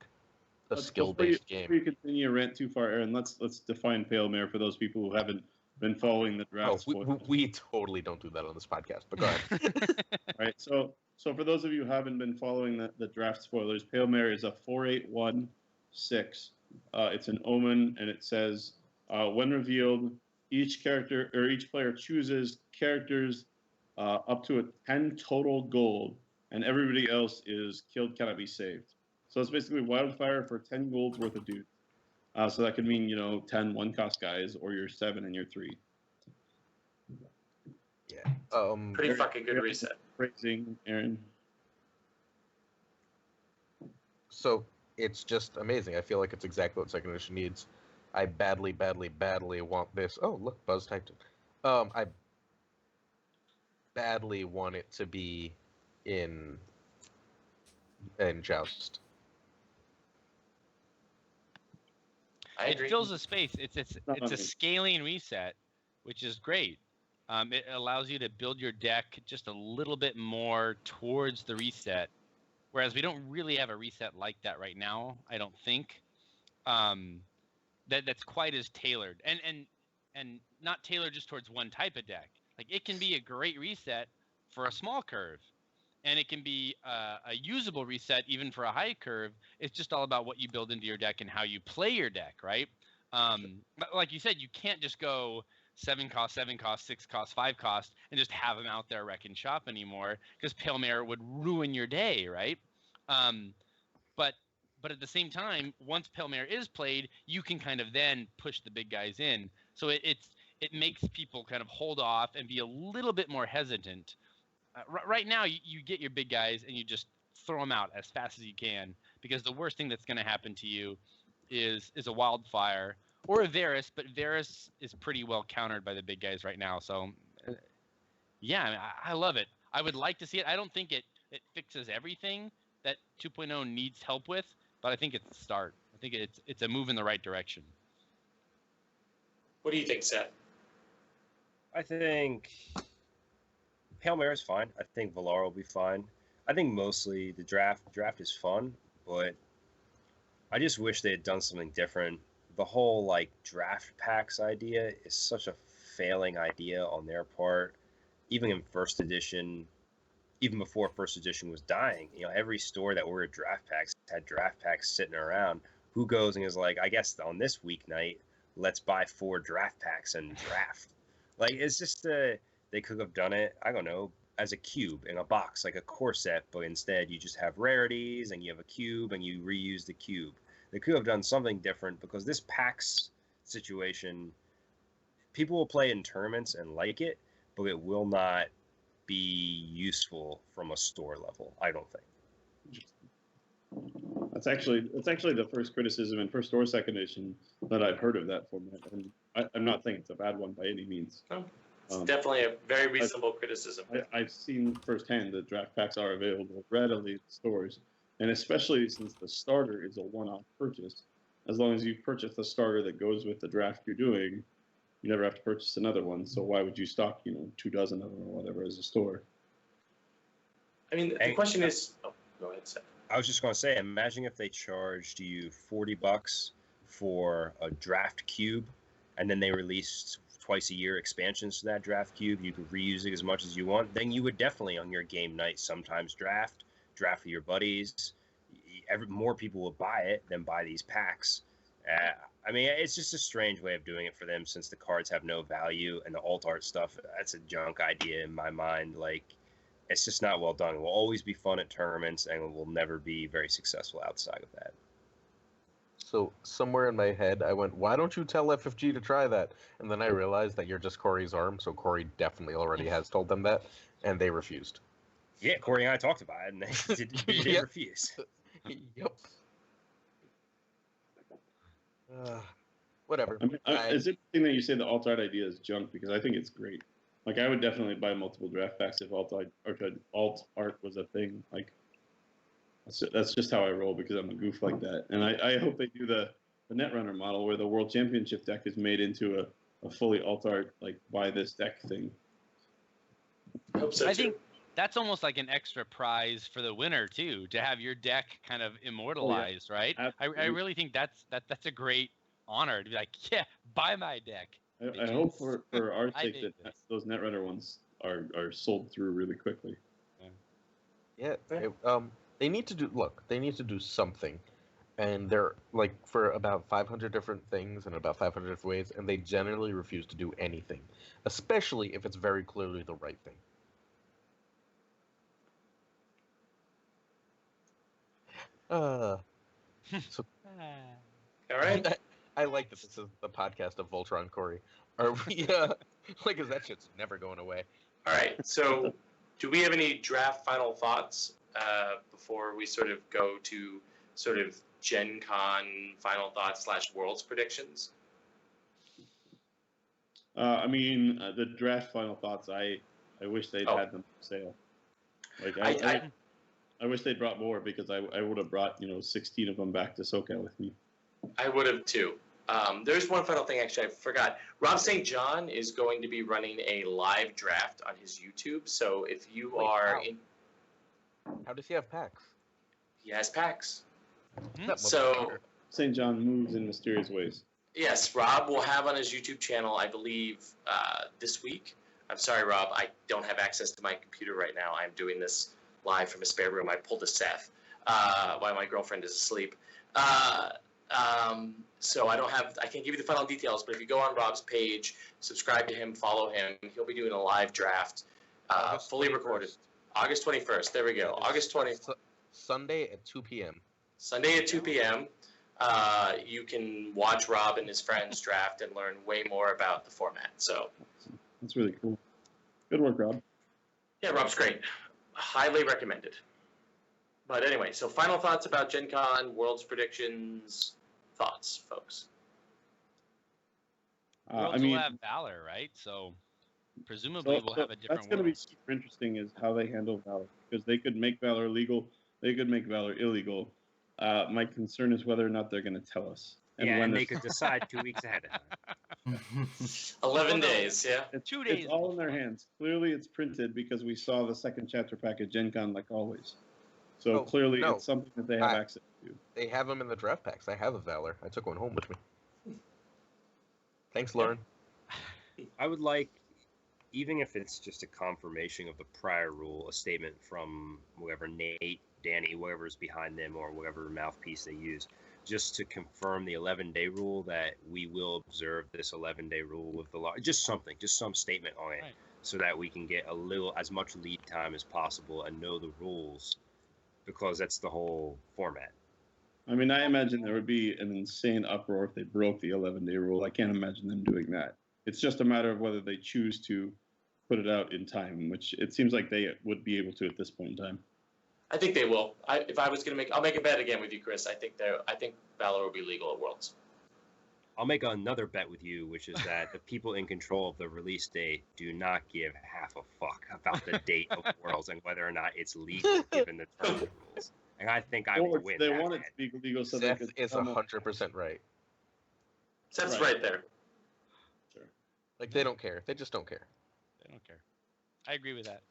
a skill-based game. Before you continue your rant too far, Aaron, let's define Pale Mare for those people who haven't been following the draft. We totally don't do that on this podcast, but go ahead. All right, so for those of you who haven't been following the draft spoilers, Pale Mare is a 4/8/1/6. It's an omen, and it says, when revealed, each character or each player chooses characters up to a 10 total gold, and everybody else is killed, cannot be saved. So it's basically Wildfire for 10 golds worth of dudes. So that could mean 10 1-cost guys, or your 7 and your 3. Yeah. Pretty fucking good reset. Phrasing, Aaron. So it's just amazing. I feel like it's exactly what second edition needs. I badly, badly, badly want this. Oh, look, Buzz typed it. I badly want it to be in Joust. I agree. It fills a space. It's a scaling reset, which is great. It allows you to build your deck just a little bit more towards the reset, whereas we don't really have a reset like that right now. I don't think that's quite as tailored, and not tailored just towards one type of deck. Like it can be a great reset for a small curve, and it can be a usable reset even for a high curve. It's just all about what you build into your deck and how you play your deck, right? But like you said, you can't just go 7-cost, 7-cost, 6-cost, 5-cost, and just have them out there wrecking shop anymore, because Pale Mare would ruin your day, right? But at the same time, once Pale Mare is played, you can kind of then push the big guys in. So it makes people kind of hold off and be a little bit more hesitant. Right now, you get your big guys and you just throw them out as fast as you can, because the worst thing that's going to happen to you is a wildfire or Varus, but Varus is pretty well countered by the big guys right now. So, yeah, I mean, I love it. I would like to see it. I don't think it fixes everything that 2.0 needs help with, but I think it's a start. I think it's a move in the right direction. What do you think, Seth? I think Hail Mary is fine. I think Valar will be fine. I think mostly the draft is fun, but I just wish they had done something different. The whole like draft packs idea is such a failing idea on their part. Even in first edition, even before first edition was dying, every store that ordered draft packs had draft packs sitting around. Who goes and is like, I guess on this weeknight, let's buy 4 draft packs and draft. Like, it's just they could have done it, I don't know, as a cube in a box, like a core set, but instead you just have rarities and you have a cube and you reuse the cube. They could have done something different, because this packs situation, people will play in tournaments and like it, but it will not be useful from a store level, I don't think. That's actually the first criticism in first or second edition that I've heard of that format, and I'm not saying it's a bad one by any means. Oh, it's definitely a very reasonable criticism. I've seen firsthand that draft packs are available readily in stores, and especially since the starter is a one-off purchase. As long as you purchase the starter that goes with the draft you're doing, you never have to purchase another one. So why would you stock 2 dozen of them or whatever as a store? I mean, the question is, go ahead, Seth. I was just going to say, imagine if they charged you $40 for a draft cube, and then they released twice a year expansions to that draft cube. You could reuse it as much as you want. Then you would definitely, on your game night, sometimes draft with your buddies. More people will buy it than buy these packs. I mean, it's just a strange way of doing it for them, since the cards have no value, and the alt art stuff, that's a junk idea in my mind. Like, it's just not well done. It will always be fun at tournaments, and it will never be very successful outside of that. So somewhere in my head, I went, why don't you tell FFG to try that? And then I realized that you're just Corey's arm, so Corey definitely already has told them that, and they refused. Yeah, Corey and I talked about it, and they did refuse. Yep. Whatever. I mean, it's interesting that you say the alt art idea is junk, because I think it's great. Like, I would definitely buy multiple draft packs if alt art was a thing. Like, that's just how I roll, because I'm a goof like that. And I hope they do the Netrunner model, where the World Championship deck is made into a fully alt art, like, buy this deck thing. I hope so, I too. think that's almost like an extra prize for the winner too, to have your deck kind of immortalized, right? I really think that's a great honor to be like, yeah, buy my deck. I hope for our sake that those Netrunner ones are sold through really quickly. Yeah. They need to do something, and they're like for about 500 different things and about 500 different ways, and they generally refuse to do anything, especially if it's very clearly the right thing. So All right. I like that this is the podcast of Voltron, Corey. Are we? Like, 'cause that shit's never going away. All right. So, do we have any draft final thoughts before we sort of go to sort of Gen Con final thoughts / Worlds predictions? I mean, the draft final thoughts. I wish they'd had them for sale. Like, I wish they'd brought more, because I would have brought 16 of them back to SoCal with me. I would have too. There's one final thing, actually, I forgot. Rob St. John is going to be running a live draft on his YouTube. So if you How does he have packs? He has packs. That So, St. John moves in mysterious ways. yes, Rob will have on his YouTube channel, I believe, this week. I'm sorry, Rob, I don't have access to my computer right now. I'm doing this live from a spare room. I pulled a Seth while my girlfriend is asleep. So I can't give you the final details, but if you go on Rob's page, subscribe to him, follow him, he'll be doing a live draft, fully recorded. August 21st, there we go. August 20th. Sunday at 2 p.m. Sunday at 2 p.m. You can watch Rob and his friends draft and learn way more about the format. So That's really cool. Good work, Rob. yeah, Rob's great. Highly recommended. But anyway, so final thoughts about Gen Con, Worlds predictions, thoughts, folks. Worlds I mean, will have Valor, right? So presumably we'll have a different that's going to be Worlds. super interesting is how they handle Valor, because they could make Valor legal, they could make Valor illegal. My concern is whether or not they're going to tell us. And they could decide 2 weeks ahead of time. 11 days, yeah. It's, 2 days It's all in their before. hands. Clearly, it's printed because we saw the second chapter pack at Gen Con like always. So Oh, clearly, no. it's something that they have I- access to. They have them in the draft packs. I have a Valor. I took one home with me. Thanks, Lauren. I would like, even if it's just a confirmation of the prior rule, a statement from whoever, Nate, Danny, whoever's behind them, or whatever mouthpiece they use, just to confirm the 11-day rule, that we will observe this 11-day rule with the law. Just something, just some statement on it, Right. so that we can get as much lead time as possible and know the rules, because that's the whole format. I mean, I imagine there would be an insane uproar if they broke the 11-day rule. I can't imagine them doing that. It's just a matter of whether they choose to put it out in time, which it seems like they would be able to at this point in time. I think they will. If I was going to I'll make a bet again with you, Chris. I think Valor will be legal at Worlds. I'll make another bet with you, which is that the people in control of the release date do not give half a fuck about the date of Worlds and whether or not it's legal given the terms of rules. And I think I will win. They that want it bet. to be legal so they Seth could is come up- 100% right. Seth's Right. right there. Sure. Like, they don't care. They just don't care. They don't care. I agree with that.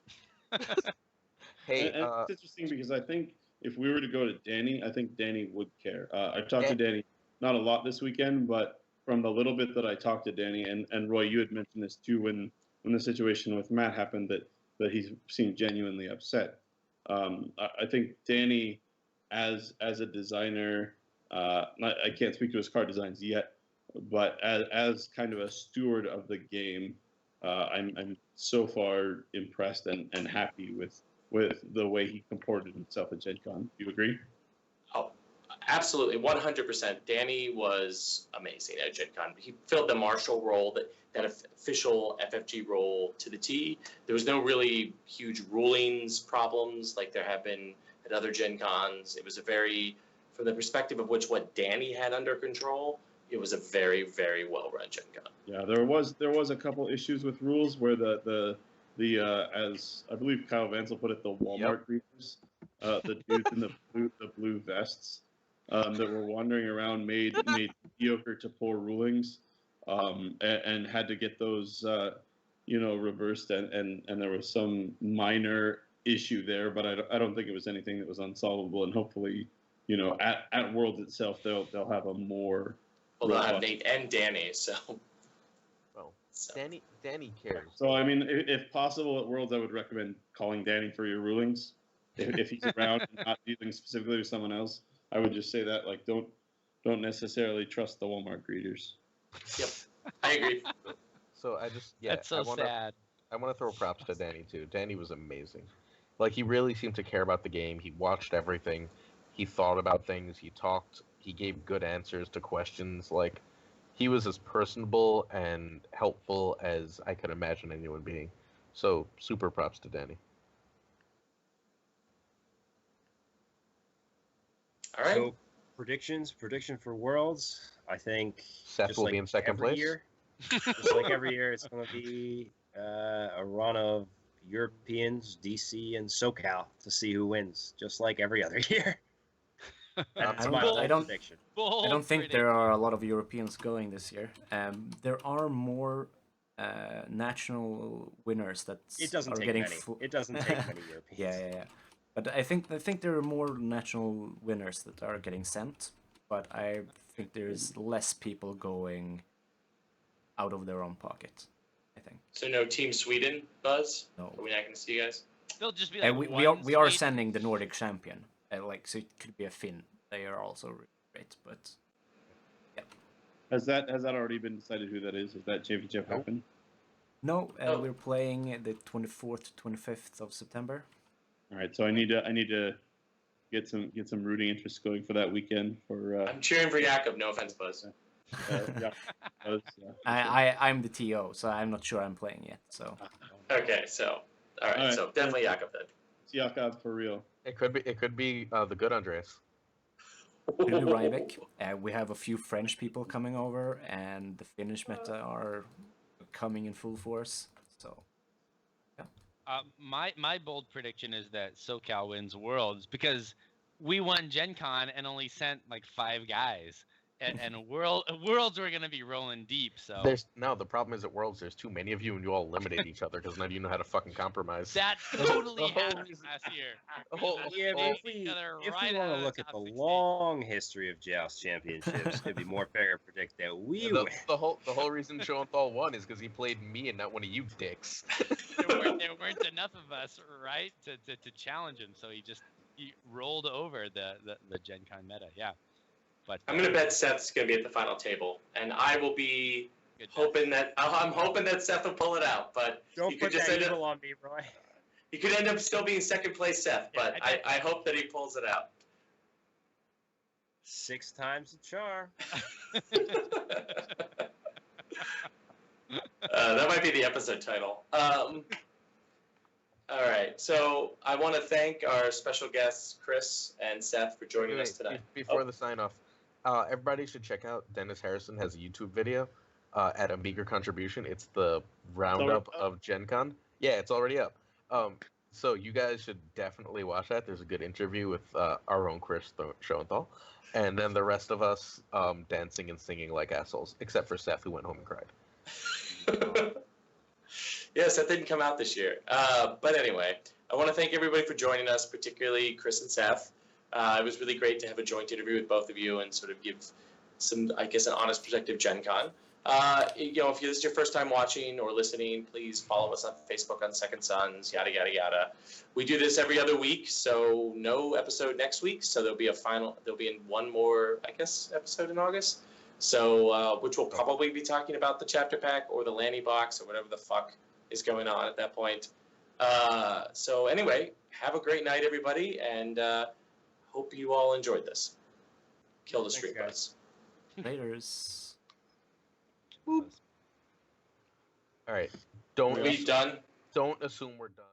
Hey, And it's interesting because I think if we were to go to Danny, I think Danny would care. I talked to Danny not a lot this weekend, but from the little bit that I talked to Danny, and Roy, you had mentioned this too when the situation with Matt happened, that he seemed genuinely upset. I think Danny, as a designer, I can't speak to his card designs yet, but as kind of a steward of the game, I'm so far impressed and happy with the way he comported himself at Gen Con. Do you agree? Oh, absolutely, 100%. Danny was amazing at Gen Con. He filled the marshal role, that official FFG role to the T. There was no really huge rulings problems like there have been at other Gen Cons. It was from the perspective of what Danny had under control, it was a very, very well-run Gen Con. Yeah, there was a couple issues with rules where the as I believe Kyle Vansel put it, the Walmart greeters, the dudes in the blue vests that were wandering around made mediocre to poor rulings, and had to get those reversed, and there was some minor issue there, but I don't think it was anything that was unsolvable, and hopefully at Worlds itself they'll have a more Well, they'll have Nate and Danny, so. well, Danny cares. So, I mean, if possible at Worlds, I would recommend calling Danny for your rulings. If he's around and not dealing specifically with someone else, I would just say that, like, don't necessarily trust the Walmart greeters. Yep, I agree. So That's so sad. I want to throw props to Danny too. Danny was amazing. Like, he really seemed to care about the game. He watched everything. He thought about things. He talked. He gave good answers to questions. Like, he was as personable and helpful as I could imagine anyone being. So, super props to Danny. All right. So, prediction for Worlds. I think Seth just will like be in second every place. Year, just like every year, it's going to be a run of Europeans, DC, and SoCal to see who wins, just like every other year. That's my I don't- prediction. I don't think there are a lot of Europeans going this year. There are more national winners that It doesn't are take getting many. full. It doesn't take many Europeans. Yeah. But I think there are more national winners that are getting sent. But I think there's less people going out of their own pocket. I think. So no Team Sweden buzz? No. Are we not going to see you guys? They'll just be like we are sending the Nordic champion. So it could be a Finn. They are also really great, but yeah. Has that already been decided who that is? Has that championship happened? No, Oh. we're playing the 24th, 25th of September. All right, so I need to get some rooting interest going for that weekend for. I'm cheering for Jakob. No offense, Buzz. I'm the TO, so I'm not sure I'm playing yet. So Okay, so all right, so definitely Jakob then. Jakob for real. It could be the good Andreas. Really Ryvik. We have a few French people coming over, and the Finnish meta are coming in full force. So, My bold prediction is that SoCal wins Worlds because we won Gen Con and only sent like 5 guys. And Worlds were gonna be rolling deep. So the problem is at Worlds there's too many of you and you all eliminate each other because none of you know how to fucking compromise. that totally happened last year. Yeah, but if we want to look at the long history of Joust Championships, it'd be more fair to predict that we win. The whole reason Schoenthal won is because he played me and not one of you dicks. there weren't enough of us, right, to challenge him. So he rolled over the Gen Con meta. Yeah. But I'm gonna bet Seth's gonna be at the final table, and I will be hoping that I'm hoping that Seth will pull it out. But Don't put that evil on me, Roy. He could end up still being second place, Seth. But Yeah, I hope that he pulls it out. 6 times the charm. That might be the episode title. All right, so I want to thank our special guests, Chris and Seth, for joining us tonight. Before the sign off, everybody should check out Dennis Harrison has a YouTube video at a meager contribution. It's the roundup of Gen Con. Yeah, it's already up. So you guys should definitely watch that. There's a good interview with our own Chris Schoenthal, and then the rest of us dancing and singing like assholes, except for Seth, who went home and cried. Yes, that didn't come out this year. But anyway, I want to thank everybody for joining us, particularly Chris and Seth. It was really great to have a joint interview with both of you and sort of give some, I guess, an honest perspective Gen Con. If this is your first time watching or listening, please follow us on Facebook on Second Sons, yada, yada, yada. We do this every other week, so no episode next week. So there'll be one more, I guess, episode in August. So, which will probably be talking about the chapter pack or the Lanny box or whatever the fuck is going on at that point. So anyway, have a great night, everybody, and hope you all enjoyed this. Kill the street bus. laters. All right. We done? Don't assume we're done.